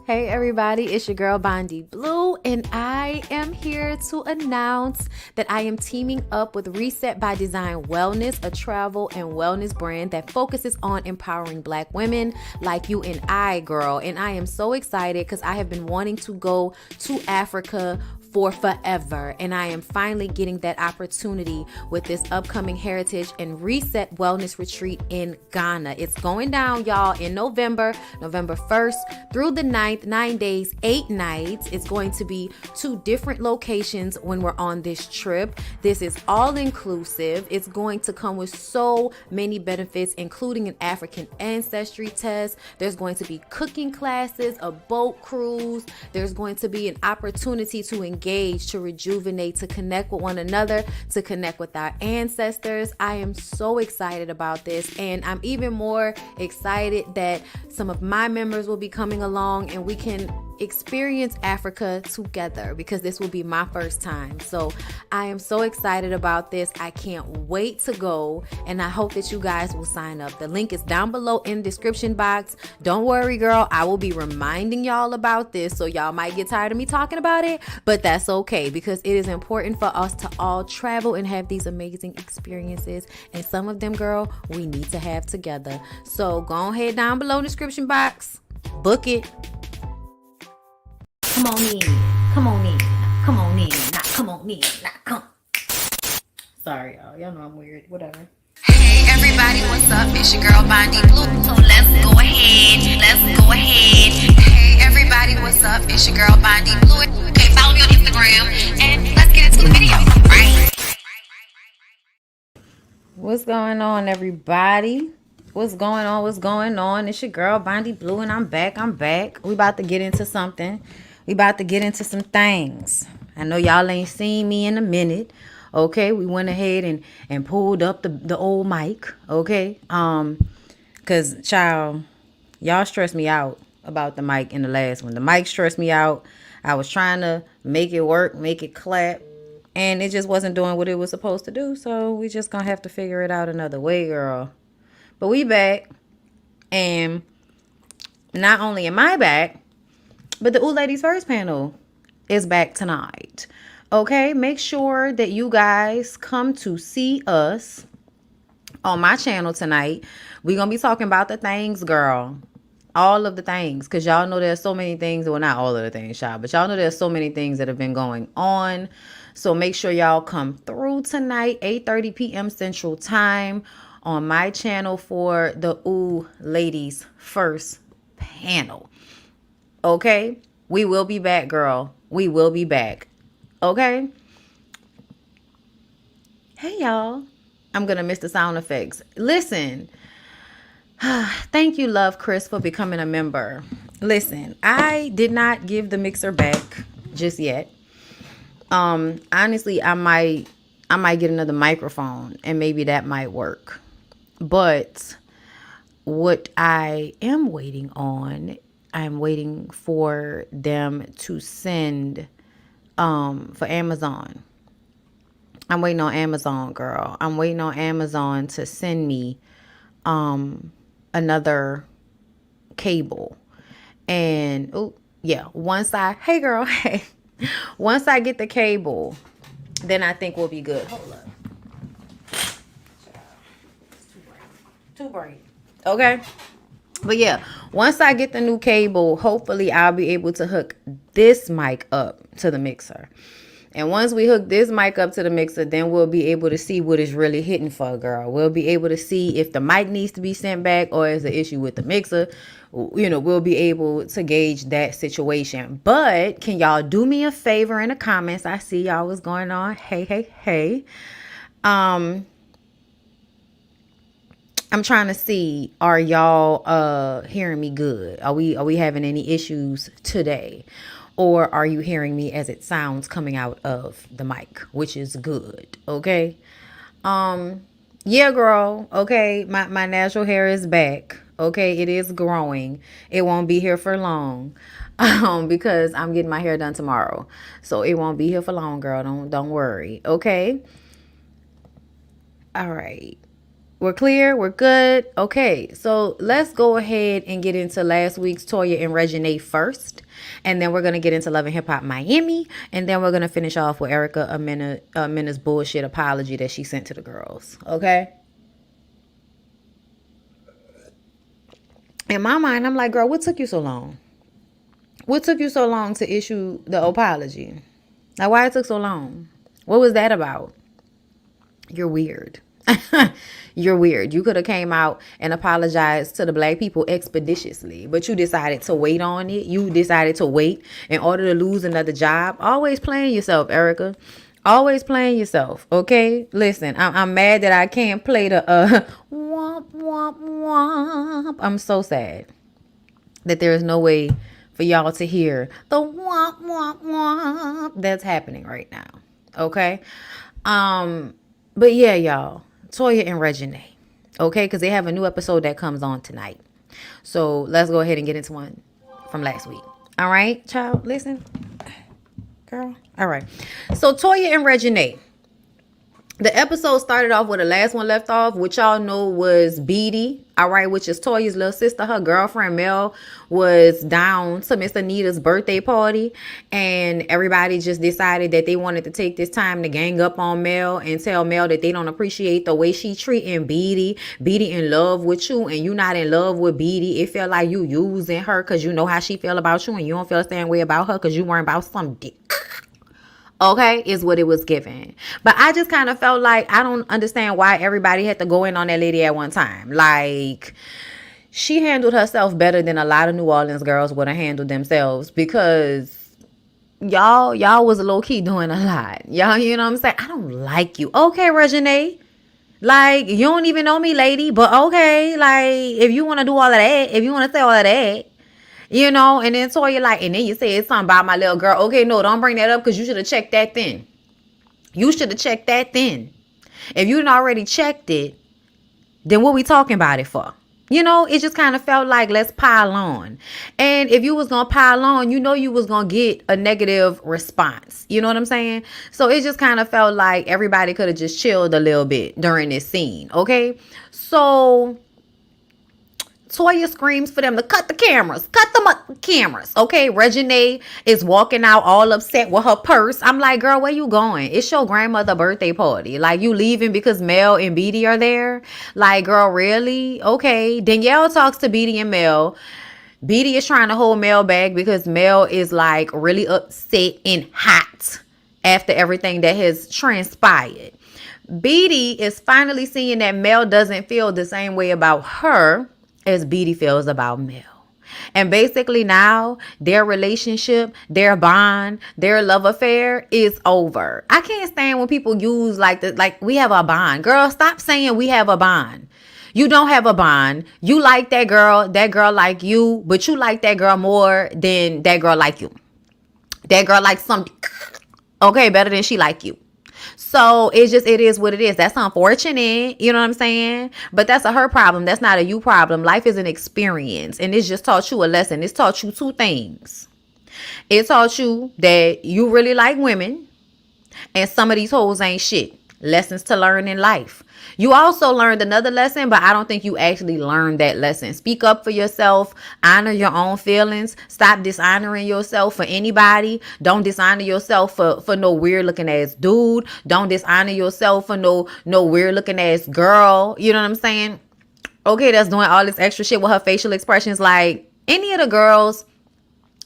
Hey everybody, it's your girl BondyBlue, and I am here to announce that I am teaming up with Reset by Design Wellness, a travel and wellness brand that focuses on empowering Black women like you and I, girl. And I am so excited because I have been wanting to go to Africa for forever, and I am finally getting that opportunity with this upcoming Heritage and Reset Wellness Retreat in Ghana. It's going down, y'all, in November 1st through the 9th, 9 days, 8 nights. It's going to be 2 different locations when we're on this trip. This is all inclusive. It's going to come with so many benefits, including an African ancestry test. There's going to be cooking classes, a boat cruise. There's going to be an opportunity to engage, to rejuvenate, to connect with one another, to connect with our ancestors. I am so excited about this, and I'm even more excited that some of my members will be coming along and we can experience Africa together, because this will be my first time. So I am so excited about this. I can't wait to go, and I hope that you guys will sign up. The link is down below in the description box. Don't worry, girl, I will be reminding y'all about this, so y'all might get tired of me talking about it, but that's okay, because it is important for us to all travel and have these amazing experiences, and some of them, girl, we need to have together. So go ahead down below in the description box, book it. Come on in, come on in, come on in, not come on in, not come. Sorry, y'all know I'm weird, whatever. Hey everybody, what's up? It's your girl BondyBlue. So let's go ahead. Hey everybody, what's up? It's your girl BondyBlue. Okay, follow me on Instagram and let's get into the video, right? What's going on, everybody? What's going on? It's your girl BondyBlue, and I'm back. We about to get into something. We about to get into some things. I know y'all ain't seen me in a minute. Okay, we went ahead and pulled up the old mic. Okay, cause child, y'all stressed me out about the mic in the last one. The mic stressed me out. I was trying to make it work, make it clap, and it just wasn't doing what it was supposed to do. So we just gonna have to figure it out another way, girl. But we back, and not only am I back, but the Ooh Ladies First panel is back tonight. Okay, make sure that you guys come to see us on my channel tonight. We're going to be talking about the things, girl. All of the things, because y'all know there's so many things. Well, not all of the things, y'all, but y'all know there's so many things that have been going on. So make sure y'all come through tonight, 8:30 p.m. Central Time on my channel for the Ooh Ladies First panel. Okay, we will be back, girl. We will be back. Okay. Hey, y'all. I'm going to miss the sound effects. Listen. Thank you, Love Chris, for becoming a member. Listen, I did not give the mixer back just yet. Honestly, I might get another microphone and maybe that might work. But what I am waiting on, I'm waiting for them to send for Amazon. I'm waiting on Amazon, girl. I'm waiting on Amazon to send me another cable. And oh yeah, once I once I get the cable, then I think we'll be good. Hold up. Too bright. Okay. But yeah, once I get the new cable, hopefully I'll be able to hook this mic up to the mixer. And once we hook this mic up to the mixer, then we'll be able to see what it's really hitting for, girl. We'll be able to see if the mic needs to be sent back or is the issue with the mixer. You know, we'll be able to gauge that situation. But can y'all do me a favor in the comments? I see y'all what's going on. Hey. I'm trying to see, are y'all hearing me good? Are we having any issues today? Or are you hearing me as it sounds coming out of the mic, which is good, okay? Yeah, girl, okay, my natural hair is back, okay? It is growing. It won't be here for long because I'm getting my hair done tomorrow. So it won't be here for long, girl. Don't worry, okay? All right. We're clear. We're good. Okay, so let's go ahead and get into last week's Toya and Reginae first. And then we're going to get into Love and Hip Hop Miami. And then we're going to finish off with Erica Mena's bullshit apology that she sent to the girls. Okay? In my mind, I'm like, girl, what took you so long? What took you so long to issue the apology? Like, why it took so long? What was that about? You're weird. You're weird. You could have came out and apologized to the black people expeditiously, but you decided to wait on it. You decided to wait in order to lose another job. Always playing yourself, Erica. Always playing yourself. Okay, listen. I'm mad that I can't play the womp womp womp. I'm so sad that there is no way for y'all to hear the womp womp womp that's happening right now. Okay, but yeah, y'all. Toya and Reginae. Okay, because they have a new episode that comes on tonight. So let's go ahead and get into one from last week. All right, child, listen. Girl. All right. So Toya and Reginae. The episode started off where the last one left off, which y'all know was Beatty, all right, which is Toya's little sister. Her girlfriend, Mel, was down to Miss Anita's birthday party, and everybody just decided that they wanted to take this time to gang up on Mel and tell Mel that they don't appreciate the way she treating Beatty. Beatty in love with you, and you not in love with Beatty. It felt like you using her because you know how she feel about you, and you don't feel the same way about her because you weren't about some dick. Okay, is what it was given. But I just kind of felt like I don't understand why everybody had to go in on that lady at one time. Like, she handled herself better than a lot of New Orleans girls would have handled themselves, because y'all was low-key doing a lot. Y'all, you know what I'm saying? I don't like you. Okay, Reginae. Like, you don't even know me, lady. But okay, like, if you want to do all of that, if you want to say all of that, you know, and then Toya like, and then you say it's something about my little girl. Okay, no, don't bring that up, because you should have checked that then. You should have checked that then. If you didn't already checked it, then what we talking about it for? You know, it just kind of felt like, let's pile on. And if you was going to pile on, you know you was going to get a negative response. You know what I'm saying? So it just kind of felt like everybody could have just chilled a little bit during this scene. Okay, so Toya screams for them to cut the cameras. Cut them up the cameras. Okay, Reginae is walking out all upset with her purse. I'm like, girl, where you going? It's your grandmother's birthday party. Like, you leaving because Mel and Beatty are there? Like, girl, really? Okay. Danielle talks to Beatty and Mel. Beatty is trying to hold Mel back because Mel is like really upset and hot after everything that has transpired. Beatty is finally seeing that Mel doesn't feel the same way about her as Beatty feels about Mel. And basically now their relationship, their bond, their love affair is over. I can't stand when people use like we have a bond. Girl, stop saying we have a bond. You don't have a bond. You like that girl like you, but you like that girl more than that girl like you. That girl like something, okay, better than she like you. So it is what it is. That's unfortunate. You know what I'm saying? But that's a her problem. That's not a you problem. Life is an experience. And it's just taught you a lesson. It's taught you two things. It taught you that you really like women. And some of these hoes ain't shit. Lessons to learn in life. You also learned another lesson, but I don't think you actually learned that lesson. Speak up for yourself. Honor your own feelings. Stop dishonoring yourself for anybody. Don't dishonor yourself for no weird looking ass dude. Don't dishonor yourself for no weird looking ass girl. You know what I'm saying? Okay, that's doing all this extra shit with her facial expressions. Like, any of the girls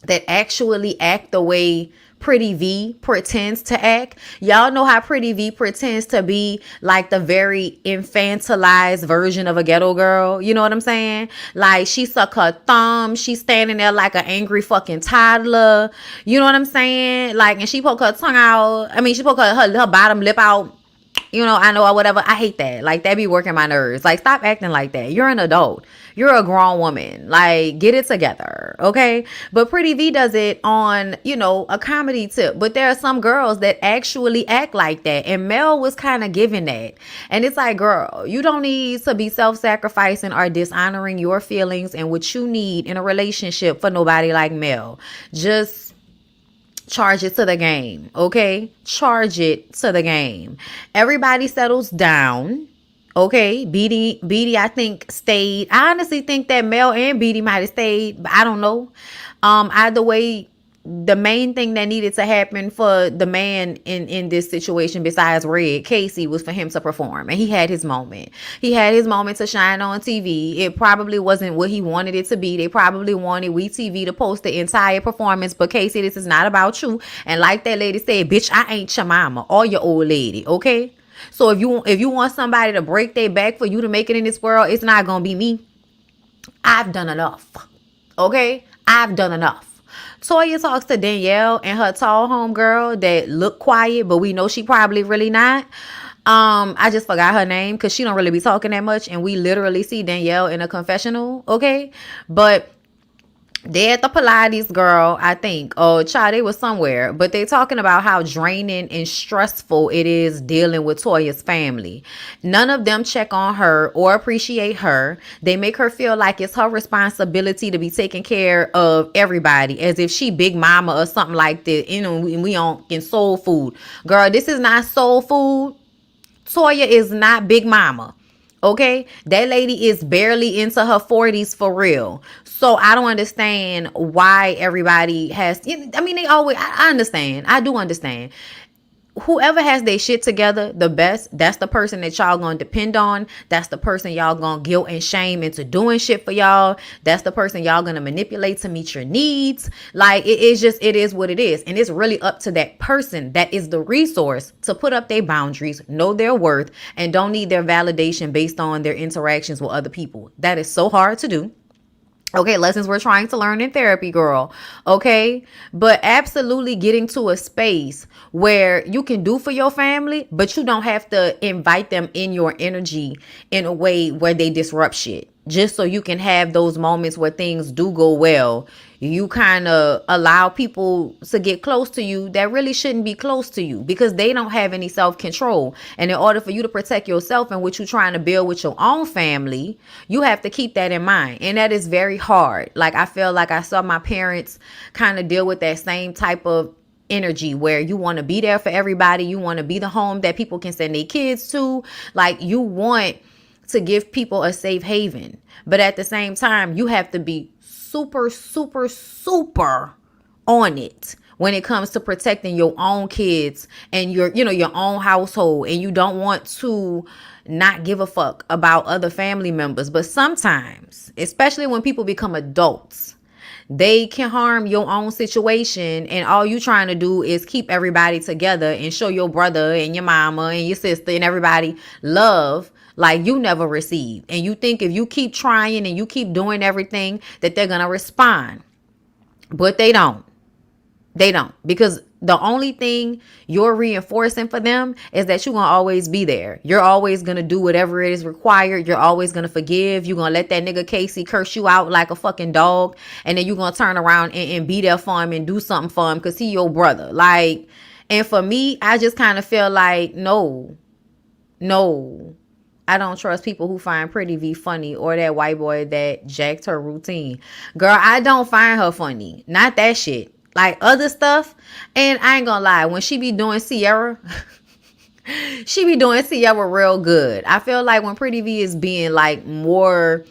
that actually act the way Pretty V pretends to act. Y'all know how Pretty V pretends to be like the very infantilized version of a ghetto girl. You know what I'm saying? Like, she suck her thumb. She's standing there like an angry fucking toddler. You know what I'm saying? Like, and she poke her tongue out. I mean, she poke her bottom lip out. You know, I know, or whatever. I hate that. Like, that be working my nerves. Like, stop acting like that. You're an adult. You're a grown woman. Like, get it together. Okay. But Pretty V does it on, you know, a comedy tip. But there are some girls that actually act like that. And Mel was kind of giving that. And it's like, girl, you don't need to be self-sacrificing or dishonoring your feelings and what you need in a relationship for nobody like Mel. Just charge it to the game. Okay. Charge it to the game. Everybody settles down. Okay, Beatty, I think stayed. I honestly think that Mel and Beatty might have stayed, but I don't know. Either way, the main thing that needed to happen for the man in this situation, besides Red Casey, was for him to perform, and he had his moment. He had his moment to shine on TV. It probably wasn't what he wanted it to be. They probably wanted WeTV to post the entire performance, but Casey, this is not about you. And like that lady said, bitch, I ain't your mama or your old lady. Okay. So if you want somebody to break their back for you to make it in this world, it's not gonna be me. I've done enough. Okay? I've done enough. Toya talks to Danielle and her tall homegirl that look quiet, but we know she probably really not. I just forgot her name because she don't really be talking that much, and we literally see Danielle in a confessional. Okay? But they at the Pilates, girl, I think. Oh, child, they was somewhere. But they talking about how draining and stressful it is dealing with Toya's family. None of them check on her or appreciate her. They make her feel like it's her responsibility to be taking care of everybody, as if she big mama or something like that. You know, we on in soul food. Girl, this is not soul food. Toya is not big mama. Okay, that lady is barely into her 40s for real. So I don't understand why everybody has, I mean, they always, I understand. I do understand. Whoever has their shit together the best, that's the person that y'all gonna depend on. That's the person y'all gonna guilt and shame into doing shit for y'all. That's the person y'all gonna manipulate to meet your needs. Like, it is what it is. And it's really up to that person that is the resource to put up their boundaries, know their worth, and don't need their validation based on their interactions with other people. That is so hard to do. Okay, lessons we're trying to learn in therapy, girl. Okay, but absolutely getting to a space where you can do for your family, but you don't have to invite them in your energy in a way where they disrupt shit. Just so you can have those moments where things do go well. You kind of allow people to get close to you that really shouldn't be close to you because they don't have any self-control. And in order for you to protect yourself and what you're trying to build with your own family, you have to keep that in mind. And that is very hard. Like, I feel like I saw my parents kind of deal with that same type of energy where you want to be there for everybody. You want to be the home that people can send their kids to. Like, you want to give people a safe haven. But at the same time, you have to be super, super, super on it when it comes to protecting your own kids and your own household. And you don't want to not give a fuck about other family members. But sometimes, especially when people become adults, they can harm your own situation, and all you trying to do is keep everybody together and show your brother and your mama and your sister and everybody love like you never received. And you think if you keep trying and you keep doing everything that they're gonna respond, but they don't. They don't, because the only thing you're reinforcing for them is that you're going to always be there. You're always going to do whatever it is required. You're always going to forgive. You're going to let that nigga Casey curse you out like a fucking dog. And then you're going to turn around and be there for him and do something for him because he your brother. Like, and for me, I just kind of feel like, no, I don't trust people who find Pretty V funny or that white boy that jacked her routine. Girl, I don't find her funny. Not that shit. Like other stuff. And I ain't gonna lie, when she be doing Sierra, she be doing Sierra real good. I feel like when Pretty V is being like more,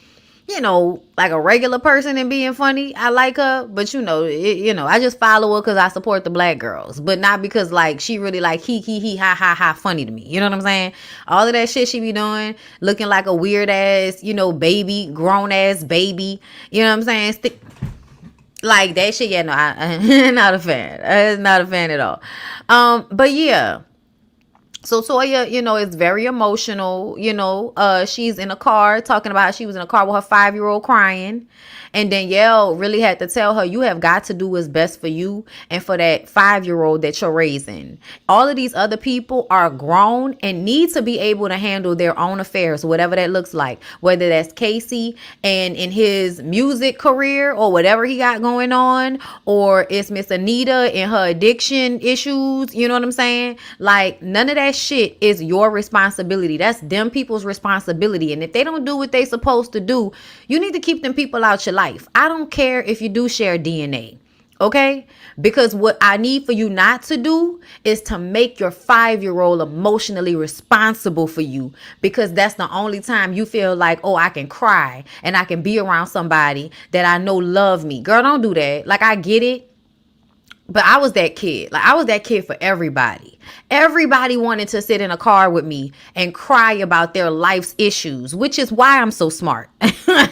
like a regular person and being funny, I like her. But I just follow her because I support the black girls, but not because like she really like he ha ha ha funny to me. You know what I'm saying? All of that shit she be doing, looking like a weird ass, baby, grown ass baby. You know what I'm saying? Like that shit, yeah, no, I'm not a fan. I'm not a fan at all. But yeah. So Toya, is very emotional. She's in a car talking about how she was in a car with her 5-year-old crying. And Danielle really had to tell her, you have got to do what's best for you and for that 5-year-old that you're raising. All of these other people are grown and need to be able to handle their own affairs, whatever that looks like, whether that's Casey and in his music career or whatever he got going on, or it's Miss Anita and her addiction issues. You know what I'm saying? Like, none of that shit is your responsibility. That's them people's responsibility. And if they don't do what they supposed to do, you need to keep them people out your life. I don't care if you do share DNA. Okay? Because what I need for you not to do is to make your 5-year-old emotionally responsible for you, because that's the only time you feel like, oh, I can cry and I can be around somebody that I know love me. Girl, don't do that. Like, I get it. But I was that kid. Like, I was that kid for everybody. Everybody wanted to sit in a car with me and cry about their life's issues, which is why I'm so smart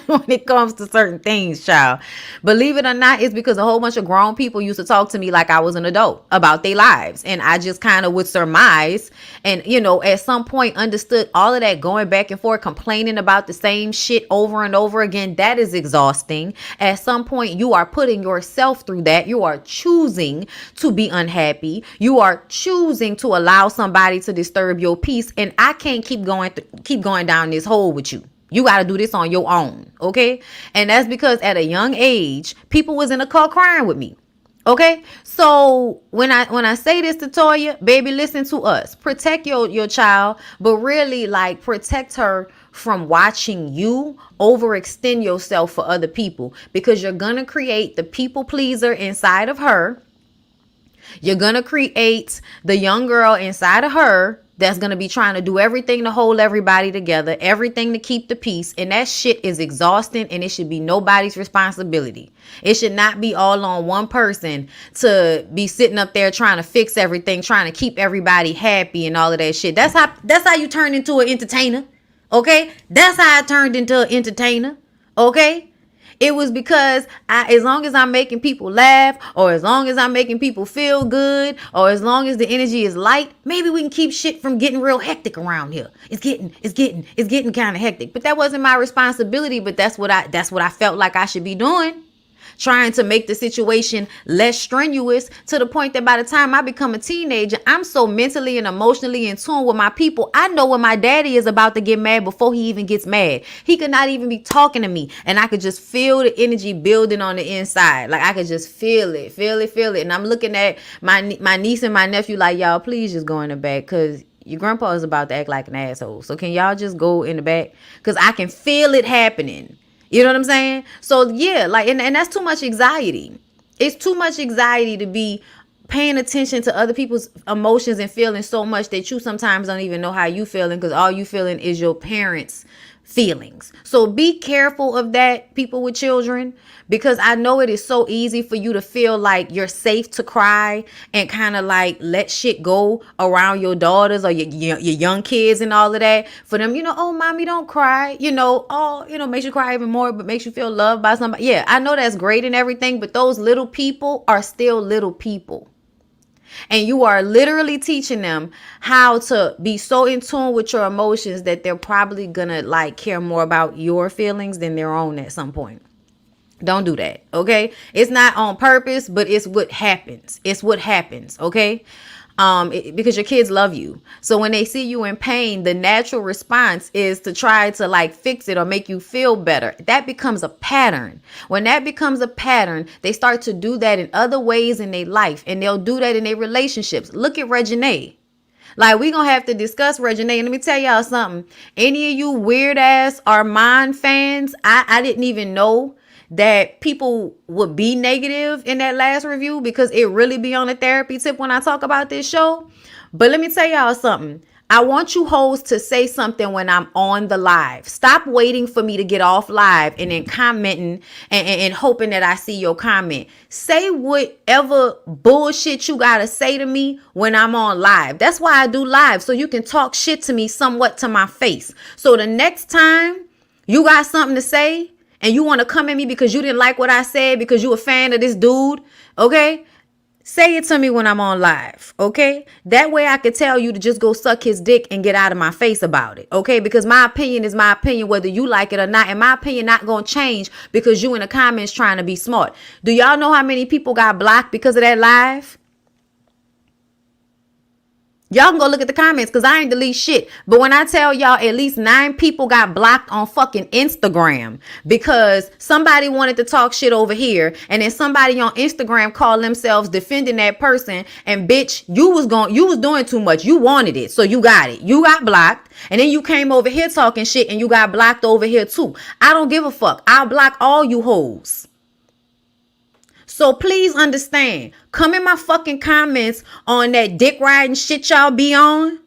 when it comes to certain things, child. Believe it or not, it's because a whole bunch of grown people used to talk to me like I was an adult about their lives. And I just kind of would surmise and, you know, at some point understood all of that going back and forth, complaining about the same shit over and over again. That is exhausting. At some point, you are putting yourself through that. You are choosing to be unhappy. You are choosing to allow somebody to disturb your peace, and I can't keep going down this hole with you. You got to do this on your own, okay? And that's because at a young age, people was in a car crying with me. Okay, so when I say this to Toya, baby, listen to us. Protect your child, but really, like, protect her from watching you overextend yourself for other people, because you're gonna create the people pleaser inside of her. You're going to create the young girl inside of her that's going to be trying to do everything to hold everybody together, everything to keep the peace. And that shit is exhausting, and it should be nobody's responsibility. It should not be all on one person to be sitting up there trying to fix everything, trying to keep everybody happy and all of that shit. That's how you turn into an entertainer. Okay? That's how I turned into an entertainer. Okay? It was because as long as I'm making people laugh, or as long as I'm making people feel good, or as long as the energy is light, maybe we can keep shit from getting real hectic around here. It's getting kind of hectic. But that wasn't my responsibility. But that's what I felt like I should be doing. Trying to make the situation less strenuous, to the point that by the time I become a teenager, I'm so mentally and emotionally in tune with my people. I know when my daddy is about to get mad before he even gets mad. He could not even be talking to me, and I could just feel the energy building on the inside. Like, I could just feel it. And I'm looking at my niece and my nephew like, y'all, please just go in the back, because your grandpa is about to act like an asshole. So can y'all just go in the back? Because I can feel it happening. You know what I'm saying? So yeah, like, and that's too much anxiety. It's too much anxiety to be paying attention to other people's emotions and feeling so much that you sometimes don't even know how you feeling, because all you feeling is your parents' feelings. So be careful of that, people with children, because I know it is so easy for you to feel like you're safe to cry and kind of like let shit go around your daughters or your young kids and all of that. For them, oh, mommy, don't cry, makes you cry even more, but makes you feel loved by somebody. Yeah, I know that's great and everything, but those little people are still little people. And you are literally teaching them how to be so in tune with your emotions that they're probably gonna like care more about your feelings than their own at some point. Don't do that, okay? It's not on purpose, but it's what happens. Okay? Because your kids love you. So when they see you in pain, the natural response is to try to like fix it or make you feel better. That becomes a pattern. When that becomes a pattern, they start to do that in other ways in their life, and they'll do that in their relationships. Look at Reginae. Like, we gonna have to discuss Reginae. And let me tell y'all something. Any of you weird ass Armand fans, I didn't even know that people would be negative in that last review, because it really be on a therapy tip when I talk about this show. But let me tell y'all something. I want you hoes to say something when I'm on the live. Stop waiting for me to get off live and then commenting and hoping that I see your comment. Say whatever bullshit you gotta say to me when I'm on live. That's why I do live, so you can talk shit to me somewhat to my face. So the next time you got something to say, and you want to come at me because you didn't like what I said, because you a fan of this dude, okay? Say it to me when I'm on live, okay? That way I could tell you to just go suck his dick and get out of my face about it, okay? Because my opinion is my opinion, whether you like it or not. And my opinion not going to change because you in the comments trying to be smart. Do y'all know how many people got blocked because of that live? Y'all can go look at the comments, because I ain't delete shit. But when I tell y'all at least 9 people got blocked on fucking Instagram because somebody wanted to talk shit over here, and then somebody on Instagram called themselves defending that person, and bitch, you was doing too much. You wanted it, so you got it. You got blocked, and then you came over here talking shit, and you got blocked over here too. I don't give a fuck. I'll block all you hoes. So please understand, come in my fucking comments on that dick riding shit y'all be on,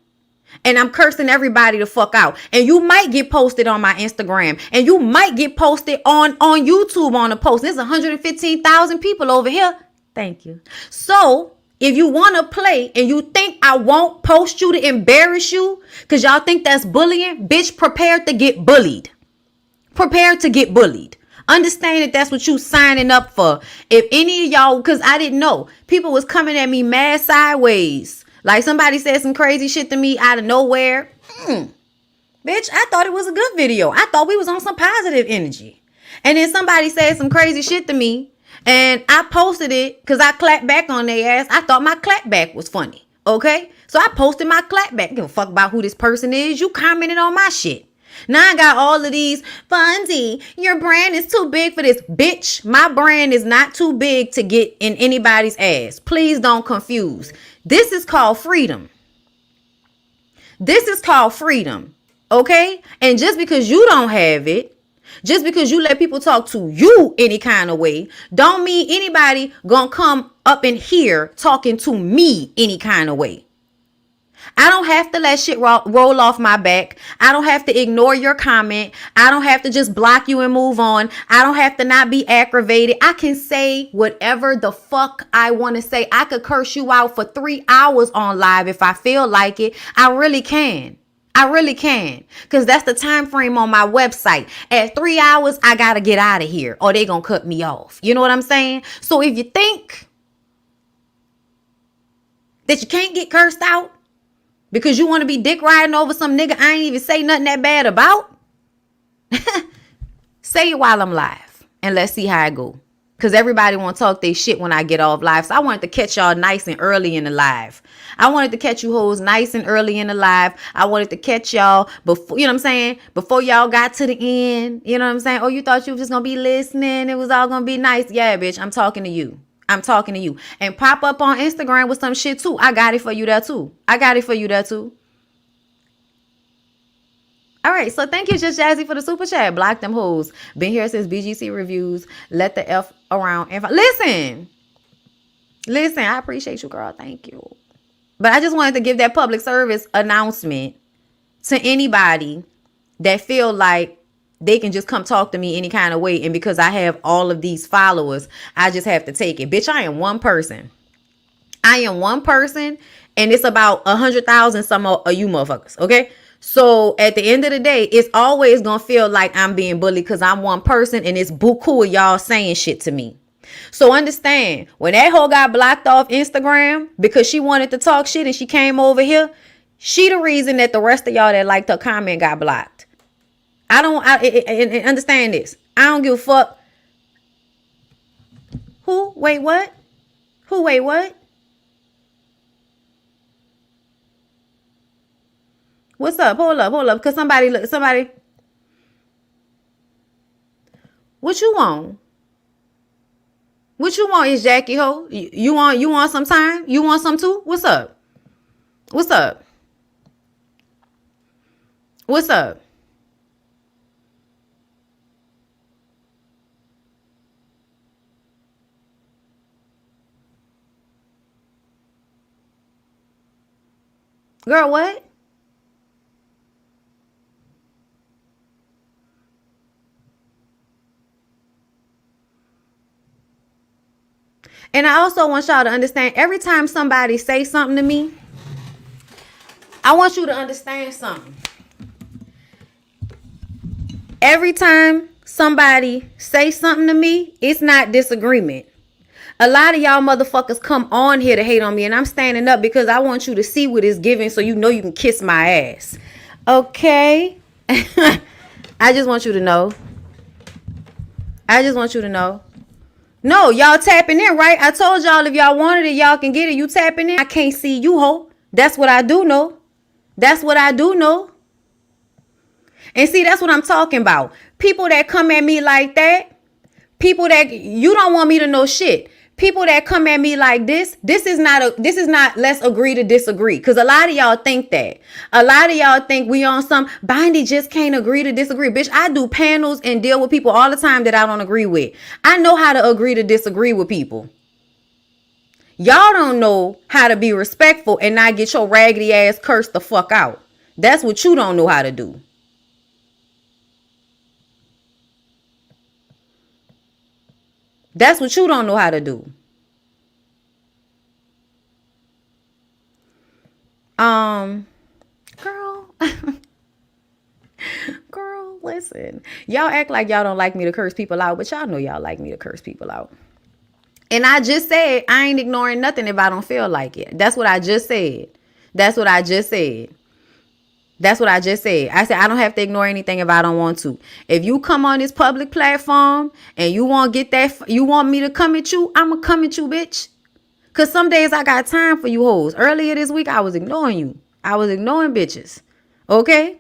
and I'm cursing everybody the fuck out. And you might get posted on my Instagram, and you might get posted on YouTube on a post. There's 115,000 people over here. Thank you. So if you want to play and you think I won't post you to embarrass you because y'all think that's bullying, bitch, prepare to get bullied. Prepare to get bullied. Understand that that's what you signing up for. If any of y'all, because I didn't know, people was coming at me mad sideways. Like somebody said some crazy shit to me out of nowhere. Bitch, I thought it was a good video. I thought we was on some positive energy. And then somebody said some crazy shit to me. And I posted it because I clapped back on their ass. I thought my clap back was funny. Okay? So I posted my clap back. Give a fuck about who this person is. You commented on my shit. Now I got all of these, Bundy, your brand is too big for this. Bitch, my brand is not too big to get in anybody's ass. Please don't confuse. This is called freedom. This is called freedom. Okay? And just because you don't have it, just because you let people talk to you any kind of way, don't mean anybody gonna come up in here talking to me any kind of way. I don't have to let shit roll off my back. I don't have to ignore your comment. I don't have to just block you and move on. I don't have to not be aggravated. I can say whatever the fuck I want to say. I could curse you out for 3 hours on live if I feel like it. I really can. I really can. Because that's the time frame on my website. At 3 hours, I got to get out of here or they going to cut me off. You know what I'm saying? So if you think that you can't get cursed out because you want to be dick riding over some nigga I ain't even say nothing that bad about, say it while I'm live and let's see how it go. Because everybody want to talk their shit when I get off live. So I wanted to catch y'all nice and early in the live. I wanted to catch you hoes nice and early in the live. I wanted to catch y'all before, you know what I'm saying? Before y'all got to the end. You know what I'm saying? Oh, you thought you was just going to be listening. It was all going to be nice. Yeah, bitch, I'm talking to you. I'm talking to you. And pop up on Instagram with some shit too. I got it for you there too. I got it for you there too. All right, so thank you, Just Jazzy, for the super chat. Block them hoes. Been here since BGC reviews. Let the F around. And listen, I appreciate you, girl. Thank you. But I just wanted to give that public service announcement to anybody that feel like they can just come talk to me any kind of way. And because I have all of these followers, I just have to take it. Bitch, I am one person. I am one person, and it's about 100,000 some of you motherfuckers, okay? So at the end of the day, it's always going to feel like I'm being bullied because I'm one person and it's buku of y'all saying shit to me. So understand, when that hoe got blocked off Instagram because she wanted to talk shit and she came over here, she the reason that the rest of y'all that liked her comment got blocked. I understand this. I don't give a fuck. Who? Wait, what? Who? Wait, what? What's up? Hold up. Because somebody. What you want? What you want is Jackie ho? You want some time? You want some too? What's up? What's up? What's up? Girl, what? And I also want y'all to understand, every time somebody say something to me, I want you to understand something. Every time somebody say something to me, it's not disagreement. A lot of y'all motherfuckers come on here to hate on me, and I'm standing up because I want you to see what it's giving so you know you can kiss my ass. Okay? I just want you to know. No, y'all tapping in, right? I told y'all if y'all wanted it, y'all can get it. You tapping in. I can't see you, ho. That's what I do know. And see, that's what I'm talking about. People that come at me like that, people that you don't want me to know shit. people that come at me like this is not let's agree to disagree. Because a lot of y'all think that. A lot of y'all think we on some Bondy just can't agree to disagree. Bitch, I do panels and deal with people all the time that I don't agree with. I know how to agree to disagree with people. Y'all don't know how to be respectful and not get your raggedy ass cursed the fuck out. That's what you don't know how to do. That's what you don't know how to do. Girl. Girl, listen. Y'all act like y'all don't like me to curse people out, but y'all know y'all like me to curse people out. And I just said, I ain't ignoring nothing if I don't feel like it. That's what I just said. That's what I just said. That's what I just said. I said, I don't have to ignore anything if I don't want to. If you come on this public platform and you want me to come at you, I'm going to come at you, bitch. Because some days I got time for you hoes. Earlier this week, I was ignoring you. I was ignoring bitches. Okay?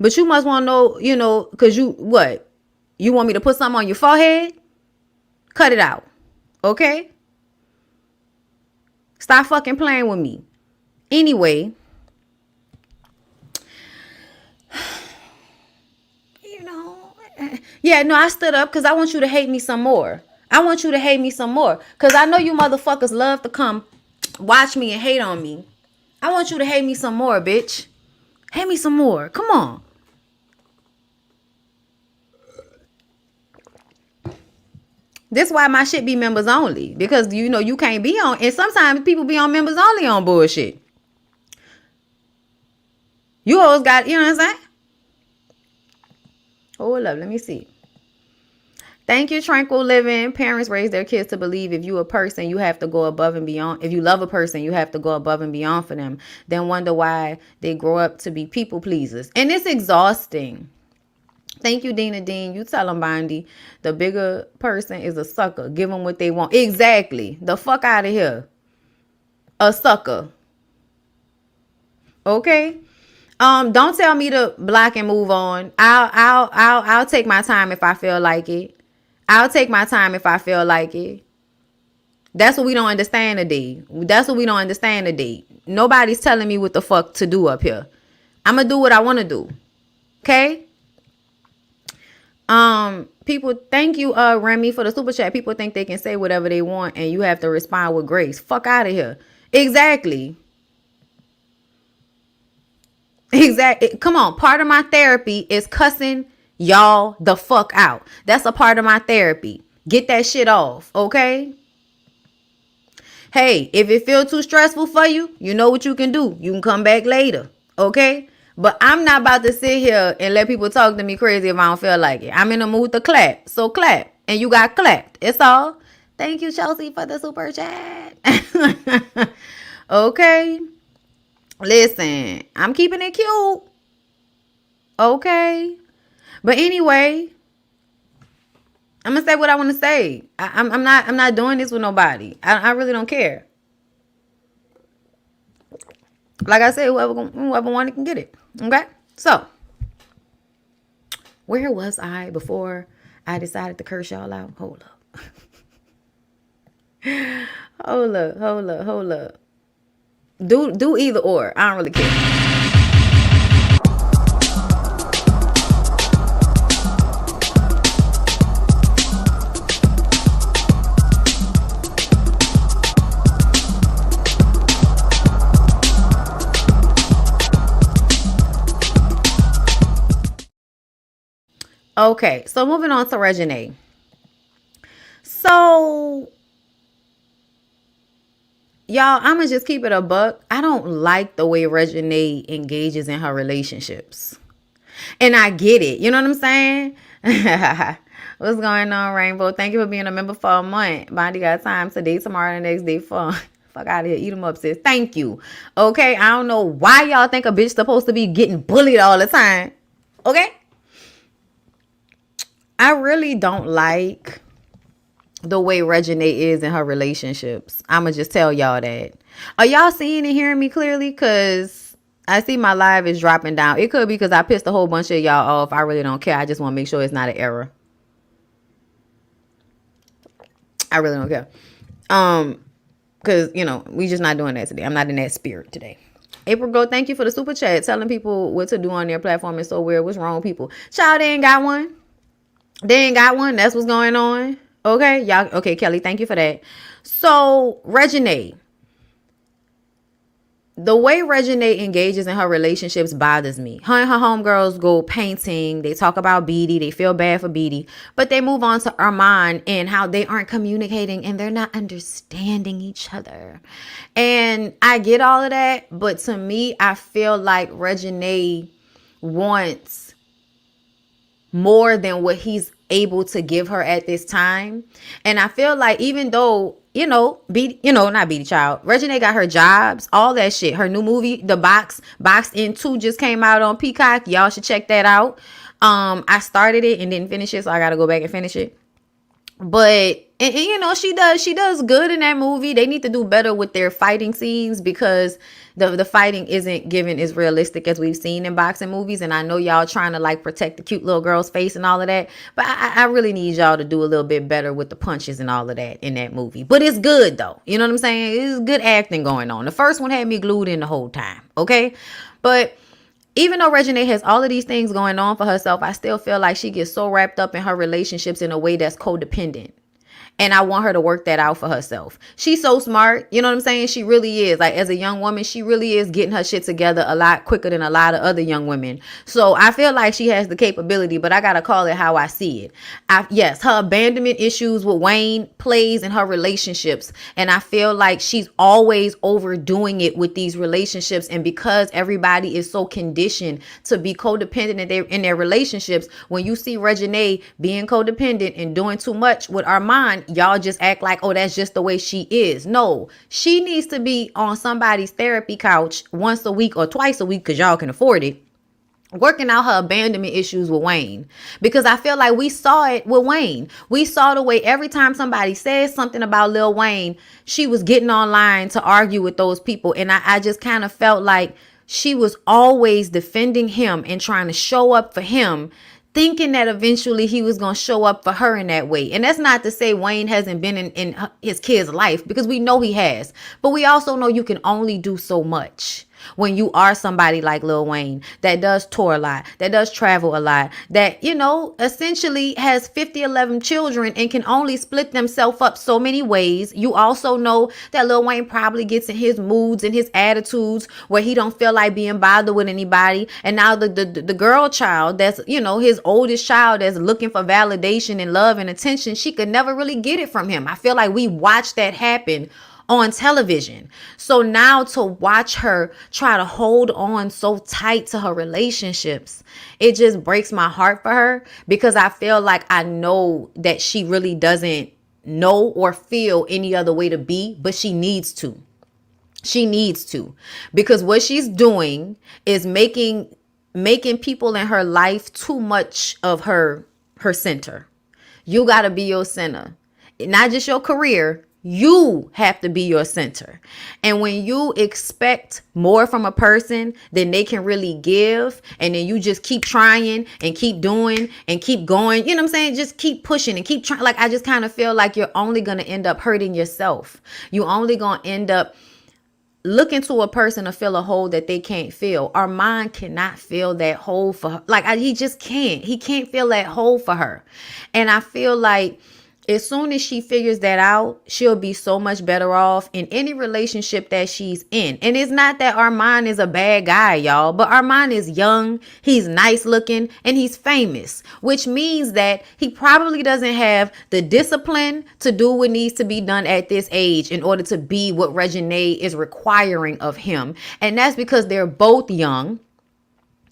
But you must want to know, because what? You want me to put something on your forehead? Cut it out. Okay? Stop fucking playing with me. Anyway, I stood up because I want you to hate me some more. I want you to hate me some more because I know you motherfuckers love to come watch me and hate on me. I want you to hate me some more, bitch. Hate me some more. Come on. This why my shit be members only. Because, you can't be on. And sometimes people be on members only on bullshit. You always got, you know what I'm saying? Hold up. Let me see. Thank you, Tranquil Living. Parents raise their kids to believe if you a person, you have to go above and beyond. If you love a person, you have to go above and beyond for them. Then wonder why they grow up to be people pleasers. And it's exhausting. Thank you, Dina Dean. You tell them, Bondy, the bigger person is a sucker. Give them what they want. Exactly. The fuck out of here. A sucker. Okay. Don't tell me to block and move on. I'll take my time if I feel like it. I'll take my time if I feel like it. That's what we don't understand today. That's what we don't understand today. Nobody's telling me what the fuck to do up here. I'm gonna do what I want to do. Okay? People, thank you, Remy, for the super chat. People think they can say whatever they want and you have to respond with grace. Fuck out of here. Exactly. Come on. Part of my therapy is cussing y'all the fuck out. That's a part of my therapy. Get that shit off. Okay. Hey, if it feels too stressful for you, you know what you can do. You can come back later. Okay. But I'm not about to sit here and let people talk to me crazy if I don't feel like it. I'm in the mood to clap. So clap. And you got clapped. It's all. Thank you, Chelsea, for the super chat. Okay. Listen, I'm keeping it cute. Okay. But anyway, I'm going to say what I want to say. I'm not doing this with nobody. I really don't care. Like I said, whoever wanted can get it. Okay? So, where was I before I decided to curse y'all out? Hold up. Hold up. Do either or. I don't really care. Okay, so moving on to Reginae. So, y'all, I'm going to just keep it a buck. I don't like the way Reginae engages in her relationships. And I get it. You know what I'm saying? What's going on, Rainbow? Thank you for being a member for a month. Bondy got time today, tomorrow, and the next day. Fuck out of here. Eat them up, sis. Thank you. Okay, I don't know why y'all think a bitch supposed to be getting bullied all the time. Okay? I really don't like the way Reginae is in her relationships. I'ma just tell y'all that. Are y'all seeing and hearing me clearly? Because I see my live is dropping down. It could be because I pissed a whole bunch of y'all off. I really don't care. I just want to make sure it's not an error. I really don't care. Because, you know, we just not doing that today. I'm not in that spirit today. April Go, thank you for the super chat. Telling people what to do on their platform is so weird. What's wrong with people? Child, they ain't got one. They ain't got one. That's what's going on. Okay, y'all. Okay, Kelly, thank you for that. So, Reginae. The way Reginae engages in her relationships bothers me. Her and her homegirls go painting. They talk about Beatty. They feel bad for Beatty. But they move on to Armand and how they aren't communicating and they're not understanding each other. And I get all of that. But to me, I feel like Reginae wants more than what he's able to give her at this time. And I feel like even though, not Beatty Child, Reginae got her jobs, all that shit. Her new movie, The Boxed In 2 just came out on Peacock. Y'all should check that out. I started it and didn't finish it, so I got to go back and finish it. But she does good in that movie. They need to do better with their fighting scenes because the fighting isn't given as realistic as we've seen in boxing movies. And I know y'all trying to like protect the cute little girl's face and all of that, but I really need y'all to do a little bit better with the punches and all of that in that movie. But it's good though. You know what I'm saying? It's good acting going on. The first one had me glued in the whole time. Okay. But even though Reginae has all of these things going on for herself, I still feel like she gets so wrapped up in her relationships in a way that's codependent. And I want her to work that out for herself. She's so smart. You know what I'm saying? She really is. Like, as a young woman, she really is getting her shit together a lot quicker than a lot of other young women. So I feel like she has the capability, but I got to call it how I see it. Yes, her abandonment issues with Wayne plays in her relationships. And I feel like she's always overdoing it with these relationships. And because everybody is so conditioned to be codependent in their relationships, when you see Reginae being codependent and doing too much with Armand, y'all just act like, oh, that's just the way she is. No, she needs to be on somebody's therapy couch once a week or twice a week because y'all can afford it, working out her abandonment issues with Wayne. Because I feel like we saw it with Wayne. We saw the way every time somebody says something about Lil Wayne, she was getting online to argue with those people. And I just kind of felt like she was always defending him and trying to show up for him, thinking that eventually he was going to show up for her in that way. And that's not to say Wayne hasn't been in his kid's life, because we know he has. But we also know you can only do so much when you are somebody like Lil Wayne that does tour a lot, that does travel a lot, that, essentially has 11 children and can only split themselves up so many ways. You also know that Lil Wayne probably gets in his moods and his attitudes where he don't feel like being bothered with anybody. And now the girl child that's, his oldest child that's looking for validation and love and attention, she could never really get it from him. I feel like we watched that happen on television. So now to watch her try to hold on so tight to her relationships, it just breaks my heart for her, because I feel like I know that she really doesn't know or feel any other way to be, but she needs to. She needs to, because what she's doing is making people in her life too much of her center. You got to be your center, not just your career. You have to be your center. And when you expect more from a person than they can really give, and then you just keep trying and keep doing and keep going, you know what I'm saying? Just keep pushing and keep trying. Like, I just kind of feel like you're only going to end up hurting yourself. You only going to end up looking to a person to fill a hole that they can't fill. Armand cannot fill that hole for her. Like, he just can't. He can't fill that hole for her. And I feel like as soon as she figures that out, she'll be so much better off in any relationship that she's in. And it's not that Armand is a bad guy, y'all, but Armand is young, he's nice looking, and he's famous, which means that he probably doesn't have the discipline to do what needs to be done at this age in order to be what Reginae is requiring of him. And that's because they're both young.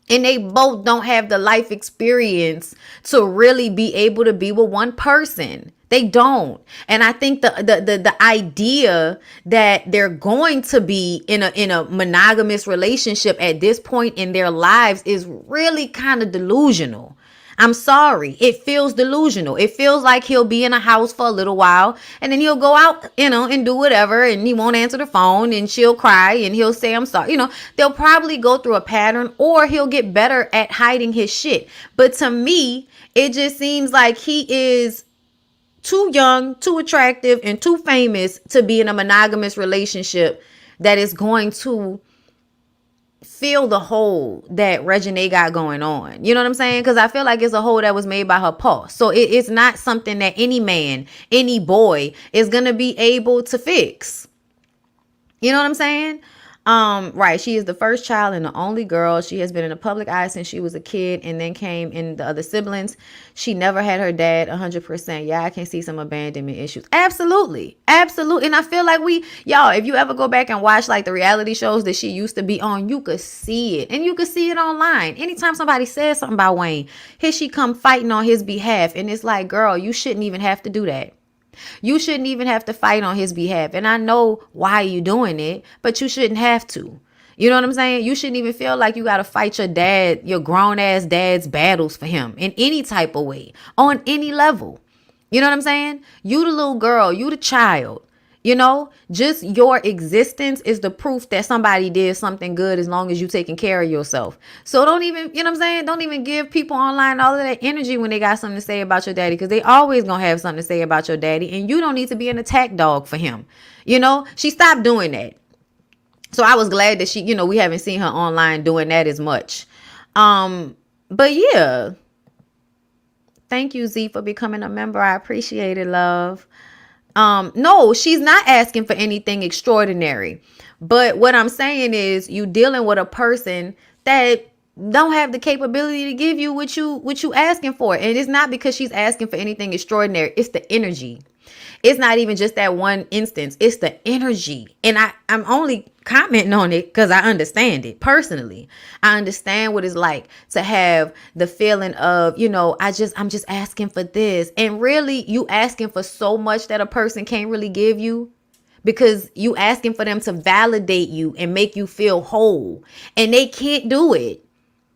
And they both don't have the life experience to really be able to be with one person. They don't. And I think the idea that they're going to be in a monogamous relationship at this point in their lives is really kind of delusional. I'm sorry. It feels delusional. It feels like he'll be in a house for a little while and then he'll go out, and do whatever, and he won't answer the phone and she'll cry and he'll say, I'm sorry. They'll probably go through a pattern, or he'll get better at hiding his shit. But to me, it just seems like he is too young, too attractive, and too famous to be in a monogamous relationship that is going to fill the hole that Reginae got going on. You know what I'm saying? Because I feel like it's a hole that was made by her paw. So it's not something that any man, any boy is going to be able to fix. You know what I'm saying? Right. She is the first child and the only girl. She has been in the public eye since she was a kid, and then came in the other siblings. She never had her dad 100%. Yeah, I can see some abandonment issues. Absolutely. Absolutely. And I feel like y'all, if you ever go back and watch like the reality shows that she used to be on, you could see it. And you could see it online. Anytime somebody says something about Wayne, here she come fighting on his behalf. And it's like, girl, you shouldn't even have to do that. You shouldn't even have to fight on his behalf. And I know why you're doing it, but you shouldn't have to. You know what I'm saying? You shouldn't even feel like you got to fight your dad, your grown ass dad's battles for him in any type of way, on any level. You know what I'm saying? You the little girl, you the child. Just your existence is the proof that somebody did something good, as long as you taking care of yourself. So don't even, you know what I'm saying? Don't even give people online all of that energy when they got something to say about your daddy, because they always going to have something to say about your daddy, and you don't need to be an attack dog for him. She stopped doing that. So I was glad that she, we haven't seen her online doing that as much. But yeah. Thank you, Z, for becoming a member. I appreciate it, love. No, she's not asking for anything extraordinary. But what I'm saying is, you dealing with a person that don't have the capability to give you what you asking for. And it's not because she's asking for anything extraordinary. It's the energy. It's not even just that one instance. It's the energy. And I'm only commenting on it because I understand it personally. I understand what it's like to have the feeling of, I'm just asking for this. And really, you asking for so much that a person can't really give you, because you asking for them to validate you and make you feel whole. And they can't do it.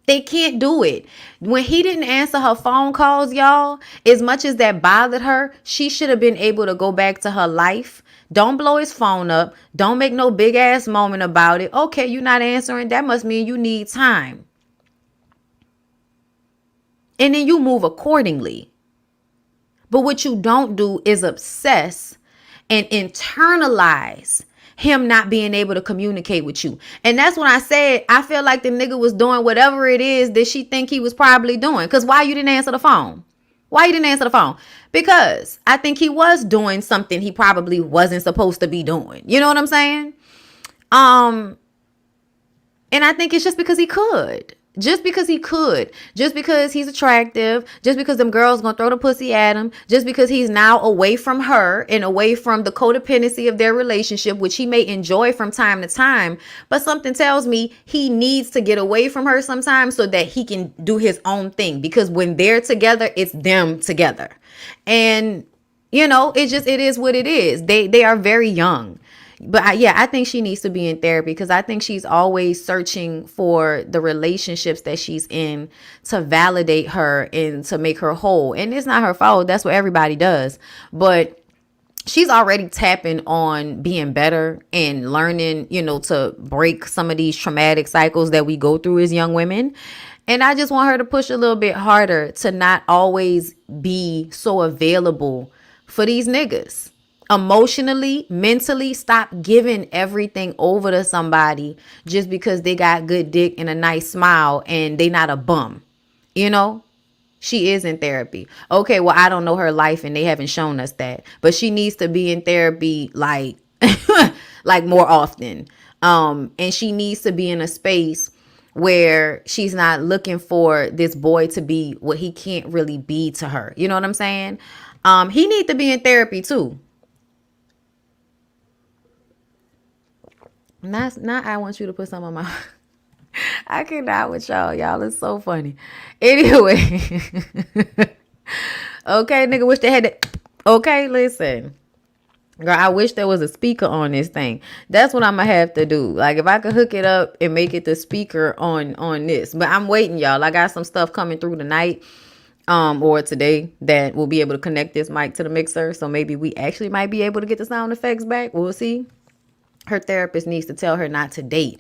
They can't do it. When he didn't answer her phone calls, y'all, as much as that bothered her, she should have been able to go back to her life. Don't blow his phone up. Don't make no big ass moment about it. Okay, you're not answering. That must mean you need time. And then you move accordingly. But what you don't do is obsess and internalize him not being able to communicate with you. And that's when I said, I feel like the nigga was doing whatever it is that she think he was probably doing. Because why you didn't answer the phone? Why you didn't answer the phone? Because I think he was doing something he probably wasn't supposed to be doing. You know what I'm saying? And I think it's just because he could. Just because he could, just because he's attractive, just because them girls gonna throw the pussy at him, just because he's now away from her and away from the codependency of their relationship, which he may enjoy from time to time. But something tells me he needs to get away from her sometimes so that he can do his own thing. Because when they're together, it's them together. And, it is what it is. They are very young. But I think she needs to be in therapy, because I think she's always searching for the relationships that she's in to validate her and to make her whole. And it's not her fault. That's what everybody does. But she's already tapping on being better and learning, to break some of these traumatic cycles that we go through as young women. And I just want her to push a little bit harder to not always be so available for these niggas. Emotionally, mentally, stop giving everything over to somebody just because they got good dick and a nice smile and they not a bum. She is in therapy. Okay, well, I don't know her life and they haven't shown us that. But she needs to be in therapy like more often. And she needs to be in a space where she's not looking for this boy to be what he can't really be to her. You know what I'm saying? He needs to be in therapy too. Not I want you to put some on my I cannot with y'all. Y'all is so funny. Anyway. Okay, nigga, wish they had that. Okay, listen. Girl, I wish there was a speaker on this thing. That's what I'm gonna have to do. Like, if I could hook it up and make it the speaker on this. But I'm waiting, y'all. I got some stuff coming through tonight. or today that will be able to connect this mic to the mixer. So maybe we actually might be able to get the sound effects back. We'll see. Her therapist needs to tell her not to date,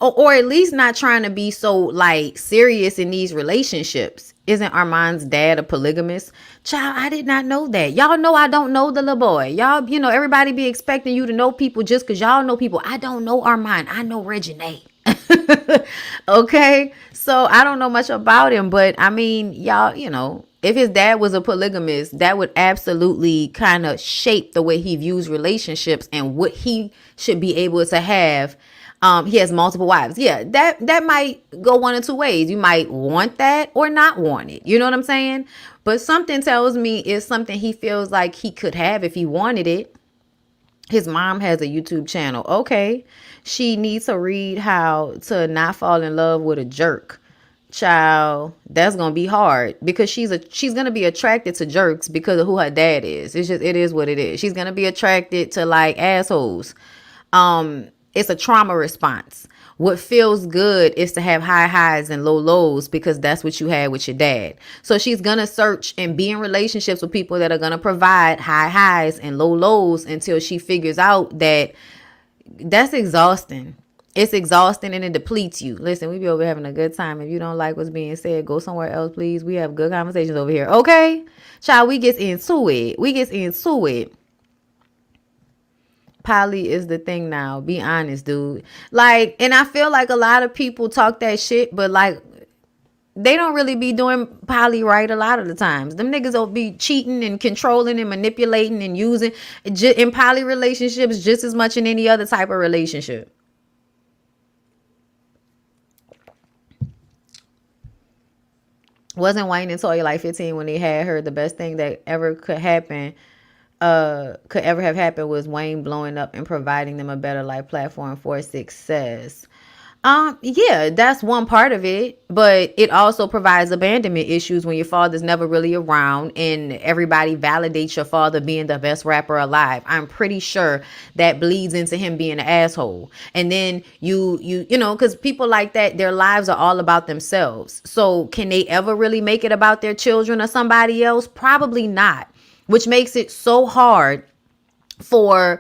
or at least not trying to be so like serious in these relationships. Isn't Armand's dad a polygamist? Child, I did not know that. Y'all know I don't know the little boy. Y'all, everybody be expecting you to know people just because y'all know people. I don't know Armand. I know Reginae. Okay, so I don't know much about him, but I mean, y'all, if his dad was a polygamist, that would absolutely kind of shape the way he views relationships and what he should be able to have. He has multiple wives. Yeah, that might go one of two ways. You might want that or not want it. You know what I'm saying? But something tells me it's something he feels like he could have if he wanted it. His mom has a YouTube channel. Okay. She needs to read how to not fall in love with a jerk. Child, that's going to be hard because she's going to be attracted to jerks because of who her dad is. It is what it is. She's going to be attracted to like assholes. It's a trauma response. What feels good is to have high highs and low lows because that's what you had with your dad. So she's going to search and be in relationships with people that are going to provide high highs and low lows until she figures out that that's exhausting. It's exhausting and it depletes you. Listen, we be over having a good time. If you don't like what's being said, go somewhere else, please. We have good conversations over here. Okay? Child, we get into it. Poly is the thing now. Be honest, dude. Like, and I feel like a lot of people talk that shit, but like, they don't really be doing poly right a lot of the times. Them niggas will be cheating and controlling and manipulating and using in poly relationships just as much in any other type of relationship. Wasn't Wayne and Toya like 15 when they had her? The best thing that ever could have happened was Wayne blowing up and providing them a better life platform for success. Yeah, that's one part of it, but it also provides abandonment issues when your father's never really around and everybody validates your father being the best rapper alive. I'm pretty sure that bleeds into him being an asshole. And then you know, because people like that, their lives are all about themselves. So can they ever really make it about their children or somebody else? Probably not, which makes it so hard for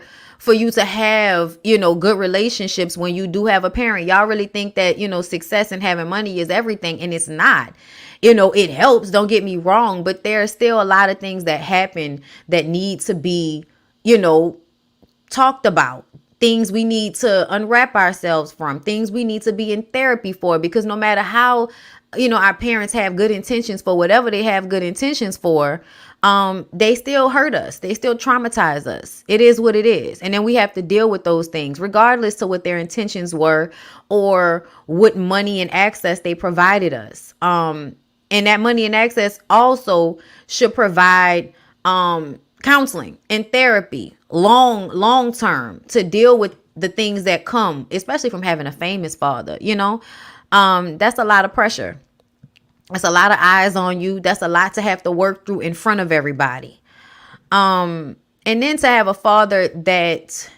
you to have, good relationships when you do have a parent. Y'all really think that, success and having money is everything, and it's not. It helps, don't get me wrong, but there are still a lot of things that happen that need to be, talked about. Things we need to unwrap ourselves from, things we need to be in therapy for, because no matter how, our parents have good intentions for whatever they have good intentions for, they still hurt us. They still traumatize us. It is what it is. And then we have to deal with those things, regardless to what their intentions were or what money and access they provided us. And that money and access also should provide, counseling and therapy, long term, to deal with the things that come, especially from having a famous father, that's a lot of pressure. That's a lot of eyes on you. That's a lot to have to work through in front of everybody. And then to have a father that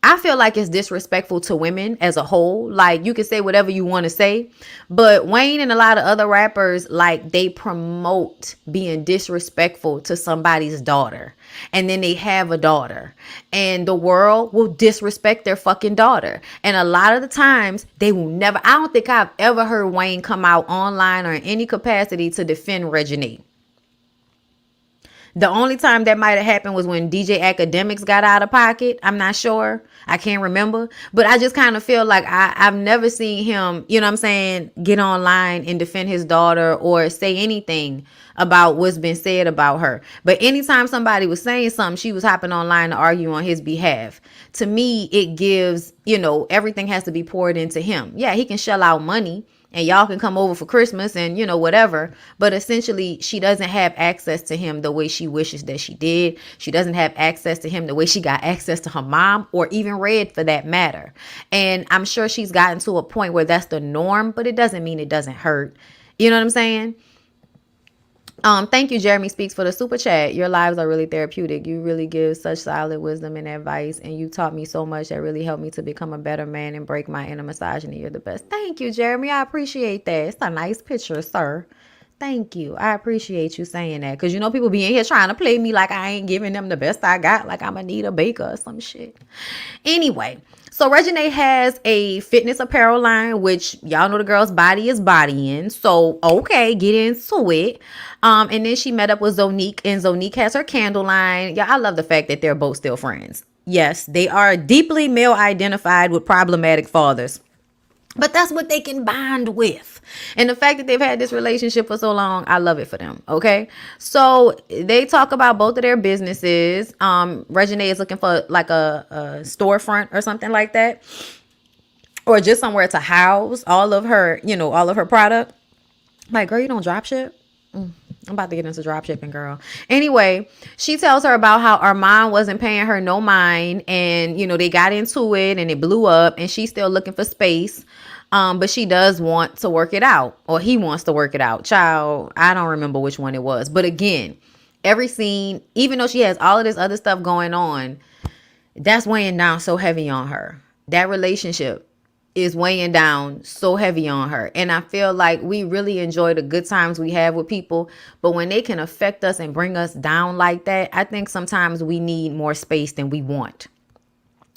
I feel like is disrespectful to women as a whole. Like, you can say whatever you want to say, but Wayne and a lot of other rappers, like, they promote being disrespectful to somebody's daughter. And then they have a daughter and the world will disrespect their fucking daughter. And a lot of the times they will never, I don't think I've ever heard Wayne come out online or in any capacity to defend Reginae. The only time that might have happened was when DJ Academics got out of pocket. I'm not sure. I can't remember. But I just kind of feel like I've never seen him, get online and defend his daughter or say anything about what's been said about her. But anytime somebody was saying something, she was hopping online to argue on his behalf. To me, it gives, everything has to be poured into him. Yeah, he can shell out money. And y'all can come over for Christmas and, whatever. But essentially, she doesn't have access to him the way she wishes that she did. She doesn't have access to him the way she got access to her mom or even Red for that matter. And I'm sure she's gotten to a point where that's the norm, but it doesn't mean it doesn't hurt. You know what I'm saying? Thank you, Jeremy Speaks, for the super chat. Your lives are really therapeutic. You really give such solid wisdom and advice, and you taught me so much that really helped me to become a better man and break my inner misogyny. You're the best. Thank you, Jeremy. I appreciate that. It's a nice picture, sir. Thank you. I appreciate you saying that. Because, people be in here trying to play me like I ain't giving them the best I got. Like I'm Anita Baker or some shit. Anyway, so Reginae has a fitness apparel line, which y'all know the girl's body is bodying. So, okay, get into it. And then she met up with Zonique, and Zonique has her candle line. Yeah, I love the fact that they're both still friends. Yes, they are deeply male identified with problematic fathers. But that's what they can bond with. And the fact that they've had this relationship for so long, I love it for them. Okay. So they talk about both of their businesses. Reginae is looking for like a storefront or something like that. Or just somewhere to house all of her, all of her product. Like, girl, you don't drop ship? I'm about to get into drop shipping, girl. Anyway, she tells her about how Armand wasn't paying her no mind. And, they got into it and it blew up. And she's still looking for space. But she does want to work it out. Or he wants to work it out. Child, I don't remember which one it was. But again, every scene, even though she has all of this other stuff going on, that's weighing down so heavy on her. That relationship is weighing down so heavy on her. And I feel like we really enjoy the good times we have with people. But when they can affect us and bring us down like that, I think sometimes we need more space than we want.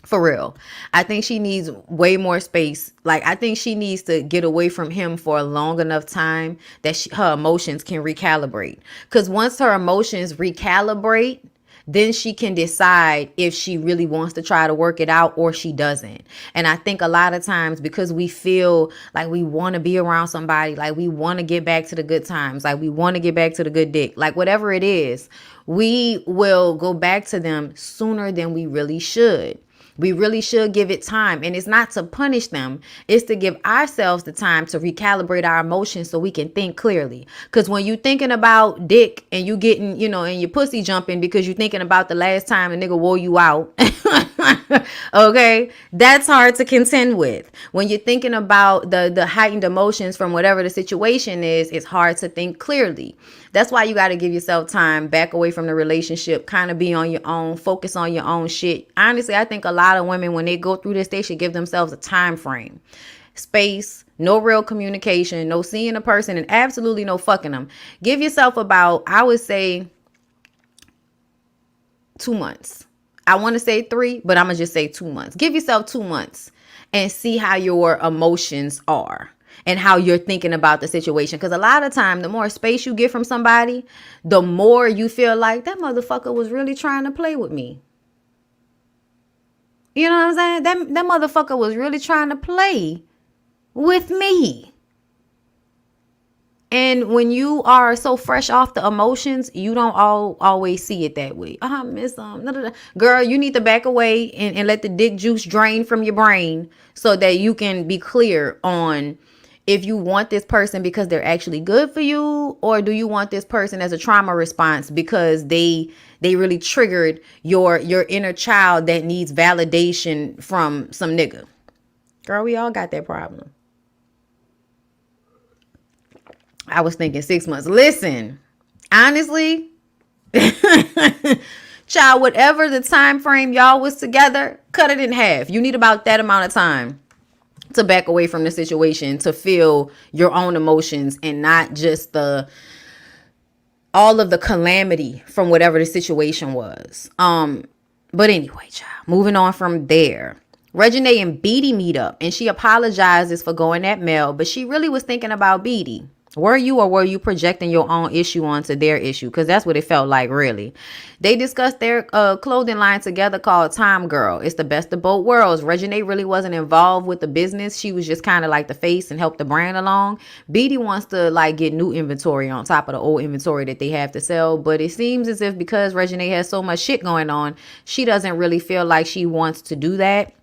For real. I think she needs way more space. Like, I think she needs to get away from him for a long enough time that her emotions can recalibrate. Because once her emotions recalibrate, then she can decide if she really wants to try to work it out or she doesn't. And I think a lot of times because we feel like we want to be around somebody, like we want to get back to the good times, like we want to get back to the good dick, like whatever it is, we will go back to them sooner than we really should. We really should give it time. And it's not to punish them. It's to give ourselves the time to recalibrate our emotions so we can think clearly. Because when you thinking about dick and you getting, and your pussy jumping because you're thinking about the last time a nigga wore you out. Okay, that's hard to contend with. When you're thinking about the heightened emotions from whatever the situation is, it's hard to think clearly. That's why you got to give yourself time, back away from the relationship, kind of be on your own, focus on your own shit. Honestly, I think a lot of women, when they go through this, they should give themselves a time frame. Space, no real communication, no seeing a person, and absolutely no fucking them. Give yourself about, I would say, 2 months. I want to say 3, but I'm going to just say 2 months. Give yourself 2 months and see how your emotions are and how you're thinking about the situation. Because a lot of time, the more space you get from somebody, the more you feel like that motherfucker was really trying to play with me. You know what I'm saying? That motherfucker was really trying to play with me. And when you are so fresh off the emotions, you don't always see it that way. I miss them. Girl, you need to back away and let the dick juice drain from your brain so that you can be clear on if you want this person because they're actually good for you, or do you want this person as a trauma response because they really triggered your inner child that needs validation from some nigga. Girl, we all got that problem. I was thinking 6 months. Listen, honestly, child, whatever the time frame y'all was together, cut it in half. You need about that amount of time to back away from the situation, to feel your own emotions and not just all of the calamity from whatever the situation was. But anyway, child, moving on from there. Reginae and Beatty meet up and she apologizes for going at Mel, but she really was thinking about Beatty. Were you projecting your own issue onto their issue? Because that's what it felt like, really. They discussed their clothing line together called Time Girl. It's the best of both worlds. Reginae really wasn't involved with the business. She was just kind of like the face and helped the brand along. Beatty wants to get new inventory on top of the old inventory that they have to sell. But it seems as if because Reginae has so much shit going on, she doesn't really feel like she wants to do that.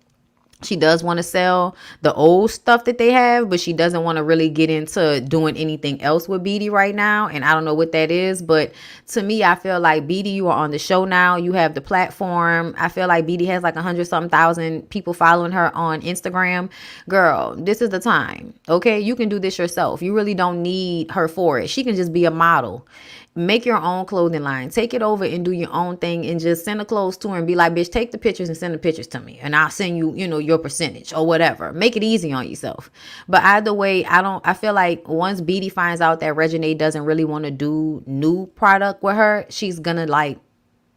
She does want to sell the old stuff that they have, but she doesn't want to really get into doing anything else with Beatty right now. And I don't know what that is. But to me, I feel like Beatty, you are on the show now. You have the platform. I feel like Beatty has 100-something people following her on Instagram. Girl, this is the time. Okay, you can do this yourself. You really don't need her for it. She can just be a model. Make your own clothing line. Take it over and do your own thing and just send the clothes to her and be like, bitch, take the pictures and send the pictures to me. And I'll send you, your your percentage or whatever. Make it easy on yourself. But either way, I feel like once Beatty finds out that Reginae doesn't really want to do new product with her, she's gonna like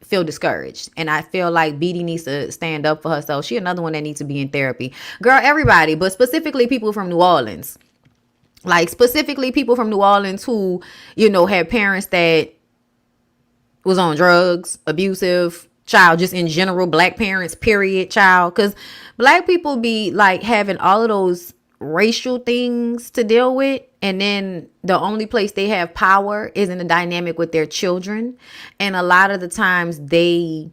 feel discouraged. And I feel like Beatty needs to stand up for herself. She another one that needs to be in therapy. Girl, everybody, but specifically people from New Orleans. Like specifically people from New Orleans who, you know, had parents that was on drugs, abusive, child, just in general, black parents, period, child. Because black people be like having all of those racial things to deal with, and then the only place they have power is in the dynamic with their children. And a lot of the times they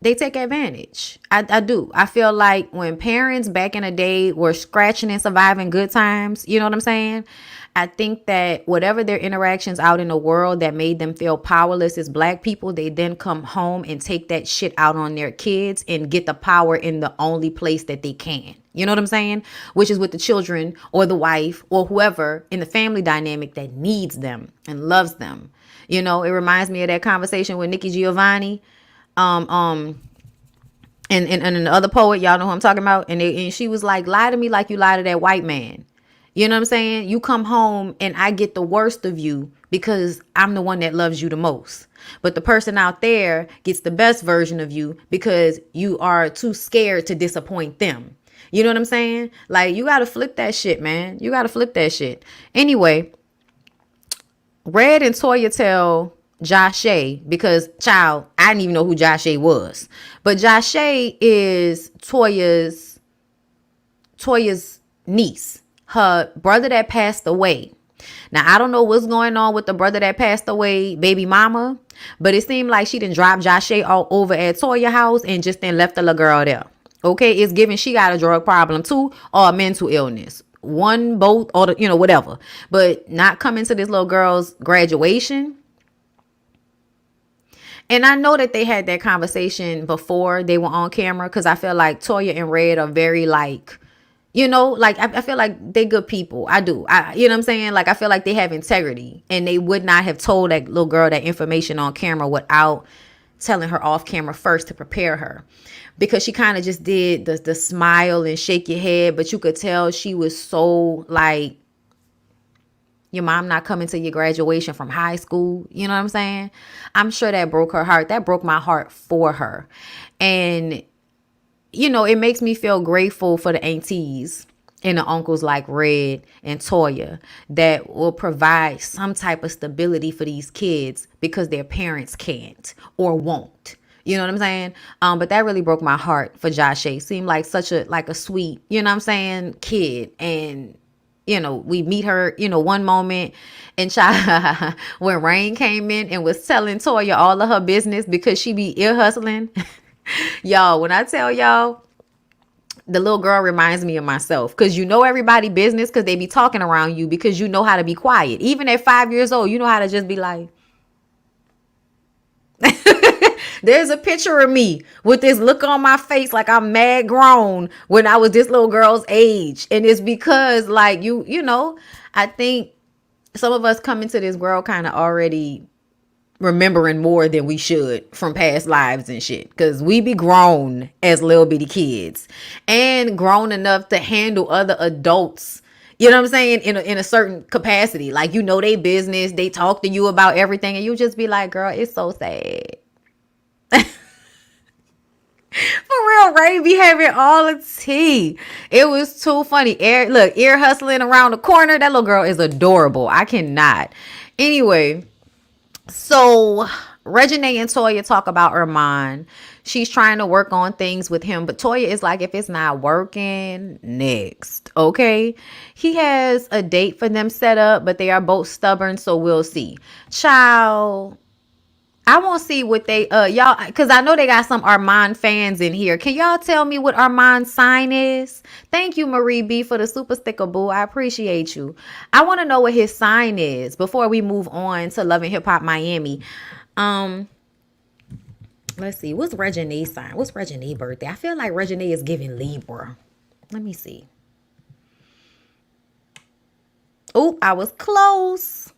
take advantage. I do. I feel like when parents back in the day were scratching and surviving good times, you know what I'm saying? I think that whatever their interactions out in the world that made them feel powerless as black people, they then come home and take that shit out on their kids and get the power in the only place that they can. You know what I'm saying? Which is with the children or the wife or whoever in the family dynamic that needs them and loves them. You know, it reminds me of that conversation with Nikki Giovanni. And the other poet, y'all know who I'm talking about. And she was like, lie to me like you lie to that white man. You know what I'm saying? You come home and I get the worst of you because I'm the one that loves you the most. But the person out there gets the best version of you because you are too scared to disappoint them. You know what I'm saying? Like, you got to flip that shit, man. You got to flip that shit. Anyway, Red and Toya tell LASHAE, because child, I didn't even know who LASHAE was. But LASHAE is Toya's niece. Her brother that passed away. Now, I don't know what's going on with the brother that passed away, baby mama, but it seemed like she didn't drop LASHAE all over at Toya house and just then left the little girl there. Okay, it's given she got a drug problem too, or a mental illness. One, both, or the, you know, whatever. But not coming to this little girl's graduation. And I know that they had that conversation before they were on camera, because I feel like Toya and Red are very like, you know, like I feel like they good people. I do. You know what I'm saying? Like, I feel like they have integrity, and they would not have told that little girl that information on camera without telling her off camera first to prepare her, because she kind of just did the smile and shake your head. But you could tell she was so like, your mom not coming to your graduation from high school. You know what I'm saying? I'm sure that broke her heart. That broke my heart for her. And you know, it makes me feel grateful for the aunties and the uncles like Red and Toya that will provide some type of stability for these kids because their parents can't or won't. You know what I'm saying? But that really broke my heart for LASHAE. Seemed like such a sweet, you know what I'm saying, kid. And you know, we meet her, you know, one moment, and when Rain came in and was telling Toya all of her business because she be ear hustling. Y'all, when I tell y'all, the little girl reminds me of myself, because you know everybody business because they be talking around you, because you know how to be quiet. Even at 5 years old, you know how to just be like, there's a picture of me with this look on my face like I'm mad grown when I was this little girl's age. And it's because like you know, I think some of us come into this world kind of already remembering more than we should from past lives and shit, because we be grown as little bitty kids and grown enough to handle other adults, you know what I'm saying, in a certain capacity. Like, you know, they business, they talk to you about everything, and you just be like, girl, it's so sad. For real, Ray be having all the tea. It was too funny. Ear hustling around the corner. That little girl is adorable. I cannot. Anyway, so Reginae and Toya talk about Armand. She's trying to work on things with him, but Toya is like, if it's not working, next. Okay. He has a date for them set up, but they are both stubborn, so we'll see. Child, I won't see what they y'all, because I know they got some Armand fans in here. Can y'all tell me what Armand's sign is? Thank you, Marie B, for the super sticker, boo. I appreciate you. I want to know what his sign is before we move on to Love and Hip Hop Miami. Let's see. What's Reginae's sign? What's Reginae's birthday? I feel like Reginae is giving Libra. Let me see. Oh, I was close.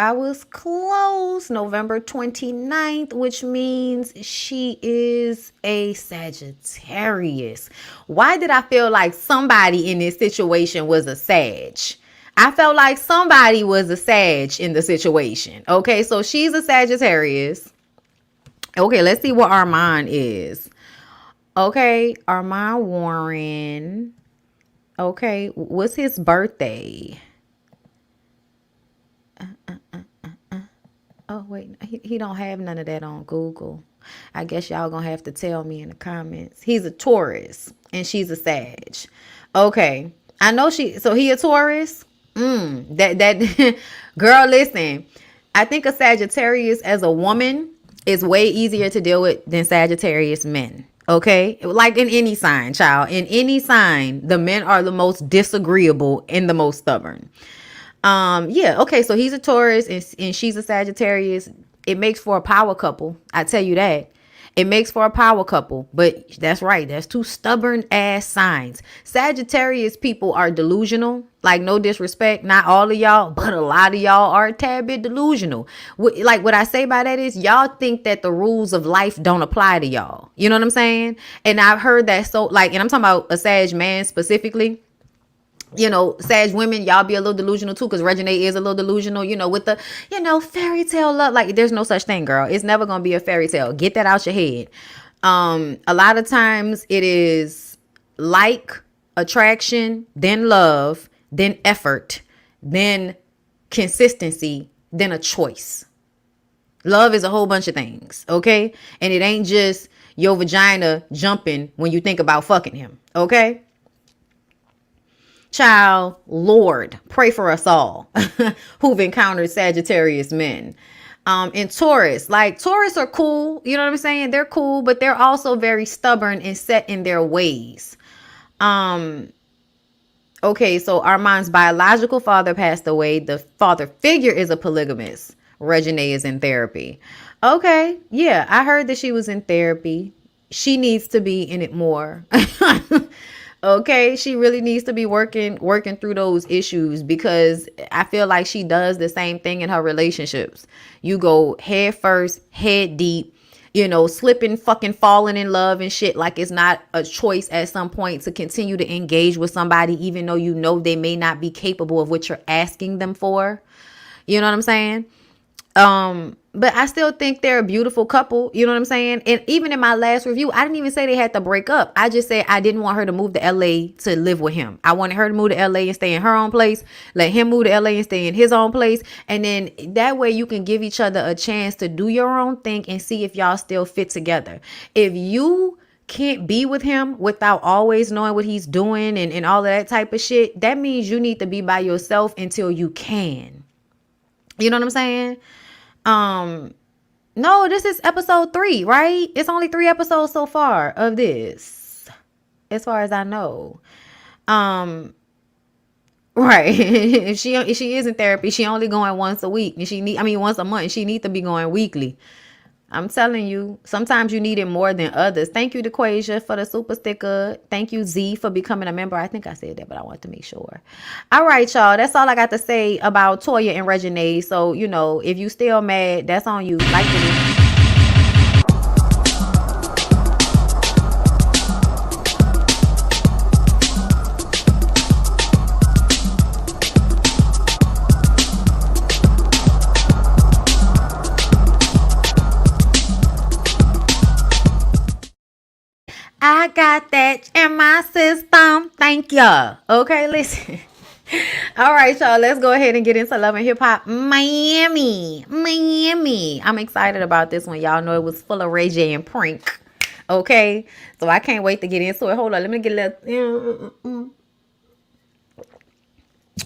I was close. November 29th, which means she is a Sagittarius. Why did I feel like somebody in this situation was a Sag? I felt like somebody was a Sag in the situation. Okay, so she's a Sagittarius. Okay, let's see what Armand is. Okay, Armand Warren. Okay, what's his birthday? Oh, wait, he don't have none of that on Google. I guess y'all gonna have to tell me in the comments. He's a Taurus and she's a Sag. Okay, I know so he a Taurus? That girl, listen, I think a Sagittarius as a woman is way easier to deal with than Sagittarius men. Okay, like in any sign, child, in any sign, the men are the most disagreeable and the most stubborn. Yeah, okay, so he's a Taurus and she's a Sagittarius. It makes for a power couple. I tell you that. It makes for a power couple, but that's right. That's two stubborn ass signs. Sagittarius people are delusional. Like, no disrespect, not all of y'all, but a lot of y'all are a tad bit delusional. Like, what I say by that is y'all think that the rules of life don't apply to y'all. You know what I'm saying? And I've heard that so, like, and I'm talking about a Sag man specifically. You know, Sag women, y'all be a little delusional too, because Reginae is a little delusional, you know, with the, you know, fairy tale love. Like, there's no such thing, girl. It's never gonna be a fairy tale. Get that out your head. A lot of times it is like, attraction, then love, then effort, then consistency, then a choice. Love is a whole bunch of things, okay? And it ain't just your vagina jumping when you think about fucking him, okay? Child, Lord, pray for us all who've encountered Sagittarius men. And Taurus, like, Taurus are cool. You know what I'm saying? They're cool, but they're also very stubborn and set in their ways. Okay, so Armand's biological father passed away. The father figure is a polygamist. Reginae is in therapy. Okay, yeah, I heard that she was in therapy. She needs to be in it more. Okay, she really needs to be working through those issues, because I feel like she does the same thing in her relationships. You go head first, head deep, you know, slipping, fucking falling in love and shit, like it's not a choice at some point to continue to engage with somebody, even though you know they may not be capable of what you're asking them for. You know what I'm saying? But I still think they're a beautiful couple. You know what I'm saying? And even in my last review, I didn't even say they had to break up. I just said I didn't want her to move to LA to live with him. I wanted her to move to LA and stay in her own place. Let him move to LA and stay in his own place. And then that way you can give each other a chance to do your own thing and see if y'all still fit together. If you can't be with him without always knowing what he's doing and all of that type of shit, that means you need to be by yourself until you can. You know what I'm saying? No, this is episode 3, right? It's only 3 episodes so far of this, as far as I know. Right. If she is in therapy, she only going once a week, and once a month. She need to be going weekly. I'm telling you, sometimes you need it more than others. Thank you, DeQuasia, for the super sticker. Thank you, Z, for becoming a member. I think I said that, but I want to make sure. All right, y'all. That's all I got to say about Toya and Reginae. So, you know, if you still mad, that's on you. Like this. I got that in my system. Thank ya. Okay, listen. All right, y'all. Let's go ahead and get into Love and Hip Hop Miami. I'm excited about this one. Y'all know it was full of Ray J and prank. Okay, so I can't wait to get into it. Hold on. Let me get a little.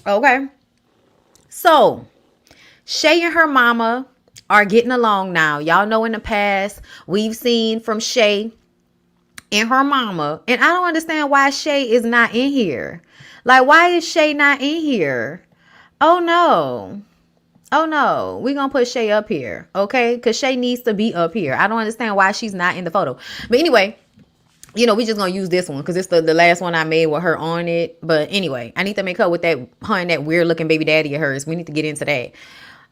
Okay. So, Shay and her mama are getting along now. Y'all know in the past, we've seen from Shay and her mama, and I don't understand why Shay is not in here. Like, why is Shay not in here? Oh no, we're gonna put Shay up here, okay? Because Shay needs to be up here. I don't understand why she's not in the photo. But anyway, you know, we just gonna use this one because it's the last one I made with her on it. But anyway, I need to make her with that, her and that weird looking baby daddy of hers. We need to get into that.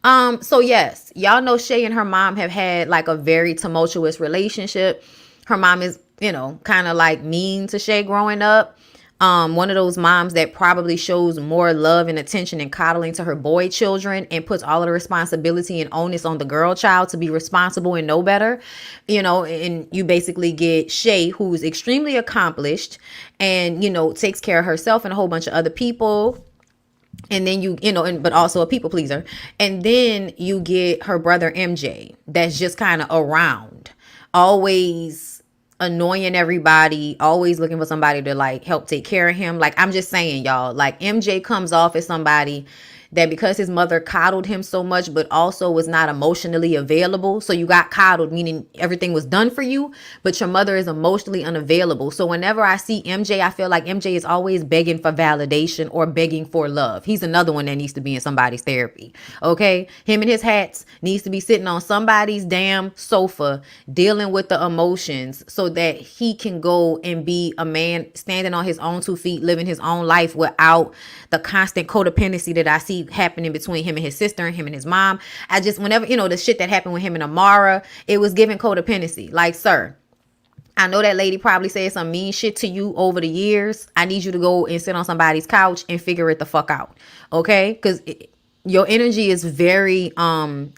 So yes, y'all know Shay and her mom have had like a very tumultuous relationship. Her mom is, kind of like mean to Shay growing up. One of those moms that probably shows more love and attention and coddling to her boy children and puts all of the responsibility and onus on the girl child to be responsible and know better. And you basically get Shay, who's extremely accomplished and, takes care of herself and a whole bunch of other people. And then but also a people pleaser. And then you get her brother MJ, that's just kind of around, always annoying everybody, always looking for somebody to like help take care of him. Like, I'm just saying, y'all, like MJ comes off as somebody that because his mother coddled him so much, but also was not emotionally available. So you got coddled, meaning everything was done for you, but your mother is emotionally unavailable. So whenever I see MJ, I feel like MJ is always begging for validation or begging for love. He's another one that needs to be in somebody's therapy. Okay. Him and his hats needs to be sitting on somebody's damn sofa, dealing with the emotions so that he can go and be a man standing on his own 2 feet, living his own life without the constant codependency that I see happening between him and his sister and him and his mom. I just, whenever, the shit that happened with him and Amara, it was giving codependency. Like, sir, I know that lady probably said some mean shit to you over the years. I need you to go and sit on somebody's couch and figure it the fuck out. Okay? Because your energy is very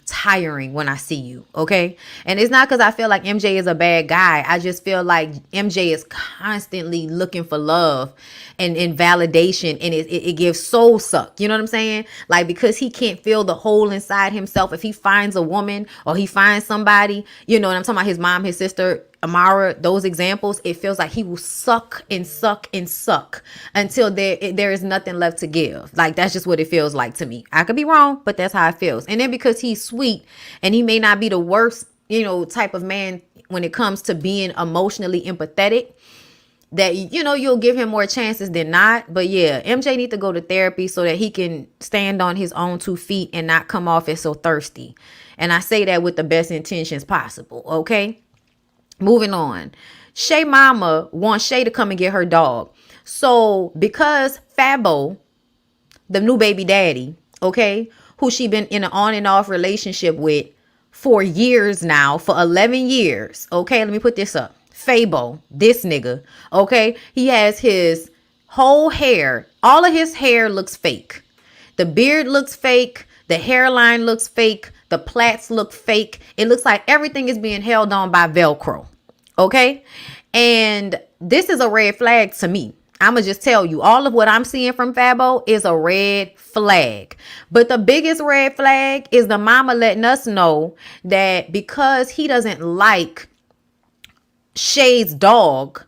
tiring when I see you. Okay? And it's not because I feel like MJ is a bad guy. I just feel like MJ is constantly looking for love and validation, and it gives soul suck. You know what I'm saying? Like, because he can't feel the hole inside himself. If he finds a woman or he finds somebody, and I'm talking about his mom, his sister, Amara, those examples, it feels like he will suck and suck and suck until there is nothing left to give. Like, that's just what it feels like to me. I could be wrong, but that's how it feels. And then because he's sweet and he may not be the worst, type of man when it comes to being emotionally empathetic, that, you'll give him more chances than not. But yeah, MJ need to go to therapy so that he can stand on his own 2 feet and not come off as so thirsty. And I say that with the best intentions possible. Okay. Moving on. Shay mama wants Shay to come and get her dog. So because Fabo, the new baby daddy, okay, who she been in an on and off relationship with for years now, for 11 years. Okay, let me put this up. Fabo, this nigga, okay, he has his whole hair. All of his hair looks fake. The beard looks fake. The hairline looks fake. The plaits look fake. It looks like everything is being held on by Velcro. Okay. And this is a red flag to me. I'm going to just tell you, all of what I'm seeing from Fabo is a red flag. But the biggest red flag is the mama letting us know that because he doesn't like Shay's dog,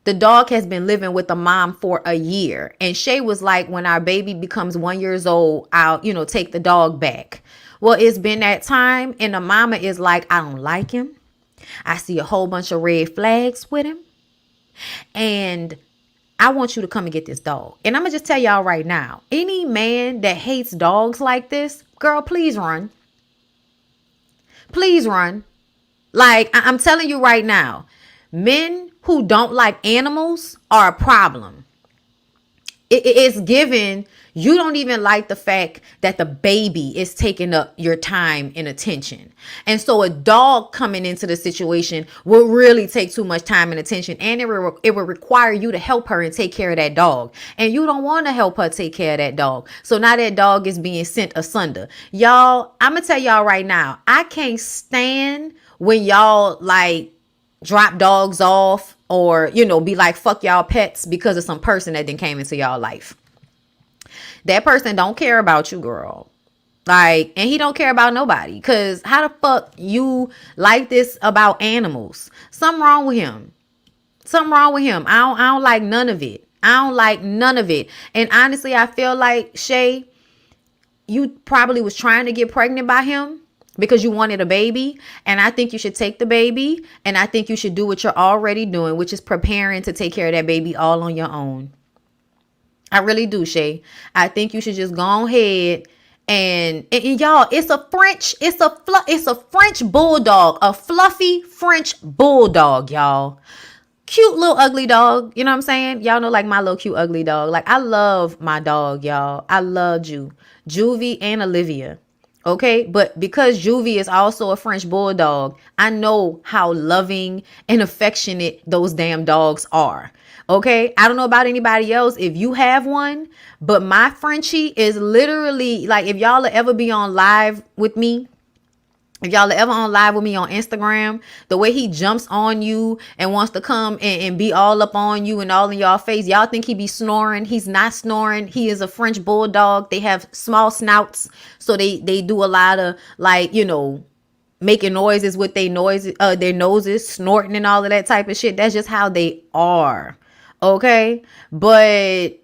the dog has been living with the mom for a year. And Shay was like, when our baby becomes 1 year old, I'll, take the dog back. Well, it's been that time. And the mama is like, I don't like him. I see a whole bunch of red flags with him. And I want you to come and get this dog. And I'm going to just tell y'all right now, any man that hates dogs like this, girl, please run. Please run. Like, I'm telling you right now, men who don't like animals are a problem. It's given. You don't even like the fact that the baby is taking up your time and attention. And so a dog coming into the situation will really take too much time and attention. And it will require you to help her and take care of that dog. And you don't want to help her take care of that dog. So now that dog is being sent asunder. Y'all, I'm going to tell y'all right now, I can't stand when y'all like drop dogs off or, be like, fuck y'all pets because of some person that then came into y'all life. That person don't care about you, girl. Like, and he don't care about nobody. Because how the fuck you like this about animals? Something wrong with him. Something wrong with him. I don't like none of it. I don't like none of it. And honestly, I feel like, Shay, you probably was trying to get pregnant by him because you wanted a baby. And I think you should take the baby. And I think you should do what you're already doing, which is preparing to take care of that baby all on your own. I really do, Shay. I think you should just go ahead and y'all, it's a French bulldog, a fluffy French bulldog, y'all. Cute little ugly dog. You know what I'm saying? Y'all know, like, my little cute ugly dog. Like, I love my dog, y'all. I loved you, Juvie and Olivia. Okay, but because Juvie is also a French bulldog, I know how loving and affectionate those damn dogs are. Okay, I don't know about anybody else if you have one, but my Frenchie is literally like, if y'all ever be on live with me, if y'all are ever on live with me on Instagram, the way he jumps on you and wants to come and be all up on you and all in y'all face, y'all think he be snoring. He's not snoring. He is a French bulldog. They have small snouts, so they do a lot of, like, you know, making noises with their noses, snorting and all of that type of shit. That's just how they are. Okay, but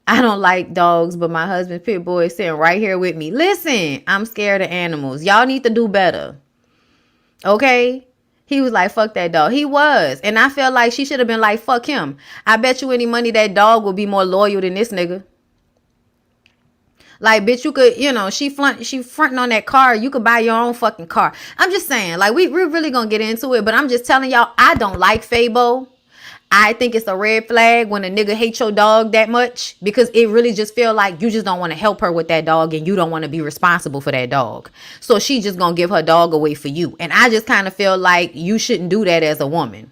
I don't like dogs, but my husband pit bull is sitting right here with me. Listen, I'm scared of animals. Y'all need to do better. Okay? He was like, fuck that dog. He was. And I feel like she should have been like, fuck him. I bet you any money that dog will be more loyal than this nigga. Like, bitch, you could, you know, she fronting on that car. You could buy your own fucking car. I'm just saying, like, we're really gonna get into it, but I'm just telling y'all, I don't like Fabo. I think it's a red flag when a nigga hates your dog that much, because it really just feel like you just don't want to help her with that dog and you don't want to be responsible for that dog. So she just gonna give her dog away for you. And I just kind of feel like you shouldn't do that as a woman.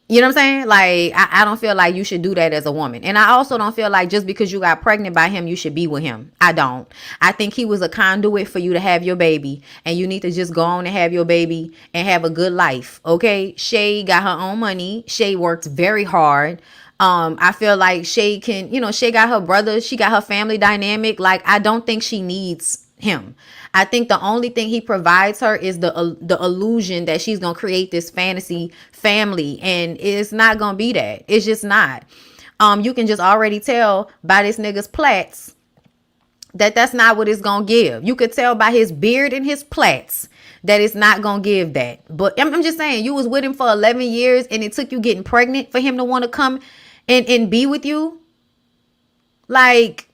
You know what I'm saying? Like, I don't feel like you should do that as a woman. And I also don't feel like just because you got pregnant by him, you should be with him. I don't. I think he was a conduit for you to have your baby. And you need to just go on and have your baby and have a good life. Okay? Shay got her own money. Shay worked very hard. I feel like Shay can, you know, Shay got her brother. She got her family dynamic. Like, I don't think she needs him. I think the only thing he provides her is the illusion that she's gonna create this fantasy family, and it's not gonna be that. It's just not. You can just already tell by this nigga's plaits that that's not what it's gonna give. You could tell by his beard and his plaits that it's not gonna give that. But I'm just saying, you was with him for 11 years and it took you getting pregnant for him to want to come and be with you. Like,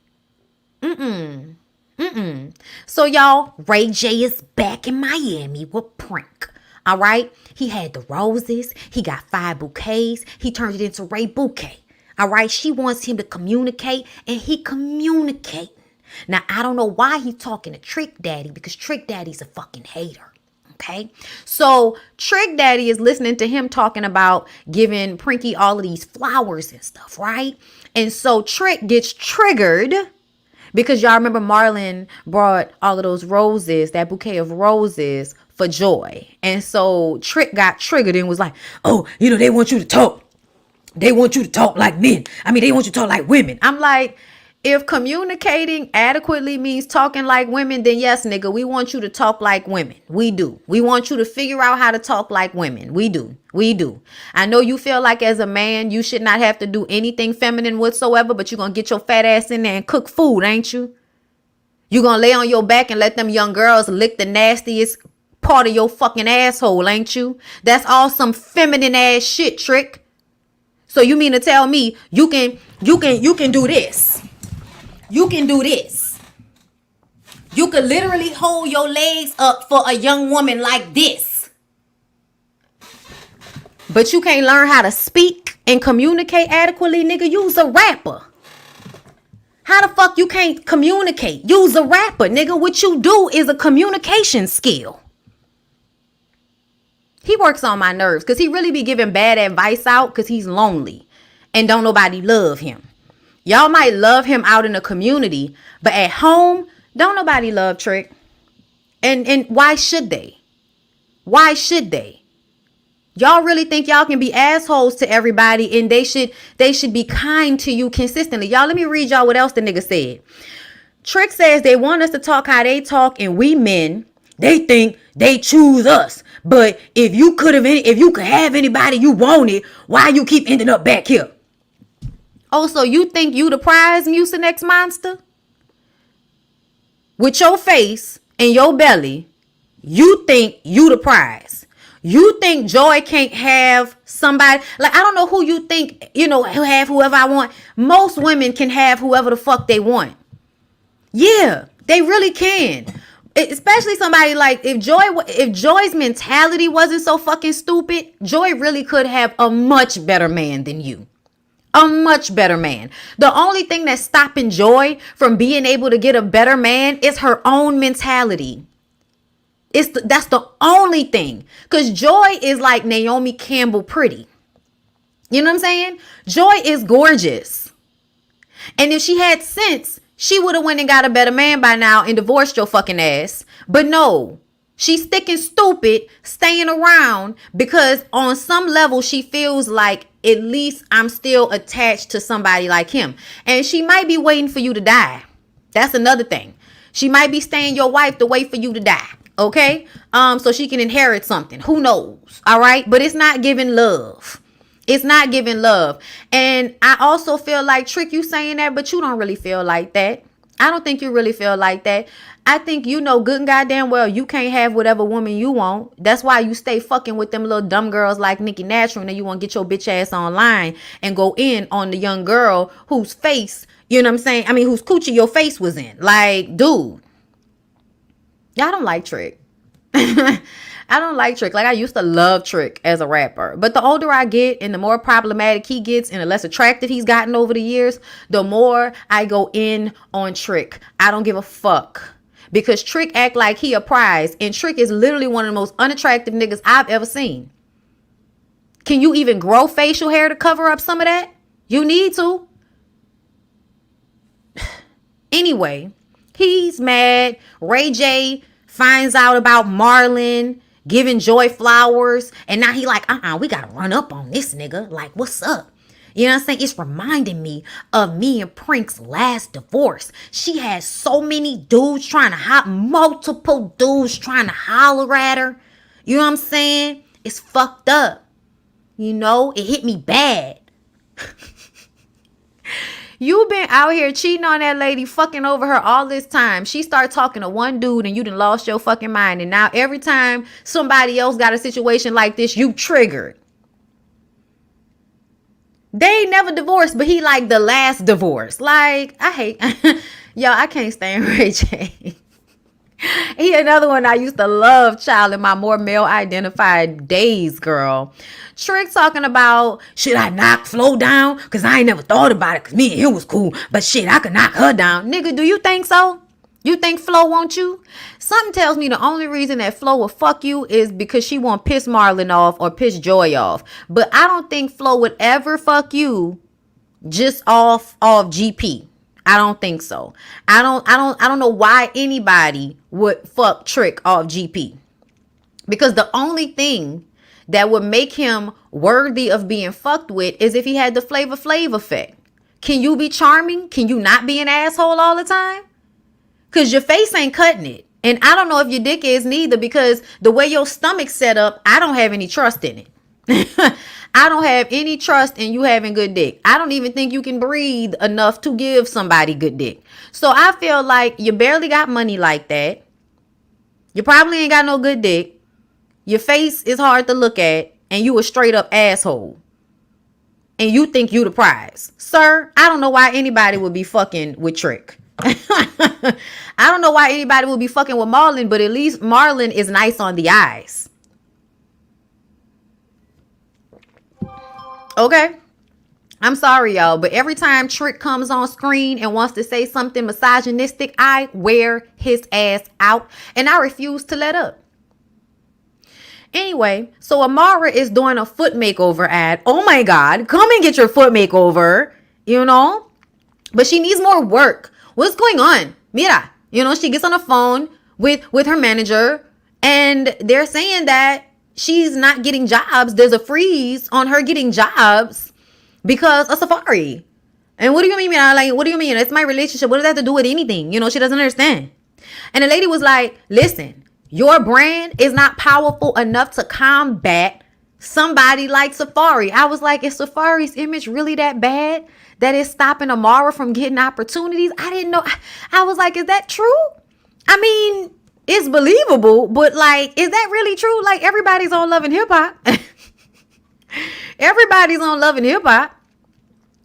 So y'all, Ray J is back in Miami with Prank. All right. He had the roses. He got 5 bouquets. He turned it into Ray Bouquet. All right. She wants him to communicate, and he communicating. Now, I don't know why he's talking to Trick Daddy, because Trick Daddy's a fucking hater. Okay. So Trick Daddy is listening to him talking about giving Prinky all of these flowers and stuff. Right. And so Trick gets triggered, because y'all remember Marlon brought all of those roses, that bouquet of roses, for Joy. And so Trick got triggered and was like, oh, you know, they want you to talk. They want you to talk like men. I mean, they want you to talk like women. I'm like, if communicating adequately means talking like women, then yes, nigga, we want you to talk like women. We do. We want you to figure out how to talk like women. We do. We do. I know you feel like as a man, you should not have to do anything feminine whatsoever, but you're going to get your fat ass in there and cook food, ain't you? You're going to lay on your back and let them young girls lick the nastiest part of your fucking asshole, ain't you? That's all some feminine ass shit, Trick. So you mean to tell me you can do this? You can do this. You could literally hold your legs up for a young woman like this. But you can't learn how to speak and communicate adequately, nigga. You's a rapper. How the fuck you can't communicate? You's a rapper, nigga. What you do is a communication skill. He works on my nerves because he really be giving bad advice out because he's lonely and don't nobody love him. Y'all might love him out in the community, but at home, don't nobody love Trick. And why should they? Why should they? Y'all really think y'all can be assholes to everybody and they should be kind to you consistently. Y'all, let me read y'all what else the nigga said. Trick says they want us to talk how they talk, and we men, they think they choose us. But if you could have anybody you wanted, why you keep ending up back here? Oh, so you think you the prize, Mucinex monster? With your face and your belly, you think you the prize. You think Joy can't have somebody? Like, I don't know who you think, you know, have whoever I want. Most women can have whoever the fuck they want. Yeah, they really can. Especially somebody like, if Joy's mentality wasn't so fucking stupid, Joy really could have a much better man than you. A much better man. The only thing that's stopping Joy from being able to get a better man is her own mentality. That's the only thing. Because Joy is like Naomi Campbell pretty. You know what I'm saying? Joy is gorgeous. And if she had sense, she would have went and got a better man by now and divorced your fucking ass. But no. She's sticking stupid, staying around because on some level she feels like at least I'm still attached to somebody like him. And she might be waiting for you to die. That's another thing. She might be staying your wife to wait for you to die. Okay? So she can inherit something. Who knows? All right? But it's not giving love. It's not giving love. And I also feel like, Trick, you saying that, but you don't really feel like that. I don't think you really feel like that. I think you know good and goddamn well you can't have whatever woman you want. That's why you stay fucking with them little dumb girls like Nicki Natural, and then you want to get your bitch ass online and go in on the young girl whose face, you know what I'm saying? I mean, whose coochie your face was in. Like, dude. Y'all don't like Trick. I don't like Trick. Like, I used to love Trick as a rapper. But the older I get and the more problematic he gets and the less attractive he's gotten over the years, the more I go in on Trick. I don't give a fuck. Because Trick act like he a prize. And Trick is literally one of the most unattractive niggas I've ever seen. Can you even grow facial hair to cover up some of that? You need to. Anyway, he's mad. Ray J finds out about Marlon giving Joy flowers. And now he like, we got to run up on this nigga. Like, what's up? You know what I'm saying? It's reminding me of me and Prink's last divorce. She had so many dudes multiple dudes trying to holler at her. You know what I'm saying? It's fucked up. You know, it hit me bad. You been out here cheating on that lady, fucking over her all this time. She started talking to one dude and you done lost your fucking mind. And now every time somebody else got a situation like this, you triggered. They ain't never divorced, but he like the last divorce. Like, I hate, yo, I can't stand Ray J. He another one I used to love, child, in my more male identified days, girl. Trick talking about, should I knock Flo down? Because I ain't never thought about it because me and him was cool. But shit, I could knock her down. Nigga, do you think so? You think Flo want you? Something tells me the only reason that Flo will fuck you is because she won't piss Marlon off or piss Joy off. But I don't think Flo would ever fuck you just off GP. I don't think so. I don't know why anybody would fuck Trick off GP. Because the only thing that would make him worthy of being fucked with is if he had the Flavor Flav effect. Can you be charming? Can you not be an asshole all the time? Because your face ain't cutting it. And I don't know if your dick is neither, because the way your stomach's set up, I don't have any trust in it. I don't have any trust in you having good dick. I don't even think you can breathe enough to give somebody good dick. So I feel like you barely got money like that. You probably ain't got no good dick. Your face is hard to look at. And you a straight up asshole. And you think you the prize. Sir, I don't know why anybody would be fucking with Trick. I don't know why anybody would be fucking with Marlon, but at least Marlon is nice on the eyes. Okay? I'm sorry, y'all, but every time Trick comes on screen and wants to say something misogynistic, I wear his ass out, and I refuse to let up. Anyway, so Amara is doing a foot makeover ad. Oh my God, come and get your foot makeover, you know? But she needs more work. What's going on? Mira, you know, she gets on the phone with her manager and they're saying that she's not getting jobs. There's a freeze on her getting jobs because of Safari. And what do you mean, Mira? Like, what do you mean? It's my relationship. What does that have to do with anything? You know, she doesn't understand. And the lady was like, listen, your brand is not powerful enough to combat somebody like Safari. I was like, is Safari's image really that bad that it's stopping Amara from getting opportunities? I didn't know. I was like, is that true? I mean, it's believable, but like, is that really true? Like, everybody's on Love and Hip Hop. Everybody's on Love and Hip Hop.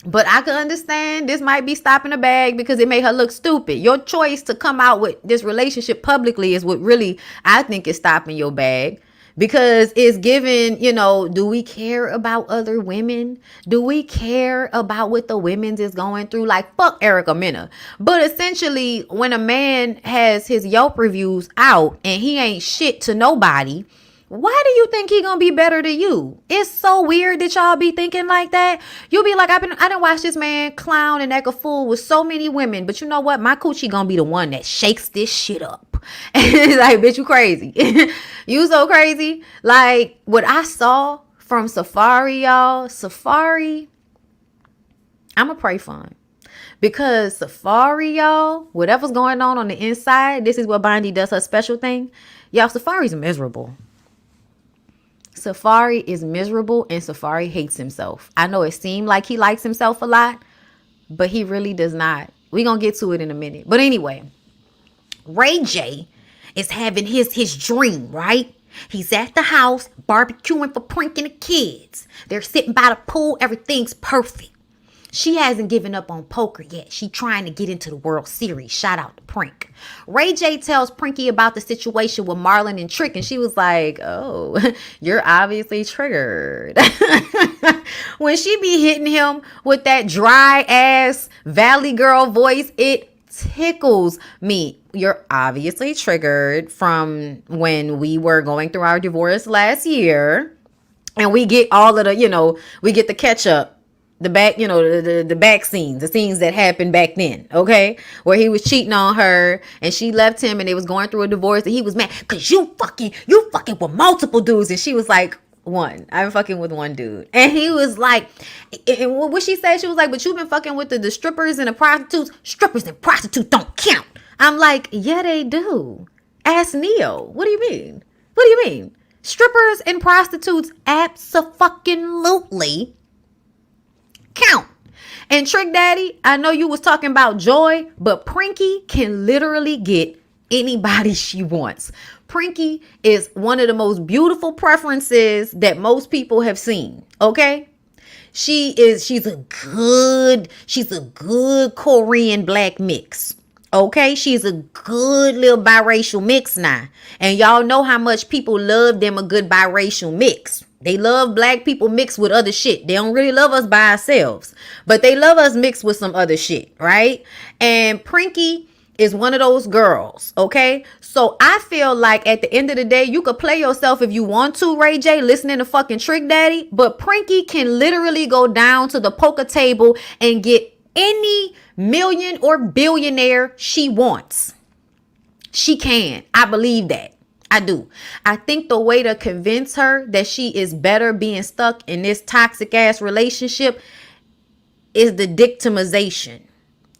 But I can understand this might be stopping a bag because it made her look stupid. Your choice to come out with this relationship publicly is what really I think is stopping your bag. because it's given, do we care about other women? Do we care about what the women's is going through? Like, fuck Erica Mena. But essentially, when a man has his Yelp reviews out and he ain't shit to nobody, why do you think he gonna be better to you? It's so weird that y'all be thinking like that. You'll be like, I done watched this man clown and act a fool with so many women, but you know what? My coochie gonna be the one that shakes this shit up. Like, bitch, you crazy. You so crazy. Like, what I saw from Safari, y'all, Safari, I'ma pray for him. Because Safari, y'all, whatever's going on the inside, this is where Bondy does her special thing. Y'all, Safari's miserable. Safari is miserable and Safari hates himself. I know it seemed like he likes himself a lot, but he really does not. We're going to get to it in a minute. But anyway, Ray J is having his dream, right? He's at the house barbecuing for Prink and the kids. They're sitting by the pool. Everything's perfect. She hasn't given up on poker yet. She trying to get into the World Series. Shout out to Prink. Ray J tells Prinky about the situation with Marlon and Trick, and she was like, oh, you're obviously triggered. When she be hitting him with that dry ass Valley Girl voice, it tickles me. You're obviously triggered from when we were going through our divorce last year, and we get all of the, we get the catch up. The back, the back scenes, the scenes that happened back then, okay? Where he was cheating on her and she left him and they was going through a divorce and he was mad because you fucking with multiple dudes. And she was like, one, I'm fucking with one dude. And he was like, and what she said, she was like, but you've been fucking with the strippers and the prostitutes. Strippers and prostitutes don't count. I'm like, yeah, they do. Ask Neo. What do you mean? What do you mean? Strippers and prostitutes abso-fucking-lutely count. And Trick Daddy, I know you was talking about joy, but Prinky can literally get anybody she wants. Prinky is one of the most preferences that most people have seen. Okay. She's a good Korean black mix. Okay. She's a good little biracial mix now. And y'all know how much people love them a good biracial mix. They love black people mixed with other shit. They don't really love us by ourselves, but they love us mixed with some other shit, right? And Prinky is one of those girls, okay? So I feel like at the end of the day, you could play yourself if you want to, Ray J, listening to fucking Trick Daddy, but Prinky can literally go down to the poker table and get any million or billionaire she wants. She can. I believe that. I do. I think the way to convince her that she is better being stuck in this toxic ass relationship is the victimization.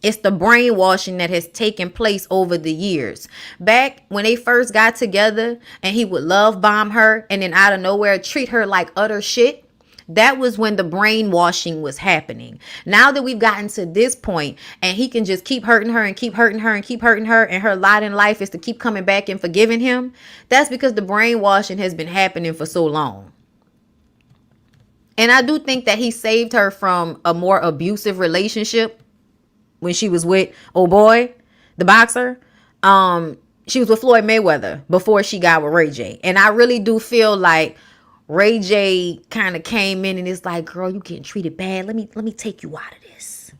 It's the brainwashing that has taken place over the years. Back when they first got together and he would love bomb her and then out of nowhere treat her like utter shit. That was when the brainwashing was happening. Now that we've gotten to this point and he can just keep hurting her and keep hurting her and keep hurting her, and her lot in life is to keep coming back and forgiving him, that's because the brainwashing has been happening for so long. And I do think that he saved her from a more abusive relationship when she was with oh boy, the boxer. She was with Floyd Mayweather before she got with Ray J. And I really do feel like Ray J kind of came in and it's like, girl, you getting treated bad. Let me take you out of this.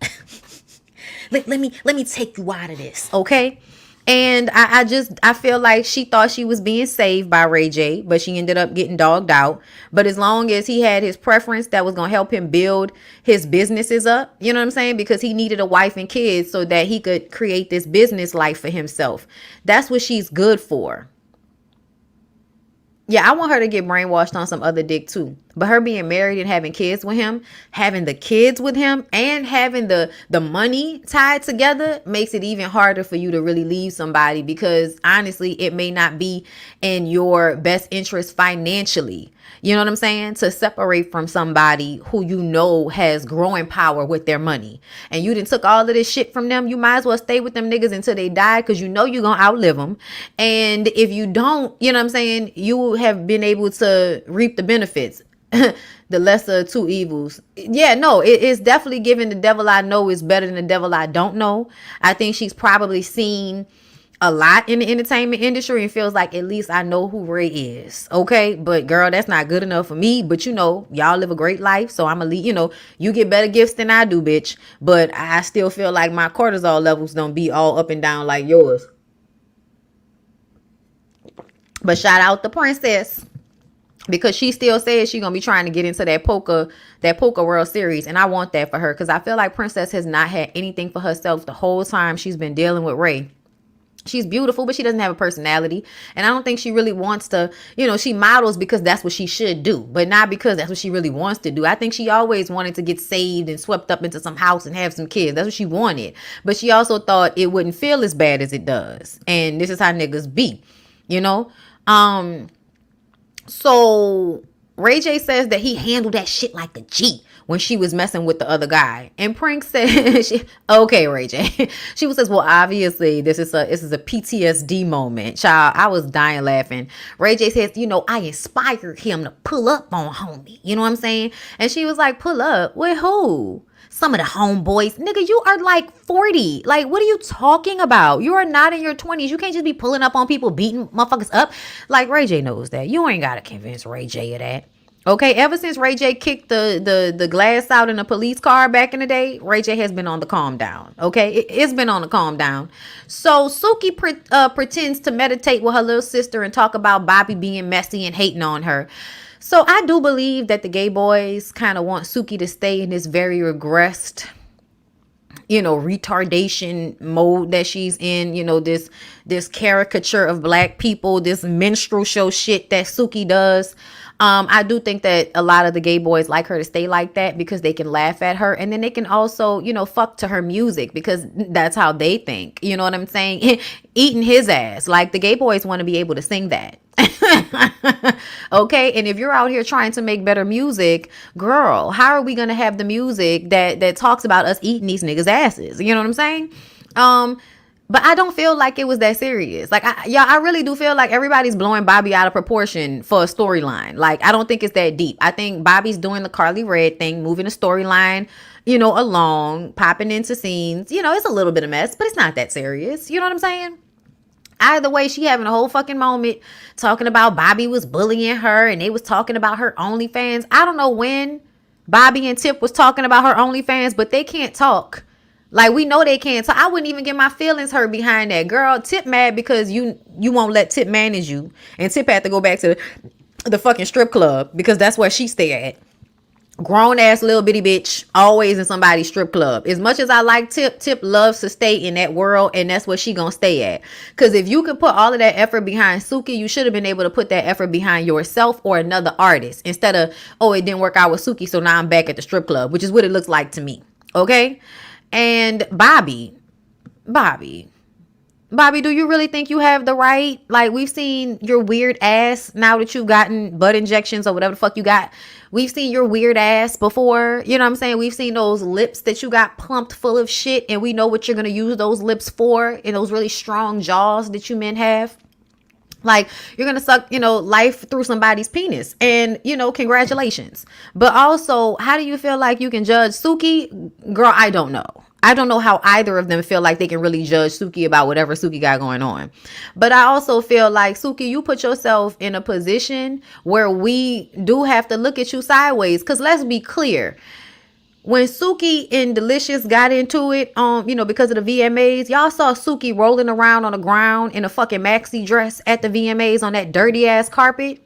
let me take you out of this. Okay. And I feel like she thought she was being saved by Ray J, but she ended up getting dogged out. But as long as he had his preference that was going to help him build his businesses up, you know what I'm saying? Because he needed a wife and kids so that he could create this business life for himself. That's what she's good for. Yeah, I want her to get brainwashed on some other dick too. But her being married and having kids with him, having the kids with him, and having the money tied together makes it even harder for you to really leave somebody, because honestly, it may not be in your best interest financially. You know what I'm saying? To separate from somebody who you know has growing power with their money. And you done took all of this shit from them. You might as well stay with them niggas until they die, because you know you're going to outlive them. And if you don't, you know what I'm saying, you have been able to reap the benefits. The lesser of two evils. Yeah, no, it's definitely giving the devil I know is better than the devil I don't know. I think she's probably seen a lot in the entertainment industry and feels like at least I know who Ray is. Okay. But girl, that's not good enough for me. But you know, y'all live a great life. So I'm gonna leave, you know, you get better gifts than I do, bitch. But I still feel like my cortisol levels don't be all up and down like yours. But shout out the princess, because she still says she's gonna be trying to get into that poker World Series, and I want that for her, because I feel like Princess has not had anything for herself the whole time she's been dealing with Ray. She's beautiful, but she doesn't have a personality, and I don't think she really wants to, you know, she models because that's what she should do, but not because that's what she really wants to do. I think she always wanted to get saved and swept up into some house and have some kids. That's what she wanted, but she also thought it wouldn't feel as bad as it does, and this is how niggas be, you know. So Ray J says that he handled that shit like a G when she was messing with the other guy. And Prank said, okay, Ray J. She says, well, obviously this is a PTSD moment. Child, I was dying laughing. Ray J says, you know, I inspired him to pull up on homie. You know what I'm saying? And she was like, pull up? With who? Some of the homeboys. Nigga, you are like 40. Like, what are you talking about? You are not in your 20s. You can't just be pulling up on people, beating motherfuckers up. Like, Ray J knows that. You ain't got to convince Ray J of that. Okay, ever since Ray J kicked the glass out in a police car back in the day, Ray J has been on the calm down. Okay, it's been on the calm down. So Suki pretends to meditate with her little sister and talk about Bobby being messy and hating on her. So I do believe that the gay boys kind of want Suki to stay in this very regressed, you know, retardation mode that she's in, you know, this caricature of black people, this minstrel show shit that Suki does. I do think that a lot of the gay boys like her to stay like that because they can laugh at her, and then they can also, you know, fuck to her music because that's how they think. You know what I'm saying? Eating his ass. Like, the gay boys want to be able to sing that. Okay, and if you're out here trying to make better music, girl, how are we gonna have the music that talks about us eating these niggas' asses? You know what I'm saying? But I don't feel like it was that serious. Like, I really do feel like everybody's blowing Bobby out of proportion for a storyline. Like, I don't think it's that deep. I think Bobby's doing the Carly Red thing, moving the storyline, you know, along, popping into scenes. You know, it's a little bit of mess, but it's not that serious. You know what I'm saying? Either way, she having a whole fucking moment talking about Bobby was bullying her and they was talking about her OnlyFans. I don't know when Bobby and Tip was talking about her OnlyFans, but they can't talk. Like, we know they can't talk. I wouldn't even get my feelings hurt behind that. Girl, Tip mad because you won't let Tip manage you. And Tip had to go back to the fucking strip club because that's where she stay at. Grown ass little bitty bitch, always in somebody's strip club. As much as I like Tip, Tip loves to stay in that world, and that's where she gonna stay at. Because if you could put all of that effort behind Suki, you should have been able to put that effort behind yourself or another artist instead of, oh, it didn't work out with Suki, so now I'm back at the strip club, which is what it looks like to me. Okay? And Bobby, do you really think you have the right? Like, we've seen your weird ass now that you've gotten butt injections or whatever the fuck you got. We've seen your weird ass before. You know what I'm saying? We've seen those lips that you got plumped full of shit, and we know what you're going to use those lips for, and those really strong jaws that you men have. Like, you're going to suck, you know, life through somebody's penis. And, you know, congratulations. But also, how do you feel like you can judge Suki? Girl, I don't know. I don't know how either of them feel like they can really judge Suki about whatever Suki got going on. But I also feel like, Suki, you put yourself in a position where we do have to look at you sideways. Because let's be clear. When Suki and Delicious got into it, you know, because of the VMAs, y'all saw Suki rolling around on the ground in a fucking maxi dress at the VMAs on that dirty ass carpet.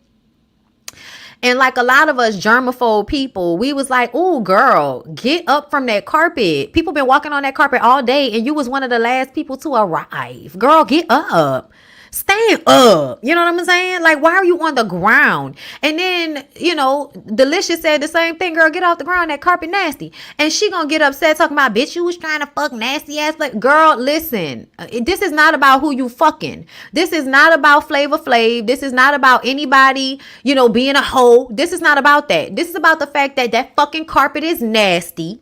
And like a lot of us germaphobe people, we was like, "Ooh, girl, get up from that carpet. People been walking on that carpet all day, and you was one of the last people to arrive. Girl, get up. Stand up." You know what I'm saying? Like, why are you on the ground? And then, you know, Delicious said the same thing. Girl, get off the ground. That carpet nasty. And she gonna get upset talking about, bitch, you was trying to fuck nasty ass. Like, girl, listen. This is not about who you fucking. This is not about Flavor Flav. This is not about anybody, you know, being a hoe. This is not about that. This is about the fact that that fucking carpet is nasty.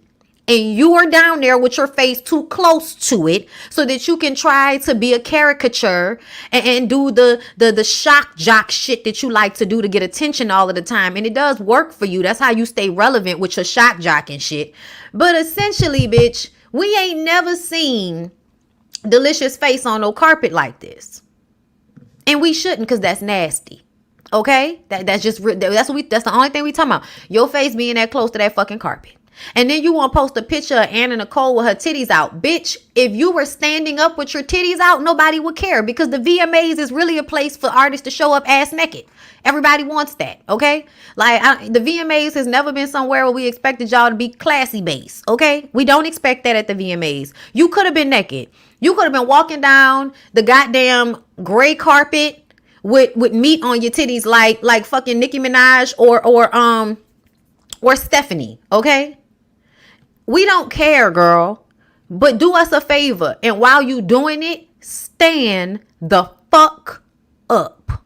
And you are down there with your face too close to it so that you can try to be a caricature and do the shock jock shit that you like to do to get attention all of the time. And it does work for you. That's how you stay relevant with your shock jock and shit. But essentially, bitch, we ain't never seen delicious face on no carpet like this. And we shouldn't, because that's nasty. Okay? That's the only thing we talking about. Your face being that close to that fucking carpet. And then you want to post a picture of Anna Nicole with her titties out. Bitch, if you were standing up with your titties out, nobody would care, because the VMAs is really a place for artists to show up ass naked. Everybody wants that, okay? Like, the VMAs has never been somewhere where we expected y'all to be classy based, okay? We don't expect that at the VMAs. You could have been naked. You could have been walking down the goddamn gray carpet with meat on your titties like fucking Nicki Minaj or Stephanie, okay? We don't care, girl. But do us a favor, and while you doing it, stand the fuck up.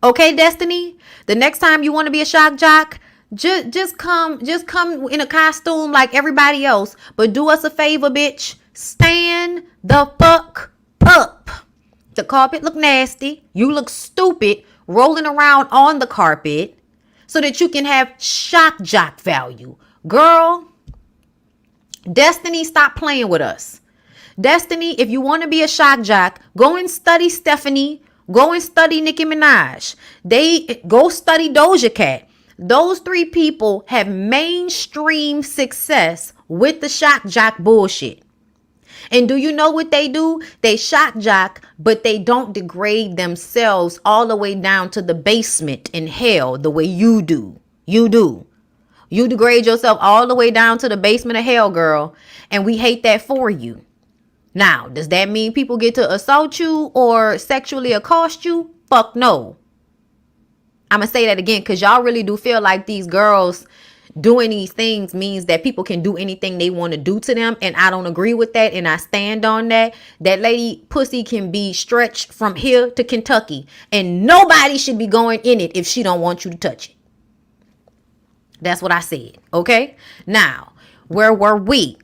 Okay, Destiny? The next time you want to be a shock jock, just come in a costume like everybody else. But do us a favor, bitch. Stand the fuck up. The carpet look nasty. You look stupid rolling around on the carpet so that you can have shock jock value. Girl, Destiny, stop playing with us. Destiny, if you want to be a shock jock, go and study Stephanie. Go and study Nicki Minaj. Go study Doja Cat. Those three people have mainstream success with the shock jock bullshit. And do you know what they do? They shock jock, but they don't degrade themselves all the way down to the basement in hell the way you do. You do. You degrade yourself all the way down to the basement of hell, girl. And we hate that for you. Now, does that mean people get to assault you or sexually accost you? Fuck no. I'm going to say that again, because y'all really do feel like these girls doing these things means that people can do anything they want to do to them. And I don't agree with that. And I stand on that. That lady pussy can be stretched from here to Kentucky. And nobody should be going in it if she don't want you to touch it. That's what I said. Okay. Now, where were we?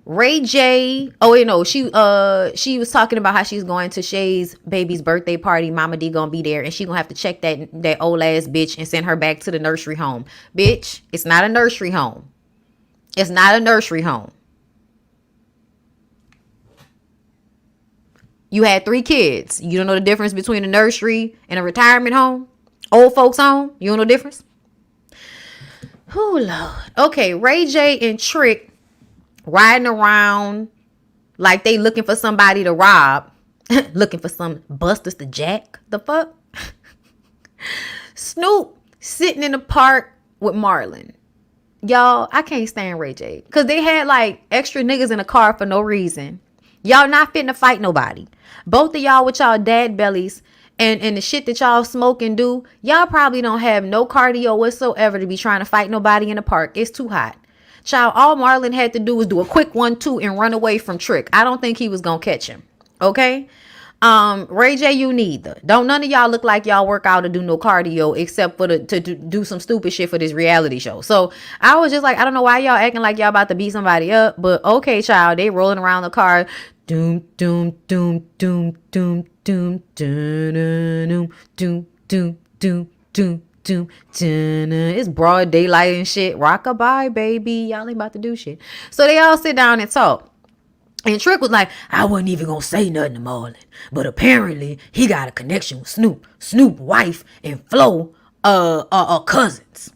Ray J. Oh, wait, no. She was talking about how she's going to Shay's baby's birthday party. Mama D gonna be there, and she gonna have to check that old ass bitch and send her back to the nursery home. Bitch, it's not a nursery home. It's not a nursery home. You had 3 kids. You don't know the difference between a nursery and a retirement home? Old folks home? You don't know the difference? Oh, Lord. Okay, Ray J and Trick riding around like they looking for somebody to rob. Looking for some busters to jack. The fuck? Snoop sitting in the park with Marlon. Y'all, I can't stand Ray J. Because they had like extra niggas in the car for no reason. Y'all not fitting to fight nobody. Both of y'all with y'all dad bellies and the shit that y'all smoke and do, y'all probably don't have no cardio whatsoever to be trying to fight nobody in the park. It's too hot. Child, all Marlon had to do was do a quick 1-2 and run away from Trick. I don't think he was gonna catch him. Okay? Ray J, you neither. Don't none of y'all look like y'all work out or do no cardio except for to do some stupid shit for this reality show. So I was just like, I don't know why y'all acting like y'all about to beat somebody up, but okay, child, they rolling around the car. Doom, doom, doom, doom, doom, doom, doom, doom, doom, doom, doom. It's broad daylight and shit. Rockabye, baby. Y'all ain't about to do shit. So they all sit down and talk. And Trick was like, I wasn't even gonna say nothing to Marlon, but apparently he got a connection with Snoop. Snoop wife and Flo are cousins.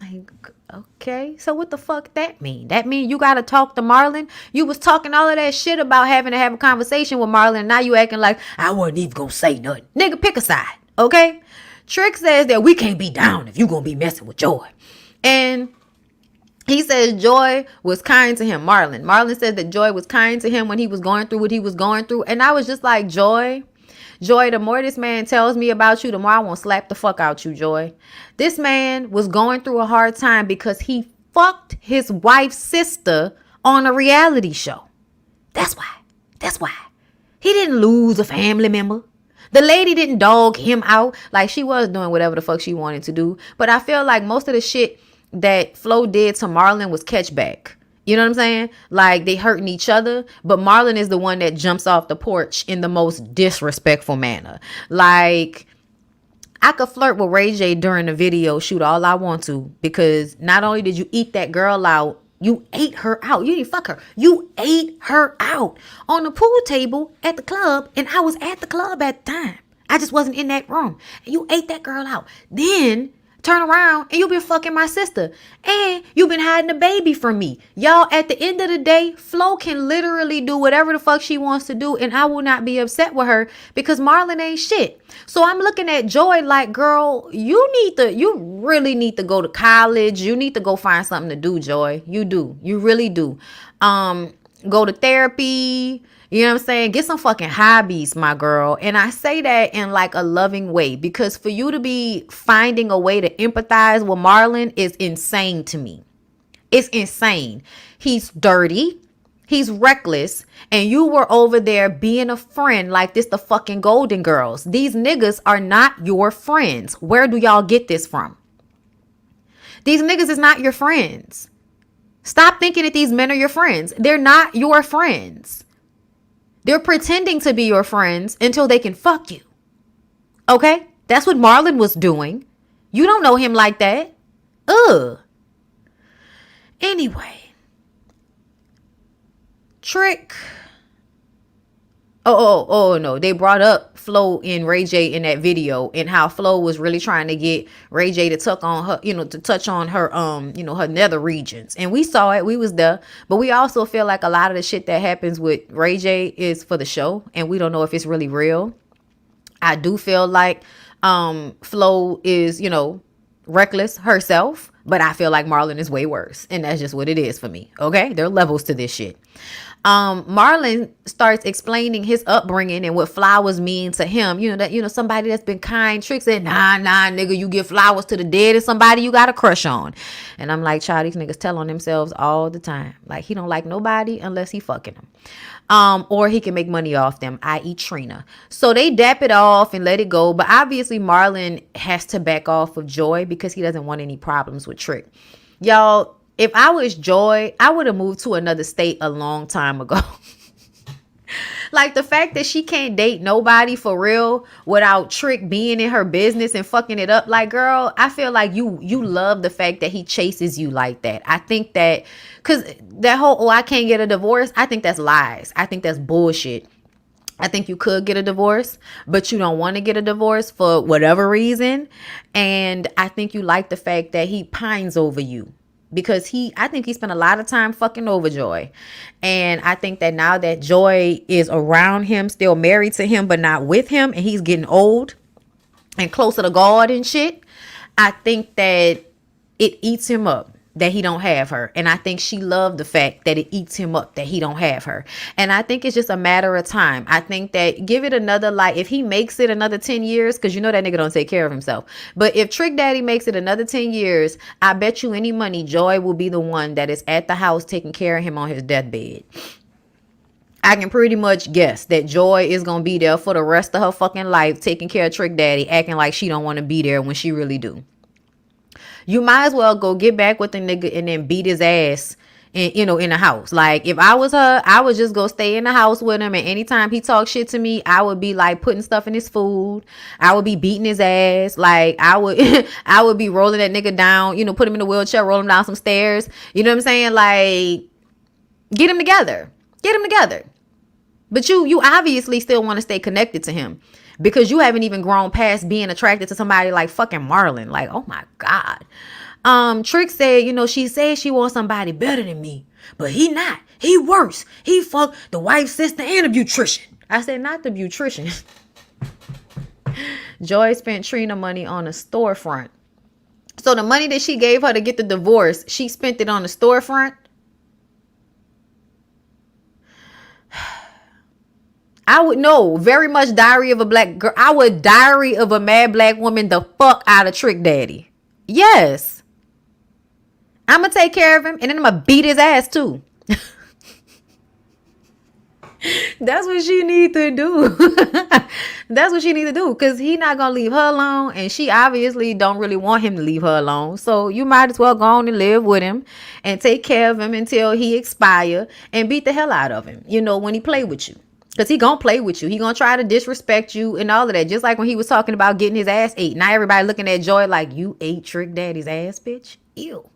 Like, okay, so what the fuck that mean? That mean you gotta talk to Marlon? You was talking all of that shit about having to have a conversation with Marlon, and now you acting like I wasn't even gonna say nothing. Nigga, pick a side, okay? Trick says that we can't be down if you gonna be messing with Joy. And he says Joy was kind to him. Marlon says that Joy was kind to him when he was going through what he was going through. And I was just like, Joy, the more this man tells me about you, the more I want to slap the fuck out you, Joy. This man was going through a hard time because he fucked his wife's sister on a reality show. That's why. He didn't lose a family member. The lady didn't dog him out. Like, she was doing whatever the fuck she wanted to do. But I feel like most of the shit that Flo did to Marlon was catchback. You know what I'm saying? Like, they hurting each other, but Marlon is the one that jumps off the porch in the most disrespectful manner. Like, I could flirt with Ray J during the video shoot all I want to, because not only did you eat that girl out You ate her out. You didn't fuck her. You ate her out on the pool table at the club, and I was at the club at the time. I just wasn't in that room. And you ate that girl out. Then turn around and you've been fucking my sister. And you've been hiding a baby from me. Y'all, at the end of the day, Flo can literally do whatever the fuck she wants to do, and I will not be upset with her because Marlon ain't shit. So I'm looking at Joy like, girl, you really need to go to college. You need to go find something to do, Joy. You do. You really do. Go to therapy. You know what I'm saying? Get some fucking hobbies, my girl. And I say that in like a loving way, because for you to be finding a way to empathize with Marlon is insane to me. It's insane. He's dirty. He's reckless. And you were over there being a friend like this, the fucking Golden Girls. These niggas are not your friends. Where do y'all get this from? These niggas is not your friends. Stop thinking that these men are your friends. They're not your friends. They're pretending to be your friends until they can fuck you. Okay? That's what Marlon was doing. You don't know him like that. Ugh. Anyway. Trick. Oh, no. They brought up Flo and Ray J in that video, and how Flo was really trying to get Ray J to touch on her, to touch on her, her nether regions. And we saw it. We was there. But we also feel like a lot of the shit that happens with Ray J is for the show, and we don't know if it's really real. I do feel like Flo is, reckless herself, but I feel like Marlon is way worse, and that's just what it is for me. Okay? There are levels to this shit. Marlon starts explaining his upbringing and what flowers mean to him. Somebody that's been kind. Trick said, nah, nigga, you give flowers to the dead and somebody you got a crush on. And I'm like, child, these niggas tell on themselves all the time. Like, he don't like nobody unless he fucking them. Or he can make money off them, i.e. Trina. So they dap it off and let it go. But obviously Marlon has to back off of Joy because he doesn't want any problems with Trick. Y'all, if I was Joy, I would have moved to another state a long time ago. Like, the fact that she can't date nobody for real without Trick being in her business and fucking it up. Like, girl, I feel like you love the fact that he chases you like that. I think that, because that whole, I can't get a divorce, I think that's lies. I think that's bullshit. I think you could get a divorce, but you don't want to get a divorce for whatever reason. And I think you like the fact that he pines over you. Because I think he spent a lot of time fucking over Joy. And I think that now that Joy is around him, still married to him, but not with him, and he's getting old and closer to God and shit, I think that it eats him up that he don't have her. And I think she loved the fact that it eats him up that he don't have her. And I think it's just a matter of time. I think that give it another, like, if he makes it another 10 years, because that nigga don't take care of himself. But if Trick Daddy makes it another 10 years, I bet you any money Joy will be the one that is at the house taking care of him on his deathbed. I can pretty much guess that Joy is going to be there for the rest of her fucking life, taking care of Trick Daddy, acting like she don't want to be there when she really do. You might as well go get back with the nigga and then beat his ass in the house. Like, if I was her, I would just go stay in the house with him. And anytime he talks shit to me, I would be like putting stuff in his food. I would be beating his ass. Like, I would be rolling that nigga down, put him in a wheelchair, roll him down some stairs. You know what I'm saying? Like, get him together. Get him together. But you obviously still want to stay connected to him. Because you haven't even grown past being attracted to somebody like fucking Marlon. Like, oh my God. Trick said, she said she wants somebody better than me. But he not. He worse. He fucked the wife's sister and a beautician. I said, not the beautician. Joy spent Trina money on a storefront. So the money that she gave her to get the divorce, she spent it on the storefront. I would know very much Diary of a Black Girl. I would Diary of a Mad Black Woman the fuck out of Trick Daddy. Yes. I'm going to take care of him and then I'm going to beat his ass too. That's what she need to do. That's what she need to do, because he not going to leave her alone, and she obviously don't really want him to leave her alone. So you might as well go on and live with him and take care of him until he expire and beat the hell out of him, when he play with you. Because he gonna play with you. He gonna try to disrespect you and all of that. Just like when he was talking about getting his ass ate. Now everybody looking at Joy like, you ate Trick Daddy's ass, bitch? Ew.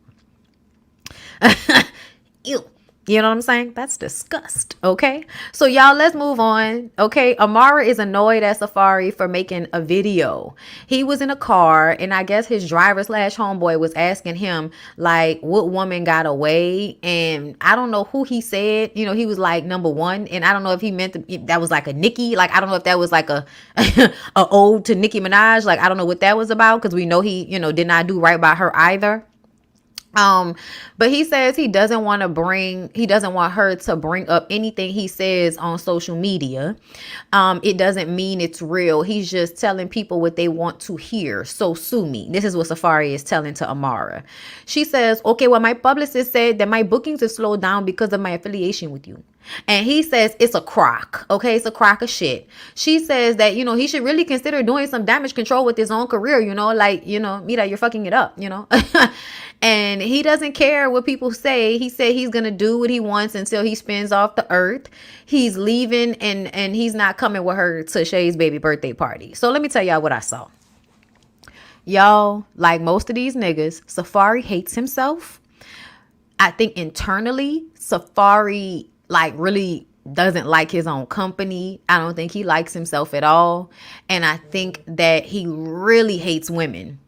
Ew. You know what I'm saying? That's disgust. Okay. So y'all, let's move on. Okay. Amara is annoyed at Safari for making a video. He was in a car and I guess his driver / homeboy was asking him like what woman got away. And I don't know who he said, you know, he was like number one. And I don't know if he meant that was like a Nicki. Like, I don't know if that was like a ode to Nicki Minaj. Like, I don't know what that was about. Cause we know he, you know, did not do right by her either. But he says he doesn't want her to bring up anything he says on social media. It doesn't mean it's real. He's just telling people what they want to hear. So sue me. This is what Safari is telling to Amara. She says, okay, well, my publicist said that my bookings have slowed down because of my affiliation with you. And he says it's a crock. Okay, it's a crock of shit. She says that, you know, he should really consider doing some damage control with his own career, you know, like, you know, Mira, you're fucking it up, you know. And he doesn't care what people say. He said he's going to do what he wants until he spins off the earth. He's leaving and he's not coming with her to Shay's baby birthday party. So let me tell y'all what I saw. Y'all, like most of these niggas, Safari hates himself. I think internally, Safari like really doesn't like his own company. I don't think he likes himself at all. And I think that he really hates women.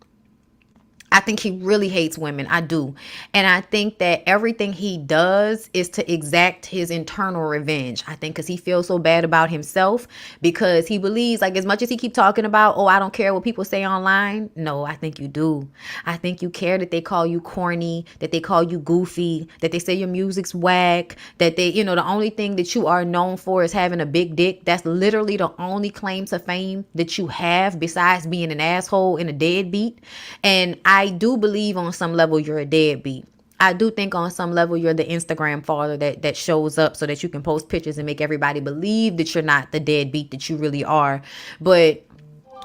I think he really hates women. I do. And I think that everything he does is to exact his internal revenge. I think because he feels so bad about himself, because he believes, like, as much as he keep talking about, oh, I don't care what people say online. No, I think you do. I think you care that they call you corny, that they call you goofy, that they say your music's whack, that they, you know, the only thing that you are known for is having a big dick. That's literally the only claim to fame that you have besides being an asshole and a deadbeat. And I do believe on some level you're a deadbeat. I do think on some level you're the Instagram father that shows up so that you can post pictures and make everybody believe that you're not the deadbeat that you really are. But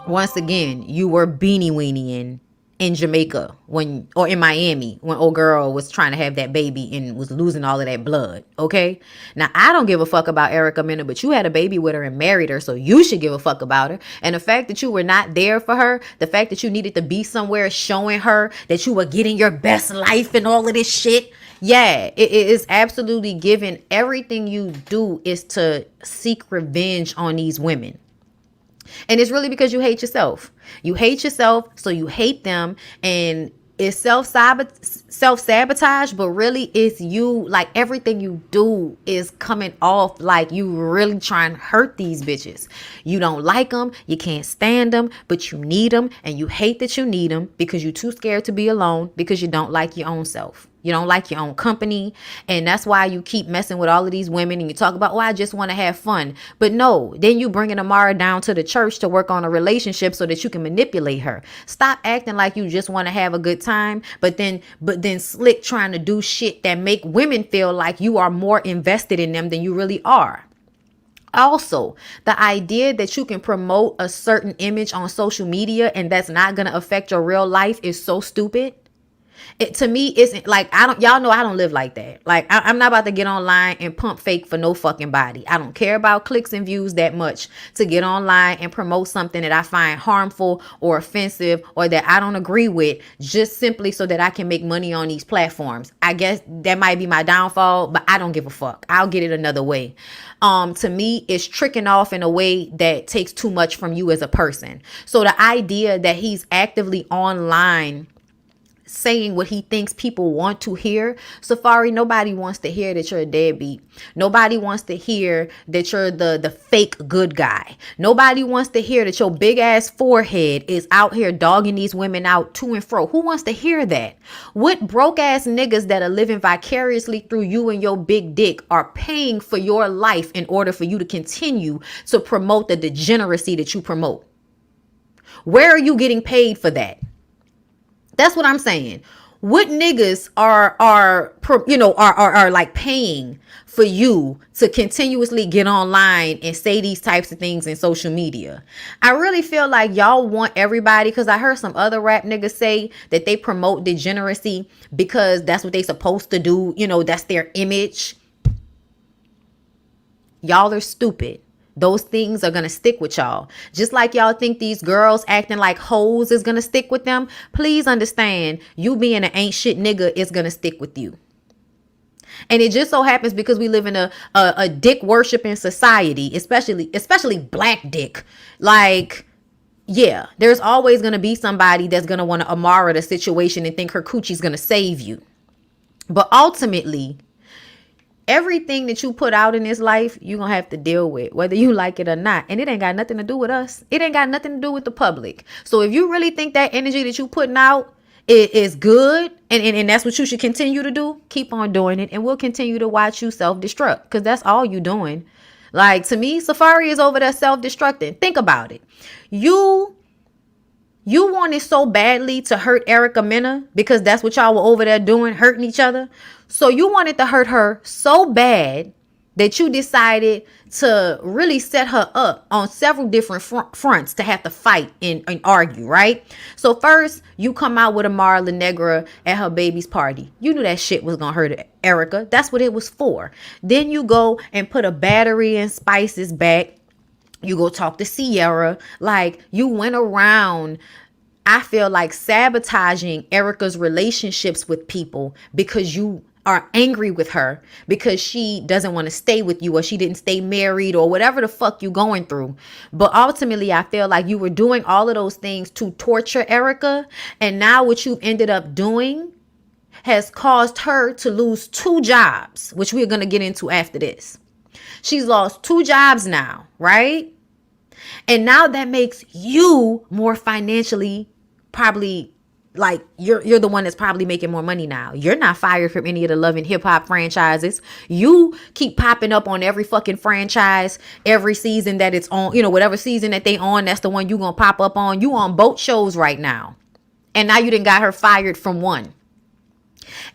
once again, you were beanie weenie in Jamaica or in Miami when old girl was trying to have that baby and was losing all of that blood. Okay. Now I don't give a fuck about Erica Mena, but you had a baby with her and married her. So you should give a fuck about her. And the fact that you were not there for her, the fact that you needed to be somewhere showing her that you were getting your best life and all of this shit. Yeah, it is absolutely given. Everything you do is to seek revenge on these women. And it's really because you hate yourself. You hate yourself, so you hate them. And it's self-sabotage, but really it's you. Like, everything you do is coming off like you really trying to hurt these bitches. You don't like them, you can't stand them, but you need them, and you hate that you need them because you're too scared to be alone, because you don't like your own self. You don't like your own company. And that's why you keep messing with all of these women and you talk about, oh, I just want to have fun. But no, then you bringing Amara down to the church to work on a relationship so that you can manipulate her. Stop acting like you just want to have a good time, but then slick trying to do shit that make women feel like you are more invested in them than you really are. Also, the idea that you can promote a certain image on social media and that's not going to affect your real life is so stupid. It, to me, isn't like, y'all know I don't live like that. Like, I'm not about to get online and pump fake for no fucking body. I don't care about clicks and views that much to get online and promote something that I find harmful or offensive or that I don't agree with, just simply so that I can make money on these platforms. I guess that might be my downfall, but I don't give a fuck. I'll get it another way. To me, it's tricking off in a way that takes too much from you as a person. So the idea that he's actively online saying what he thinks people want to hear. Safari, nobody wants to hear that you're a deadbeat. Nobody wants to hear that you're the fake good guy. Nobody wants to hear that your big ass forehead is out here dogging these women out to and fro. Who wants to hear that? What broke ass niggas that are living vicariously through you and your big dick are paying for your life in order for you to continue to promote the degeneracy that you promote? Where are you getting paid for that? That's what I'm saying. What niggas are like paying for you to continuously get online and say these types of things in social media? I really feel like y'all want everybody, because I heard some other rap niggas say that they promote degeneracy because that's what they supposed to do. You know, that's their image. Y'all are stupid. Those things are going to stick with y'all. Just like y'all think these girls acting like hoes is going to stick with them. Please understand, you being an ain't shit nigga is going to stick with you. And it just so happens because we live in a dick worshiping society, especially black dick. Like, yeah, there's always going to be somebody that's going to want to Amara the situation and think her coochie's going to save you. But ultimately, everything that you put out in this life, you're going to have to deal with, whether you like it or not. And it ain't got nothing to do with us. It ain't got nothing to do with the public. So if you really think that energy that you putting out is good and that's what you should continue to do, keep on doing it. And we'll continue to watch you self-destruct, because that's all you doing. Like, to me, Safari is over there self-destructing. Think about it. You wanted so badly to hurt Erica Mena because that's what y'all were over there doing, hurting each other. So you wanted to hurt her so bad that you decided to really set her up on several different fronts to have to fight and argue, right? So first, you come out with Amara La Negra at her baby's party. You knew that shit was gonna hurt Erica. That's what it was for. Then you go and put a battery and spices back. You go talk to Sierra. Like, you went around, I feel like, sabotaging Erica's relationships with people because you are angry with her because she doesn't want to stay with you, or she didn't stay married, or whatever the fuck you going through. But ultimately, I feel like you were doing all of those things to torture Erica. And now what you've ended up doing has caused her to lose 2 jobs, which we're going to get into after this. She's lost 2 jobs now, right? And now that makes you more financially, probably, like, you're the one that's probably making more money now. You're not fired from any of the Love and Hip Hop franchises. You keep popping up on every fucking franchise every season that it's on. You know, whatever season that they on, that's the one you gonna pop up on. You on both shows right now. And now you done got her fired from one.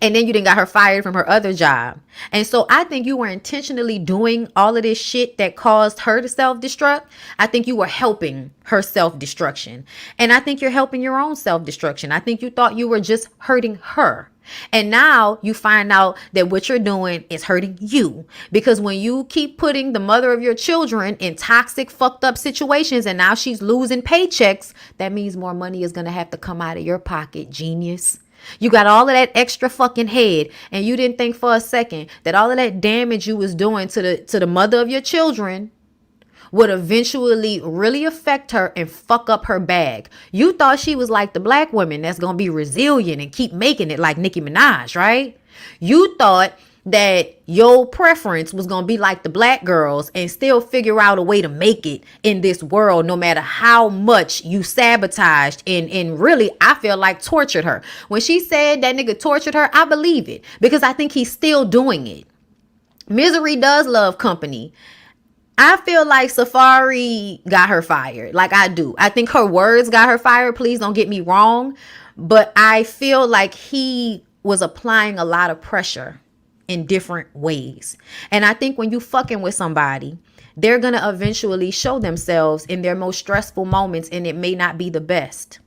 And then you done got her fired from her other job. And so I think you were intentionally doing all of this shit that caused her to self-destruct. I think you were helping her self-destruction. And I think you're helping your own self-destruction. I think you thought you were just hurting her. And now you find out that what you're doing is hurting you. Because when you keep putting the mother of your children in toxic, fucked up situations, and now she's losing paychecks, that means more money is going to have to come out of your pocket, genius. You got all of that extra fucking head, and you didn't think for a second that all of that damage you was doing to the mother of your children would eventually really affect her and fuck up her bag. You thought she was like the black women that's gonna be resilient and keep making it, like Nicki Minaj, right? You thought that your preference was gonna be like the black girls and still figure out a way to make it in this world, no matter how much you sabotaged and really, I feel like, tortured her. When she said that nigga tortured her, I believe it, because I think he's still doing it. Misery does love company. I feel like Safari got her fired. Like, I do. I think her words got her fired. Please don't get me wrong. But I feel like he was applying a lot of pressure in different ways. And I think when you fucking with somebody, they're going to eventually show themselves in their most stressful moments, and it may not be the best.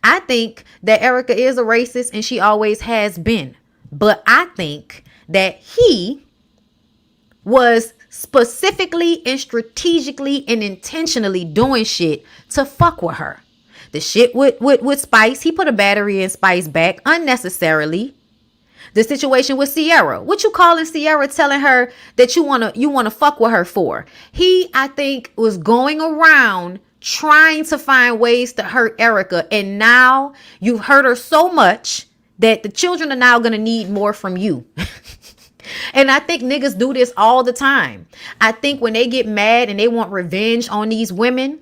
I think that Erica is a racist, and she always has been. But I think that he was specifically and strategically and intentionally doing shit to fuck with her. The shit with Spice, he put a battery in Spice back unnecessarily. The situation with Sierra, what you calling Sierra, telling her that you wanna fuck with her for? He, I think, was going around trying to find ways to hurt Erica, and now you've hurt her so much that the children are now gonna need more from you. And I think niggas do this all the time. I think when they get mad and they want revenge on these women,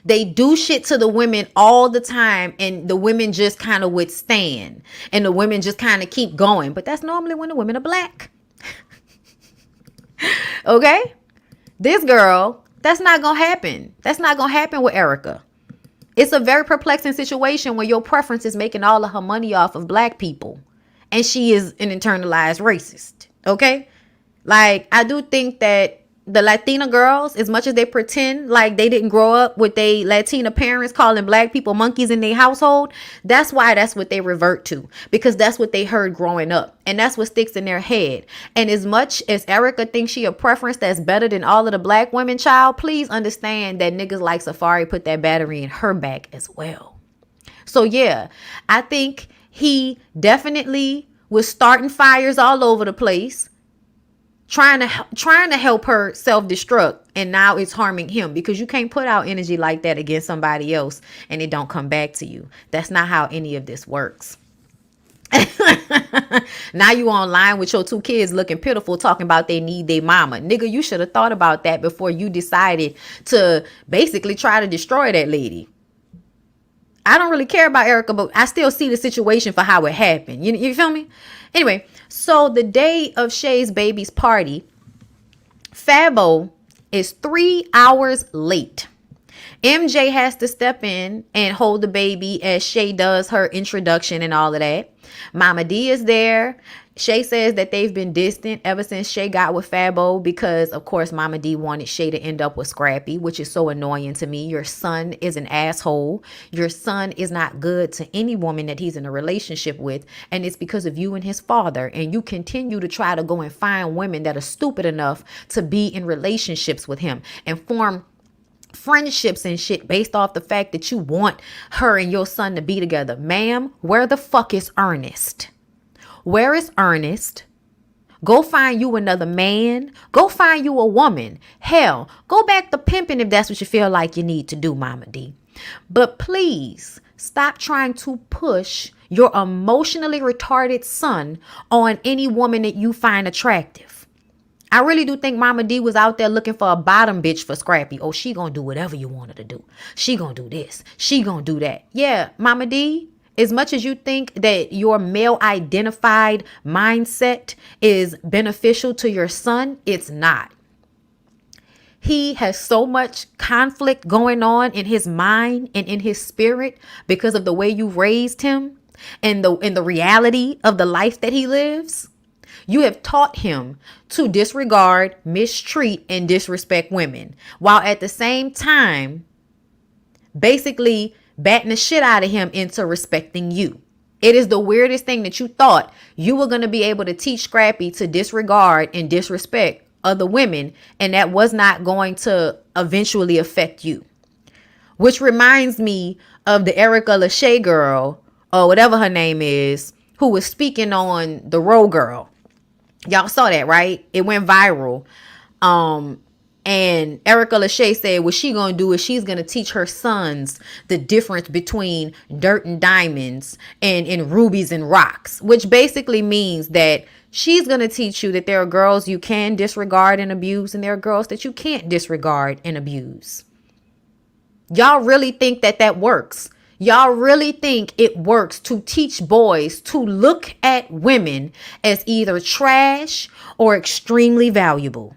they do shit to the women all the time, and the women just kind of withstand, and the women just kind of keep going. But that's normally when the women are black. Okay? This girl, that's not going to happen. That's not going to happen with Erica. It's a very perplexing situation where your preference is making all of her money off of black people, and she is an internalized racist. Okay? Like, I do think that the Latina girls, as much as they pretend like they didn't grow up with their Latina parents calling black people monkeys in their household, that's why that's what they revert to, because that's what they heard growing up, and that's what sticks in their head. And as much as Erica thinks she a preference that's better than all of the black women, child, please understand that niggas like Safari put that battery in her back as well. So yeah, I think he definitely was starting fires all over the place, trying to help her self-destruct, and now it's harming him, because you can't put out energy like that against somebody else and it don't come back to you. That's not how any of this works. Now you online with your 2 kids looking pitiful, talking about they need their mama. Nigga, you should have thought about that before you decided to basically try to destroy that lady. I don't really care about Erica, but I still see the situation for how it happened. You feel me? Anyway, so the day of Shay's baby's party, Fabo is 3 hours late. MJ has to step in and hold the baby as Shay does her introduction and all of that. Mama D is there. Shay says that they've been distant ever since Shay got with Fabo, because, of course, Mama D wanted Shay to end up with Scrappy, which is so annoying to me. Your son is an asshole. Your son is not good to any woman that he's in a relationship with, and it's because of you and his father. And you continue to try to go and find women that are stupid enough to be in relationships with him and form friendships and shit based off the fact that you want her and your son to be together. Ma'am, where the fuck is Ernest? Where is Ernest? Go find you another man. Go find you a woman. Hell, go back to pimping if that's what you feel like you need to do, Mama D. But please stop trying to push your emotionally retarded son on any woman that you find attractive. I really do think Mama D was out there looking for a bottom bitch for Scrappy. Oh, she gonna do whatever you want her to do. She gonna do this. She gonna do that. Yeah, Mama D, as much as you think that your male identified mindset is beneficial to your son, it's not. He has so much conflict going on in his mind and in his spirit because of the way you raised him and the reality of the life that he lives. You have taught him to disregard, mistreat, and disrespect women, while at the same time basically batting the shit out of him into respecting you. It is the weirdest thing that you thought you were going to be able to teach Scrappy to disregard and disrespect other women, and that was not going to eventually affect you. Which reminds me of the Erica LASHAE girl, or whatever her name is, who was speaking on the Row Girl. Y'all saw that, right? It went viral. And Erica LASHAE said what she gonna do is she's gonna teach her sons the difference between dirt and diamonds and rubies and rocks, which basically means that she's gonna teach you that there are girls you can disregard and abuse, and there are girls that you can't disregard and abuse. Y'all really think that that works? Y'all really think it works to teach boys to look at women as either trash or extremely valuable?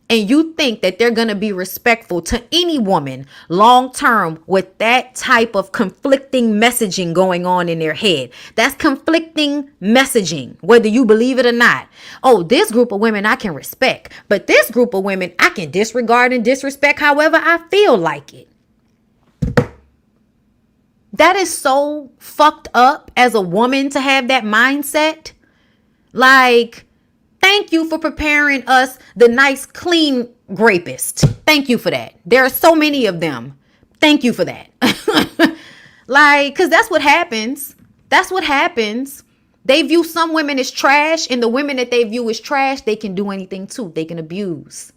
And you think that they're going to be respectful to any woman long term with that type of conflicting messaging going on in their head? That's conflicting messaging, whether you believe it or not. Oh, this group of women I can respect, but this group of women I can disregard and disrespect however I feel like it. That is so fucked up as a woman to have that mindset. Like, thank you for preparing us the nice, clean rapist. Thank you for that. There are so many of them. Thank you for that. Like, because that's what happens. That's what happens. They view some women as trash, and the women that they view as trash, they can do anything to. They can abuse.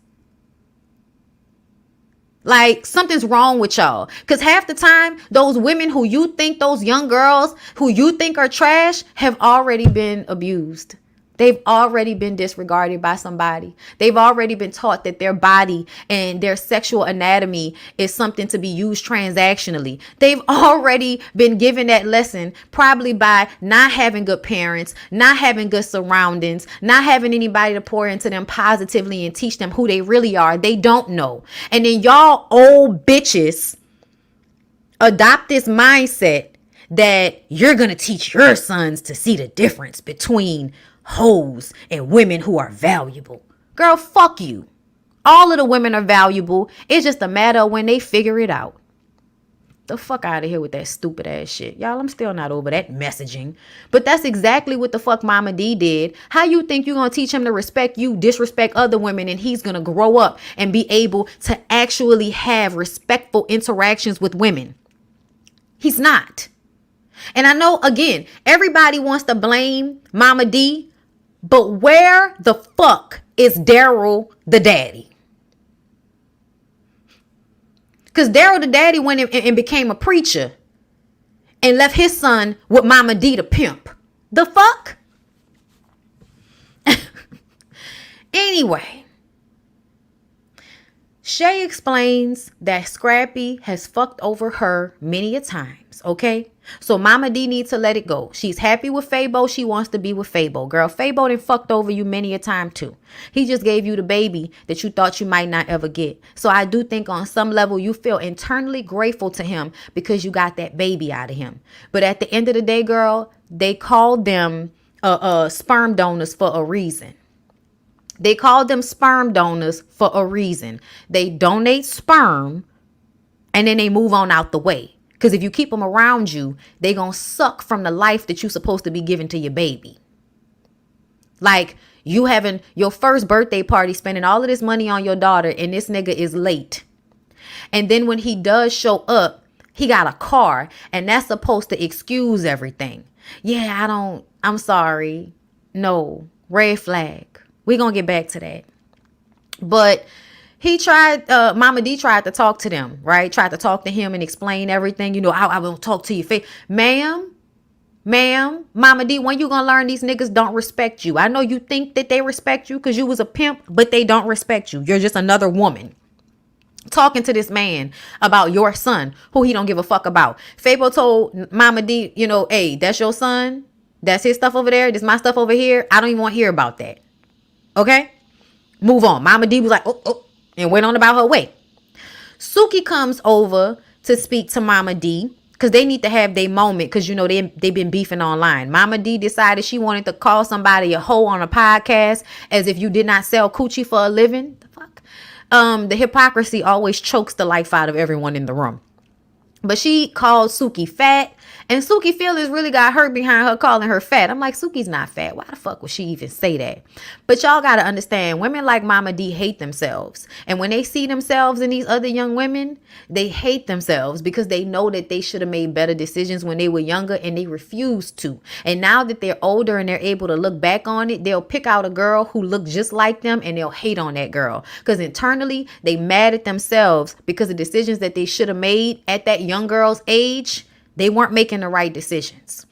Like, something's wrong with y'all. Because half the time, those women who you think, those young girls who you think are trash, have already been abused. They've already been disregarded by somebody. They've already been taught that their body and their sexual anatomy is something to be used transactionally. They've already been given that lesson, probably by not having good parents, not having good surroundings, not having anybody to pour into them positively and teach them who they really are. They don't know. And then y'all old bitches adopt this mindset that you're going to teach your sons to see the difference between hoes and women who are valuable. Girl, fuck you. All of the women are valuable. It's just a matter of when they figure it out. The fuck out of here with that stupid ass shit. Y'all, I'm still not over that messaging. But that's exactly what the fuck Mama D did. How you think you're going to teach him to respect you, disrespect other women, and he's going to grow up and be able to actually have respectful interactions with women? He's not. And I know, again, everybody wants to blame Mama D, but where the fuck is Daryl the daddy? Because Daryl the daddy went and became a preacher and left his son with Mama D the pimp. The fuck? Anyway, Shay explains that Scrappy has fucked over her many a times, okay? So Mama D needs to let it go. She's happy with Fabo. She wants to be with Fabo. Girl, Fabo done fucked over you many a time too. He just gave you the baby that you thought you might not ever get. So I do think on some level you feel internally grateful to him because you got that baby out of him. But at the end of the day, girl, they called them sperm donors for a reason. They called them sperm donors for a reason. They donate sperm and then they move on out the way. Because if you keep them around you, they gonna suck from the life that you're supposed to be giving to your baby. Like you having your first birthday party, spending all of this money on your daughter, and this nigga is late. And then when he does show up, he got a car, and that's supposed to excuse everything. Yeah, I'm sorry. No, red flag. We're going to get back to that. But he tried, Mama D tried to talk to them, right? Tried to talk to him and explain everything. You know, I will talk to your face. Ma'am, Mama D, when you going to learn these niggas don't respect you? I know you think that they respect you because you was a pimp, but they don't respect you. You're just another woman. Talking to this man about your son, who he don't give a fuck about. Fabo told Mama D, you know, hey, that's your son. That's his stuff over there. This my stuff over here. I don't even want to hear about that. Okay, move on. Mama D was like, oh, and went on about her way. Suki comes over to speak to Mama D because they need to have their moment because, you know, they've been beefing online. Mama D decided she wanted to call somebody a hoe on a podcast as if you did not sell coochie for a living. The fuck? The hypocrisy always chokes the life out of everyone in the room. But she called Suki fat. And Suki feelings really got hurt behind her calling her fat. I'm like, Suki's not fat. Why the fuck would she even say that? But y'all got to understand, women like Mama D hate themselves. And when they see themselves in these other young women, they hate themselves because they know that they should have made better decisions when they were younger and they refuse to. And now that they're older and they're able to look back on it, they'll pick out a girl who looked just like them and they'll hate on that girl. Because internally, they mad at themselves because the decisions that they should have made at that young girl's age, they weren't making the right decisions.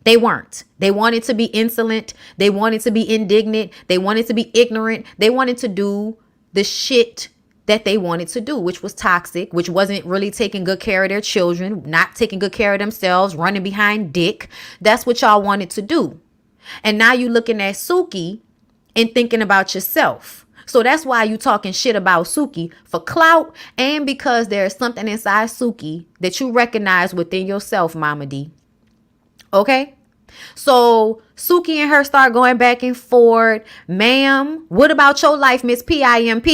They weren't. They wanted to be insolent. They wanted to be indignant. They wanted to be ignorant. They wanted to do the shit that they wanted to do, which was toxic, which wasn't really taking good care of their children, not taking good care of themselves, running behind dick. That's what y'all wanted to do. And now you looking at Suki and thinking about yourself. So that's why you talking shit about Suki for clout and because there's something inside Suki that you recognize within yourself, Mama D. Okay? So Suki and her start going back and forth. Ma'am, what about your life, Miss PIMP?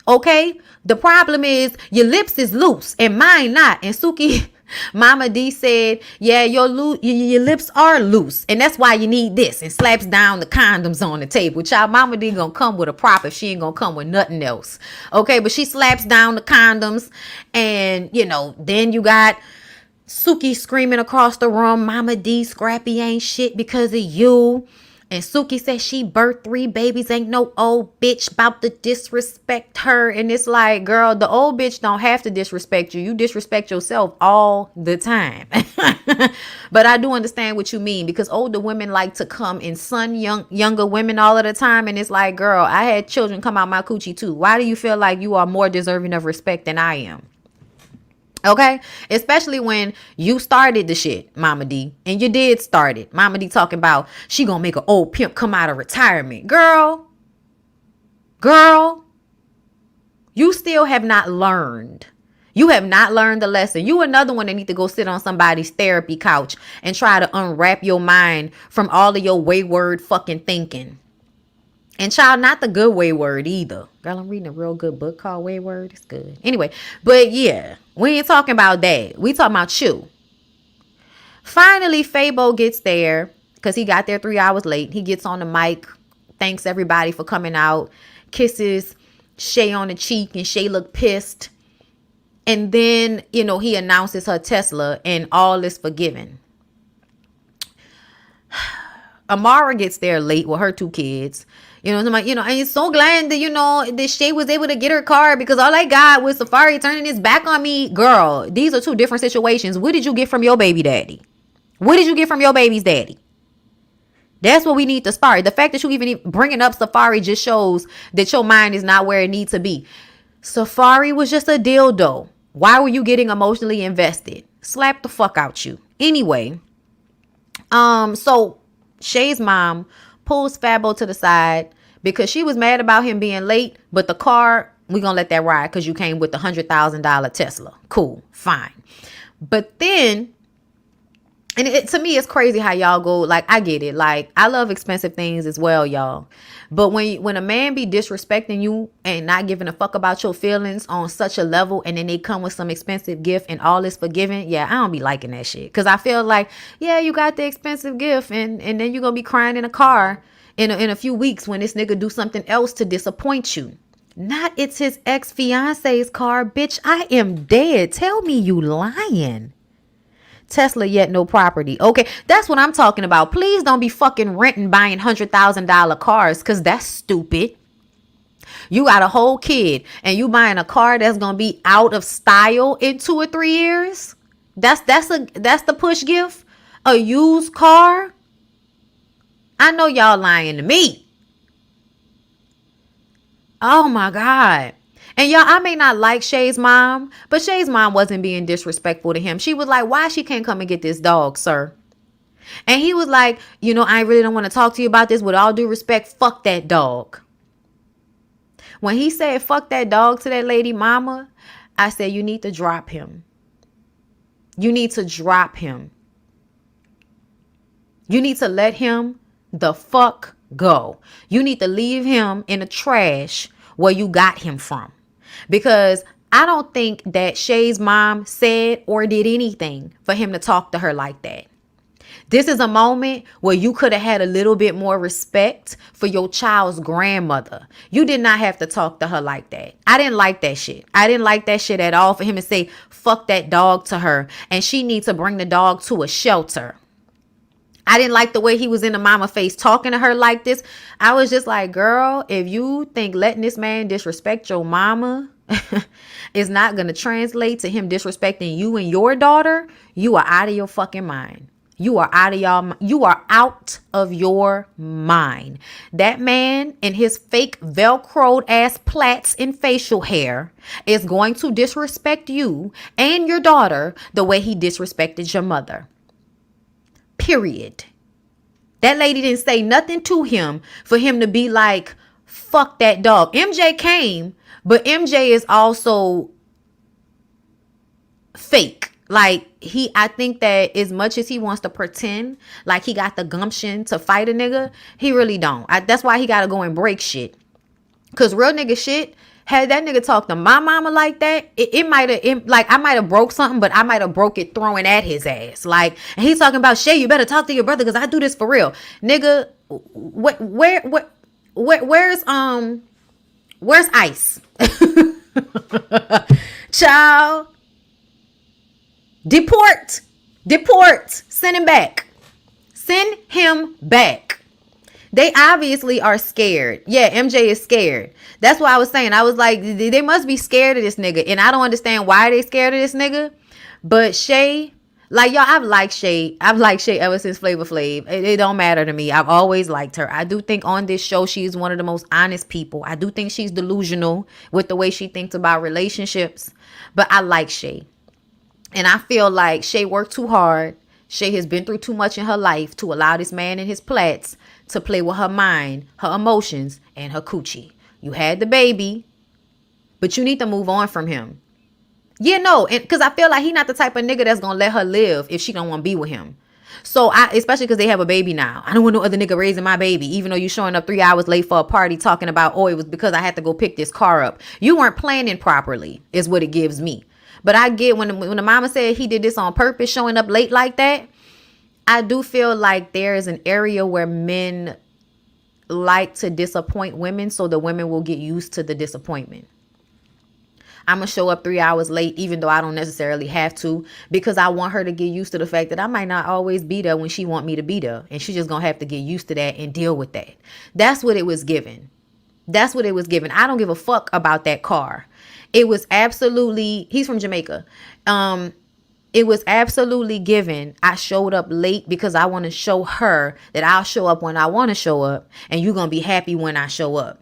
Okay? The problem is your lips is loose and mine not. And Suki... Mama D said, yeah, your lips are loose. And that's why you need this. And slaps down the condoms on the table. Child, Mama D gonna come with a prop if she ain't gonna come with nothing else. Okay, but she slaps down the condoms. And, you know, then you got Suki screaming across the room, Mama D, Scrappy ain't shit because of you. And Suki said she birthed 3 babies. Ain't no old bitch about to disrespect her. And it's like, girl, the old bitch don't have to disrespect you. You disrespect yourself all the time. But I do understand what you mean because older women like to come and son younger women all of the time. And it's like, girl, I had children come out my coochie too. Why do you feel like you are more deserving of respect than I am? Okay, especially when you started the shit, Mama D, and you did start it. Mama D talking about she gonna make an old pimp come out of retirement. Girl, you still have not learned. You have not learned the lesson. You another one that need to go sit on somebody's therapy couch and try to unwrap your mind from all of your wayward fucking thinking. And child, not the good wayward either. Girl, I'm reading a real good book called Wayward. It's good. Anyway, but yeah, we ain't talking about that. We talking about you. Finally, Fabo gets there because he got there 3 hours late. He gets on the mic, thanks everybody for coming out, kisses Shay on the cheek, and Shay looked pissed. And then, you know, he announces her Tesla and all is forgiven. Amara gets there late with her 2 kids. And it's so glad that, that Shay was able to get her car, because all I got was Safari turning his back on me. Girl, these are 2 different situations. What did you get from your baby daddy? What did you get from your baby's daddy? That's what we need to start. The fact that you even bringing up Safari just shows that your mind is not where it needs to be. Safari was just a dildo. Why were you getting emotionally invested? Slap the fuck out you. Anyway, so Shay's mom pulls Fabo to the side because she was mad about him being late, but the car, we're going to let that ride because you came with the $100,000 Tesla. Cool, fine. But then, and to me, it's crazy how y'all go, like, I get it. Like, I love expensive things as well, y'all. But when a man be disrespecting you and not giving a fuck about your feelings on such a level, and then they come with some expensive gift and all is forgiven, yeah, I don't be liking that shit. Because I feel like, yeah, you got the expensive gift, and then you're going to be crying in a car in a few weeks when this nigga do something else to disappoint you. Not it's his ex-fiance's car, bitch. I am dead. Tell me you lying. Tesla yet no property. Okay, that's what I'm talking about. Please don't be fucking renting, buying $100,000 cars, because that's stupid. You got a whole kid and you buying a car that's gonna be out of style in 2 or 3 years. That's the push gift. A used car. I know y'all lying to me. Oh my God. And y'all, I may not like Shay's mom, but Shay's mom wasn't being disrespectful to him. She was like, why she can't come and get this dog, sir? And he was like, I really don't want to talk to you about this. With all due respect, fuck that dog. When he said fuck that dog to that lady mama, I said, you need to drop him. You need to drop him. You need to let him the fuck go. You need to leave him in the trash where you got him from. Because I don't think that Shay's mom said or did anything for him to talk to her like that. This is a moment where you could have had a little bit more respect for your child's grandmother. You did not have to talk to her like that. I didn't like that shit. I didn't like that shit at all for him to say, fuck that dog to her. And she needs to bring the dog to a shelter. I didn't like the way he was in the mama face talking to her like this. I was just like, girl, if you think letting this man disrespect your mama is not going to translate to him disrespecting you and your daughter, you are out of your fucking mind. You are out of your mind. That man and his fake Velcroed ass plaits and facial hair is going to disrespect you and your daughter the way he disrespected your mother. Period. That lady didn't say nothing to him for him to be like, fuck that dog. MJ came, but MJ is also fake. Like, I think that as much as he wants to pretend like he got the gumption to fight a nigga, he really don't. That's why he got to go and break shit. Because real nigga shit, had that nigga talk to my mama like that, it might have, like, I might have broke something, but I might have broke it throwing at his ass. Like, and he's talking about, Shay, you better talk to your brother because I do this for real. Nigga, where's Ice? Child. Deport, send him back. Send him back. They obviously are scared. Yeah, MJ is scared. That's why I was saying, I was like, they must be scared of this nigga. And I don't understand why they scared of this nigga. But Shay, like, y'all, I've liked Shay ever since Flavor Flav. It don't matter to me. I've always liked her. I do think on this show, she's one of the most honest people. I do think she's delusional with the way she thinks about relationships. But I like Shay. And I feel like Shay worked too hard. Shay has been through too much in her life to allow this man and his plats to play with her mind, her emotions, and her coochie. You had the baby, but you need to move on from him. Yeah, no, and because I feel like he's not the type of nigga that's gonna let her live if she don't want to be with him. So especially because they have a baby now. I don't want no other nigga raising my baby, even though you showing up 3 hours late for a party talking about, oh, it was because I had to go pick this car up. You weren't planning properly, is what it gives me. But I get when the mama said he did this on purpose, showing up late like that, I do feel like there is an area where men like to disappoint women so the women will get used to the disappointment. I'm going to show up 3 hours late, even though I don't necessarily have to, because I want her to get used to the fact that I might not always be there when she want me to be there. And she's just going to have to get used to that and deal with that. That's what it was given. That's what it was given. I don't give a fuck about that car. It was absolutely, he's from Jamaica. It was absolutely given. I showed up late because I want to show her that I'll show up when I want to show up, and you're going to be happy when I show up.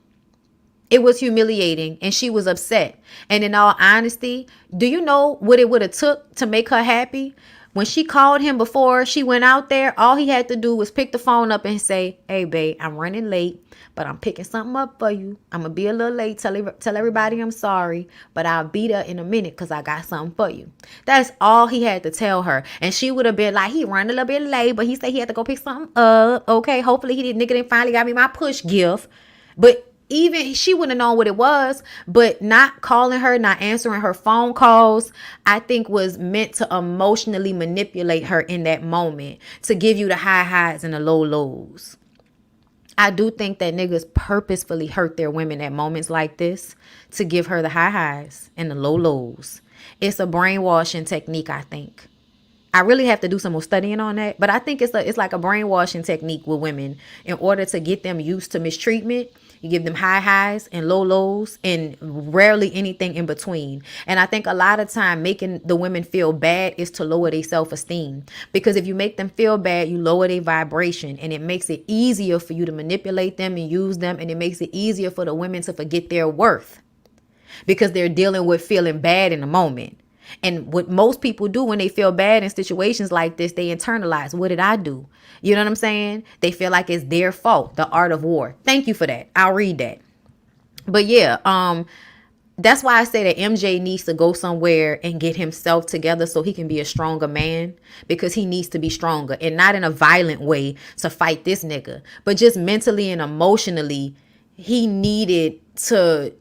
It was humiliating, and she was upset. And in all honesty, do you know what it would have took to make her happy? When she called him before she went out there, all he had to do was pick the phone up and say, hey, babe, I'm running late, but I'm picking something up for you. I'm going to be a little late. Tell everybody I'm sorry, but I'll be there in a minute because I got something for you. That's all he had to tell her. And she would have been like, he run a little bit late, but he said he had to go pick something up. Okay, hopefully nigga didn't finally got me my push gift. But even she wouldn't have known what it was, but not calling her, not answering her phone calls, I think was meant to emotionally manipulate her in that moment, to give you the high highs and the low lows. I do think that niggas purposefully hurt their women at moments like this to give her the high highs and the low lows. It's a brainwashing technique, I think. I really have to do some more studying on that, but I think it's like a brainwashing technique with women in order to get them used to mistreatment. You give them high highs and low lows and rarely anything in between. And I think a lot of time making the women feel bad is to lower their self-esteem, because if you make them feel bad, you lower their vibration, and it makes it easier for you to manipulate them and use them. And it makes it easier for the women to forget their worth because they're dealing with feeling bad in the moment. And what most people do when they feel bad in situations like this, they internalize, what did I do? You know what I'm saying? They feel like it's their fault. The Art of War. Thank you for that. I'll read that. But yeah, that's why I say that MJ needs to go somewhere and get himself together so he can be a stronger man, because he needs to be stronger, and not in a violent way to fight this nigga, but just mentally and emotionally. He needed to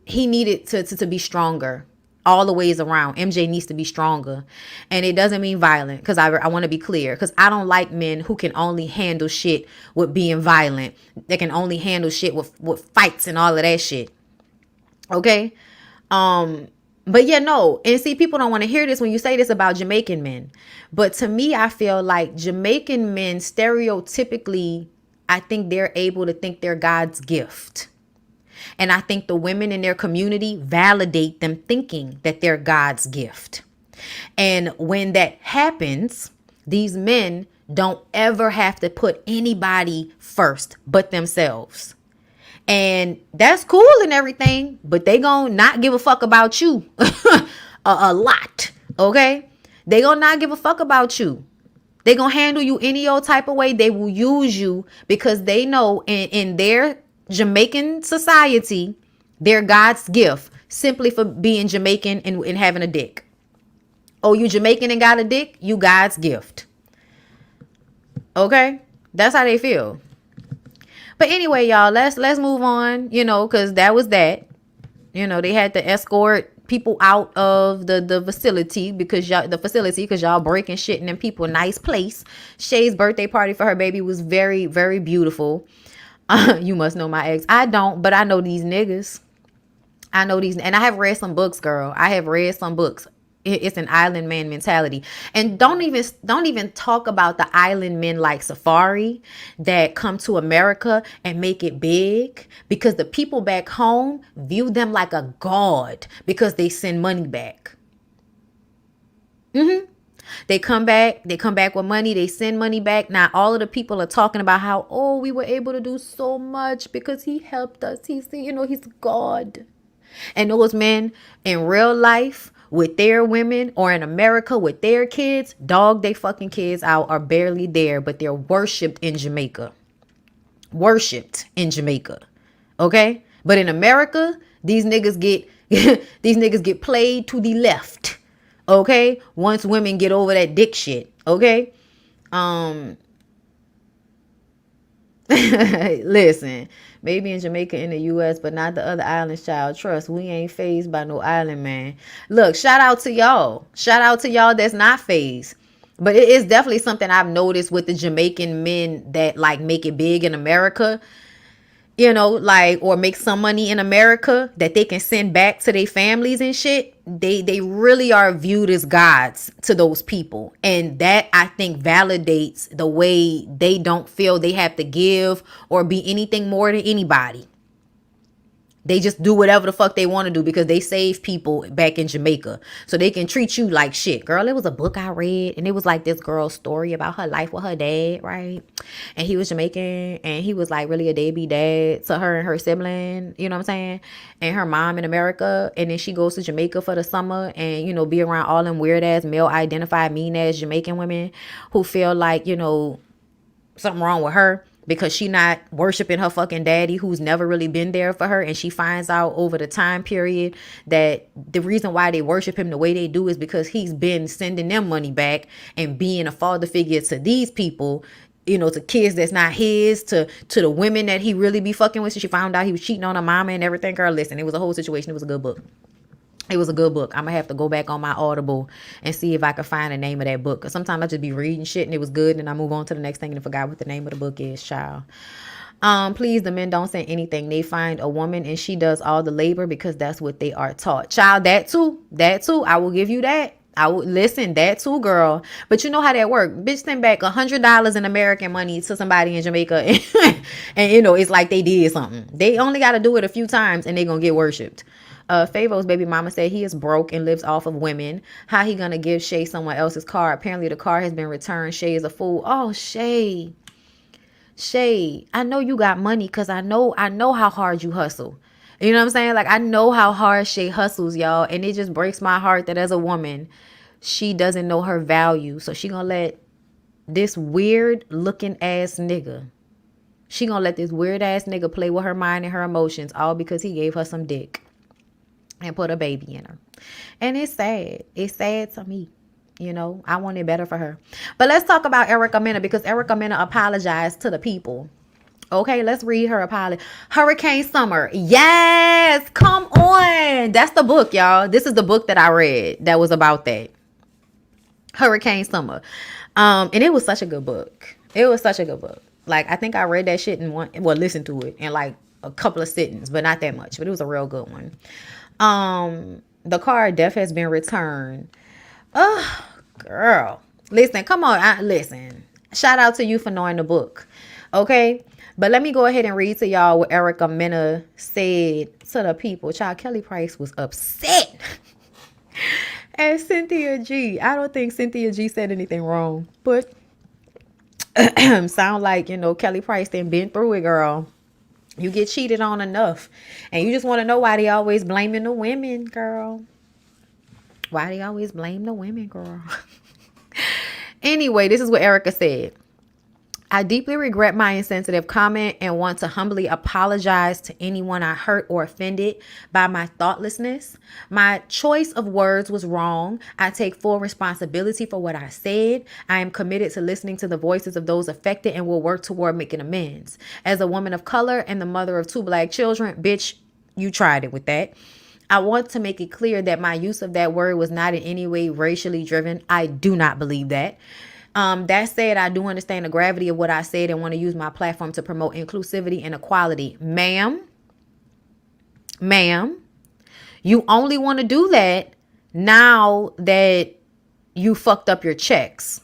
be stronger. All the ways around. MJ needs to be stronger. And it doesn't mean violent, because I want to be clear, because I don't like men who can only handle shit with being violent. They can only handle shit with fights and all of that shit. Okay? But yeah, no. And see, people don't want to hear this when you say this about Jamaican men. But to me, I feel like Jamaican men stereotypically, I think they're able to think they're God's gift. And I think the women in their community validate them thinking that they're God's gift. And when that happens, these men don't ever have to put anybody first but themselves. And that's cool and everything, but they gonna not give a fuck about you a lot. Okay? They gonna not give a fuck about you. They gonna handle you any old type of way. They will use you because they know in their Jamaican society, they're God's gift simply for being Jamaican and having a dick. Oh, you Jamaican and got a dick? You God's gift. Okay? That's how they feel. But anyway, y'all, let's move on, because that was that. They had to escort people out of the facility because y'all breaking shit in them people nice place. Shay's birthday party for her baby was very, very beautiful. You must know my ex. I don't, but I know these niggas. And I have read some books, girl. I have read some books. It's an island man mentality. And don't even talk about the island men like Safari that come to America and make it big, because the people back home view them like a god because they send money back. They come back with money. They send money back. Now, all of the people are talking about how, we were able to do so much because he helped us. He's God. And those men in real life with their women, or in America with their kids, dog they fucking kids out, are barely there, but they're worshipped in Jamaica. Okay? But in America, these niggas get played to the left. Okay, once women get over that dick shit. Okay, listen, maybe in Jamaica, in the U.S., but not the other islands, child. Trust, we ain't phased by no island man. Look, shout out to y'all that's not phased. But it is definitely something I've noticed with the Jamaican men that like make it big in America. like, or make some money in America that they can send back to their families and shit, they really are viewed as gods to those people. And that, I think, validates the way they don't feel they have to give or be anything more than anybody. They just do whatever the fuck they want to do because they save people back in Jamaica. So they can treat you like shit. Girl, it was a book I read, and it was like this girl's story about her life with her dad, right? And he was Jamaican, and he was like really a deadbeat dad to her and her sibling, you know what I'm saying? And her mom in America. And then she goes to Jamaica for the summer and, be around all them weird ass male identified mean ass Jamaican women who feel like, something wrong with her because she not worshiping her fucking daddy who's never really been there for her. And she finds out over the time period that the reason why they worship him the way they do is because he's been sending them money back and being a father figure to these people, to kids that's not his, to the women that he really be fucking with. So she found out he was cheating on her mama and everything. Girl, listen, it was a whole situation. It was a good book. It was a good book. I'm going to have to go back on my Audible and see if I can find the name of that book. Because sometimes I just be reading shit and it was good. And I move on to the next thing and I forgot what the name of the book is, child. Please, the men don't say anything. They find a woman and she does all the labor because that's what they are taught. Child, that too. I will give you that. I would listen, that too, girl. But you know how that work. Bitch send back $100 in American money to somebody in Jamaica. And it's like they did something. They only got to do it a few times and they going to get worshipped. Favo's baby mama said he is broke and lives off of women. How he gonna give Shay someone else's car? Apparently the car has been returned. Shay is a fool. Oh, Shay, I know you got money because I know how hard you hustle. You know what I'm saying? Like, I know how hard Shay hustles, y'all. And it just breaks my heart that as a woman, she doesn't know her value. So she gonna let this weird looking ass nigga, play with her mind and her emotions, all because he gave her some dick and put a baby in her. And it's sad. It's sad to me. I want it better for her. But let's talk about Erica Mena, because Erica Mena apologized to the people. Okay, let's read her apology. Hurricane Summer. Yes, come on. That's the book, y'all. This is the book that I read that was about that. Hurricane Summer. And it was such a good book. Like, I think I read that shit listened to it in like a couple of sittings, but not that much. But it was a real good one. The car of death has been returned. Oh, girl. Listen, come on. Listen. Shout out to you for knowing the book. Okay? But let me go ahead and read to y'all what Erica Mena said to the people. Child, Kelly Price was upset. And Cynthia G. I don't think Cynthia G said anything wrong. But sound like, Kelly Price done been through it, girl. You get cheated on enough. And you just want to know why they always blaming the women, girl. Why they always blame the women, girl. Anyway, this is what Erica said. I deeply regret my insensitive comment and want to humbly apologize to anyone I hurt or offended by my thoughtlessness. My choice of words was wrong. I take full responsibility for what I said. I am committed to listening to the voices of those affected and will work toward making amends. As a woman of color and the mother of 2 Black children, bitch, you tried it with that. I want to make it clear that my use of that word was not in any way racially driven. I do not believe that. That said, I do understand the gravity of what I said and want to use my platform to promote inclusivity and equality. Ma'am, you only want to do that now that you fucked up your checks.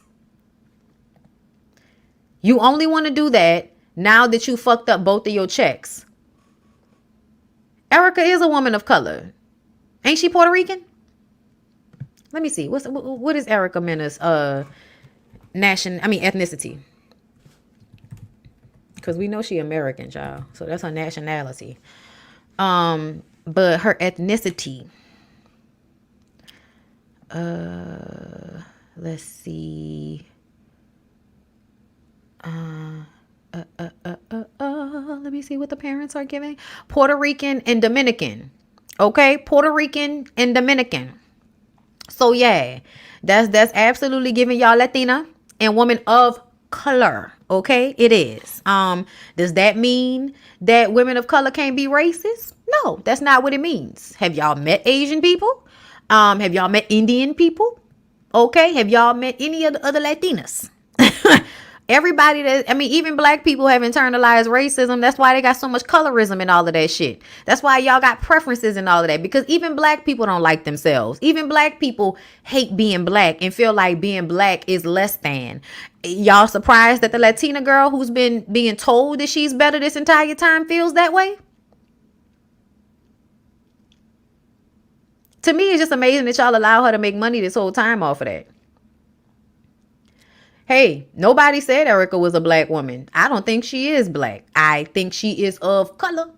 You only want to do that now that you fucked up both of your checks. Erica is a woman of color. Ain't she Puerto Rican? Let me see. What is Erica Mena's ethnicity? Because we know she American, child. So that's her nationality. But her ethnicity. Let's see. Let me see what the parents are giving. Puerto Rican and Dominican. Okay, Puerto Rican and Dominican. So yeah, that's absolutely giving y'all Latina and woman of color. Okay, it is. Does that mean that women of color can't be racist? No, that's not what it means. Have y'all met Asian people? Have y'all met Indian people? Okay, have y'all met any of the other Latinas? Everybody that, I mean, even black people have internalized racism. That's why they got so much colorism and all of that shit. That's why y'all got preferences and all of that, because even black people don't like themselves. Even black people hate being black and feel like being black is less than. Y'all surprised that the Latina girl who's been being told that she's better this entire time feels that way? To me, it's just amazing that y'all allow her to make money this whole time off of that. Hey, nobody said Erica was a black woman. I don't think she is black. I think she is of color.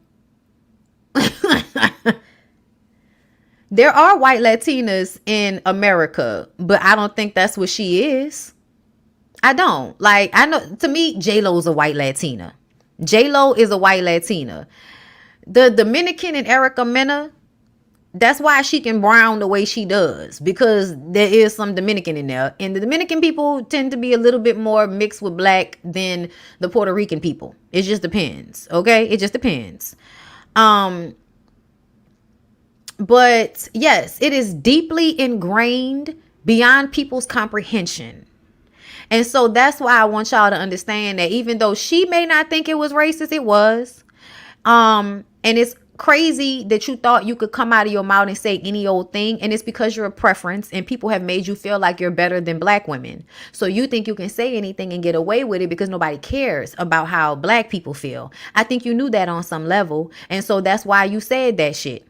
There are white Latinas in America, but I don't think that's what she is. I don't. Like, I know, to me, J-Lo's a white Latina. J-Lo is a white Latina. The Dominican and Erica Mena, that's why she can brown the way she does, because there is some Dominican in there. And the Dominican people tend to be a little bit more mixed with black than the Puerto Rican people. It just depends. Okay? It just depends. But yes, it is deeply ingrained beyond people's comprehension. And so that's why I want y'all to understand that even though she may not think it was racist, it was. And it's crazy that you thought you could come out of your mouth and say any old thing, and it's because you're a preference and people have made you feel like you're better than black women. So you think you can say anything and get away with it because nobody cares about how black people feel. I think you knew that on some level, and so that's why you said that shit.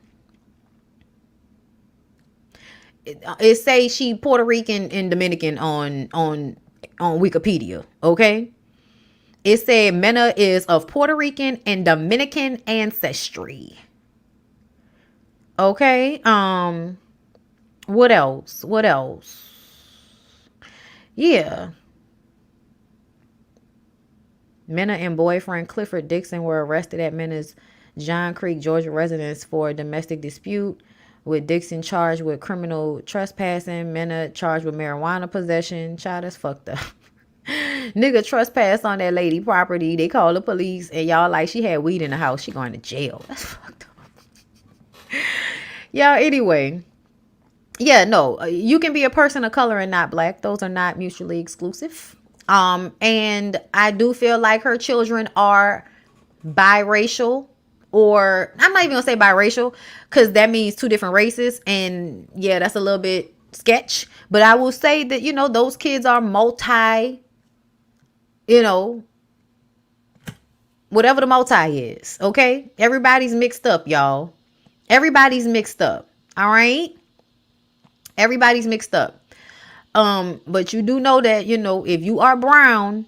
It say she Puerto Rican and Dominican on Wikipedia, okay? It said Mena is of Puerto Rican and Dominican ancestry. Okay. What else? Yeah. Mena and boyfriend Clifford Dixon were arrested at Mena's John Creek, Georgia residence for a domestic dispute, with Dixon charged with criminal trespassing, Mena charged with marijuana possession. Child, that's fucked up. Nigga trespassed on that lady property. They called the police, and y'all like she had weed in the house. She going to jail. That's fucked up. Yeah, anyway. Yeah, no. You can be a person of color and not black. Those are not mutually exclusive. And I do feel like her children are biracial, or I'm not even gonna say biracial because that means two different races. And yeah, that's a little bit sketch. But I will say that, you know, those kids are multi, you know, whatever the multi is. Okay. Everybody's mixed up, y'all. Everybody's mixed up. All right. Everybody's mixed up. But you do know that, you know, if you are brown,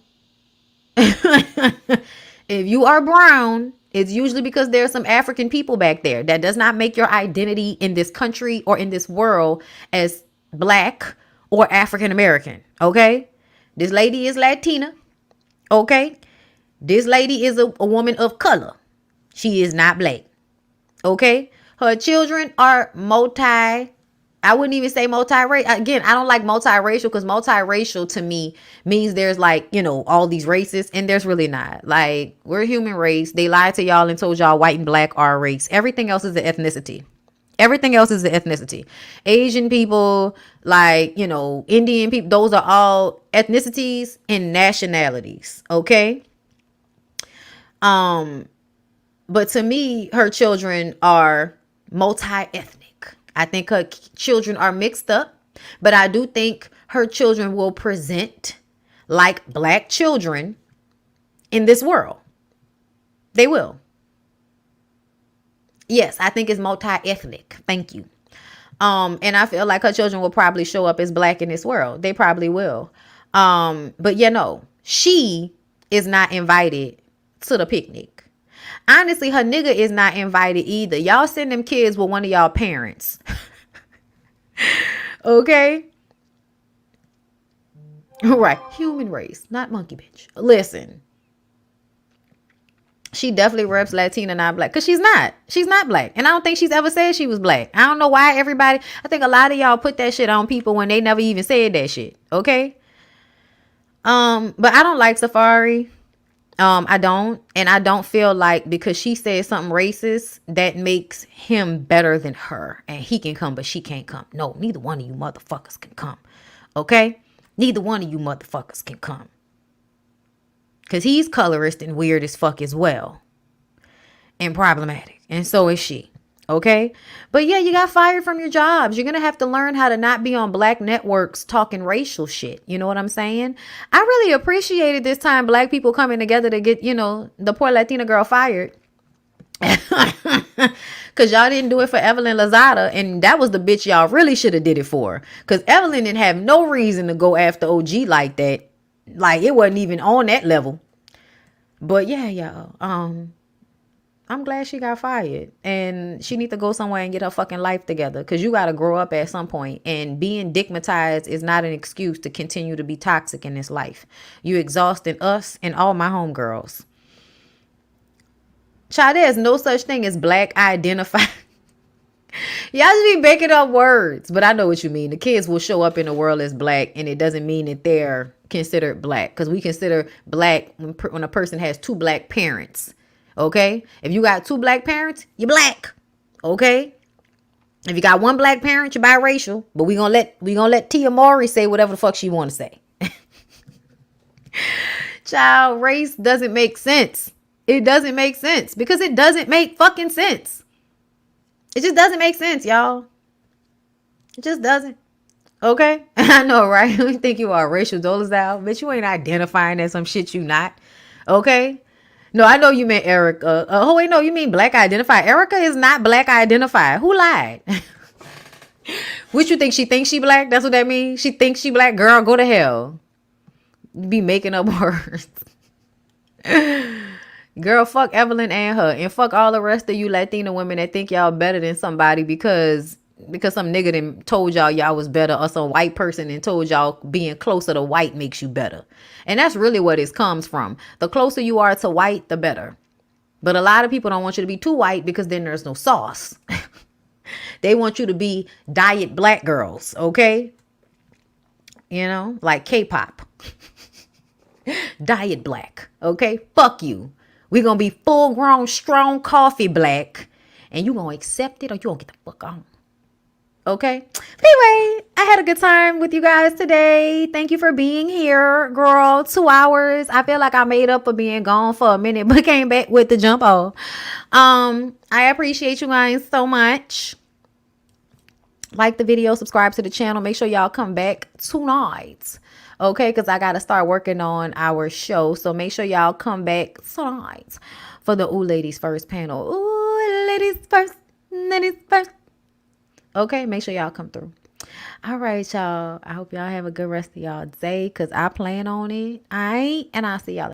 it's usually because there's some African people back there. That does not make your identity in this country or in this world as black or African American. Okay. This lady is Latina. Okay. This lady is a woman of color. She is not black. Okay. Her children are I wouldn't even say multi-racial. Again, I don't like multiracial because multiracial to me means there's like, you know, all these races, and there's really not. Like, we're a human race. They lied to y'all and told y'all white and black are a race. Everything else is an ethnicity. Everything else is an ethnicity. Asian people, like, you know, Indian people, those are all ethnicities and nationalities. Okay. But to me, her children are multi-ethnic. I think her children are mixed up, but I do think her children will present like black children in this world. They will. Yes, I think it's multi-ethnic. Thank you. And I feel like her children will probably show up as black in this world. They probably will. But you know, she is not invited to the picnic. Honestly, her nigga is not invited either. Y'all send them kids with one of y'all parents. Okay? Right. Human race, not monkey bitch. Listen. She definitely reps Latina, not black. Because she's not. She's not black. And I don't think she's ever said she was black. I don't know why everybody... I think a lot of y'all put that shit on people when they never even said that shit. Okay? But I don't like Safari. I don't. And I don't feel like because she said something racist, that makes him better than her. And he can come, but she can't come. No, neither one of you motherfuckers can come. Okay? Neither one of you motherfuckers can come. Because he's colorist and weird as fuck as well. And problematic. And so is she. Okay? But yeah, you got fired from your jobs. You're going to have to learn how to not be on black networks talking racial shit. You know what I'm saying? I really appreciated this time black people coming together to get, the poor Latina girl fired. Because y'all didn't do it for Evelyn Lozada. And that was the bitch y'all really should have did it for. Because Evelyn didn't have no reason to go after OG like that. Like, it wasn't even on that level. But yeah, y'all. I'm glad she got fired, and she need to go somewhere and get her fucking life together, because you got to grow up at some point, and being digmatized is not an excuse to continue to be toxic in this life. You exhausting us and all my homegirls. Child, there's no such thing as black identify. Y'all just be making up words, but I know what you mean. The kids will show up in the world as black, and it doesn't mean that they're considered black, because we consider black when a person has two black parents. Okay, if you got two black parents, you're black. Okay, if you got one black parent, you're biracial. But we gonna let Peja Amari say whatever the fuck she want to say. Child, race doesn't make sense. It doesn't make sense because it doesn't make fucking sense. It just doesn't make sense, y'all. It just doesn't. Okay, I know, right? You think you are racial dolezal, but you ain't identifying as some shit you not. Okay. No, I know you meant Erica. Oh, wait, no, you mean black identified. Erica is not black identified. Who lied? What you think? She thinks she black? That's what that means? She thinks she black? Girl, go to hell. Be making up words. Girl, fuck Evelyn and her. And fuck all the rest of you Latina women that think y'all better than somebody because some nigga done told y'all was better, or some white person and told y'all being closer to white makes you better. And that's really what it comes from. The closer you are to white, the better. But a lot of people don't want you to be too white because then there's no sauce. They want you to be diet black girls, okay? Like K-pop. Diet black, okay? Fuck you. We're going to be full-grown, strong coffee black, and you going to accept it or you going to get the fuck on. Okay. But anyway, I had a good time with you guys today. Thank you for being here, girl. 2 hours. I feel like I made up for being gone for a minute, but came back with the jump off. I appreciate you guys so much. Like the video, subscribe to the channel. Make sure y'all come back tonight. Okay, because I got to start working on our show. So make sure y'all come back tonight for the Ooh Ladies First panel. Ooh, ladies first. Ladies first. Okay, make sure y'all come through. All right, y'all. I hope y'all have a good rest of y'all day because I plan on it. And I'll see y'all.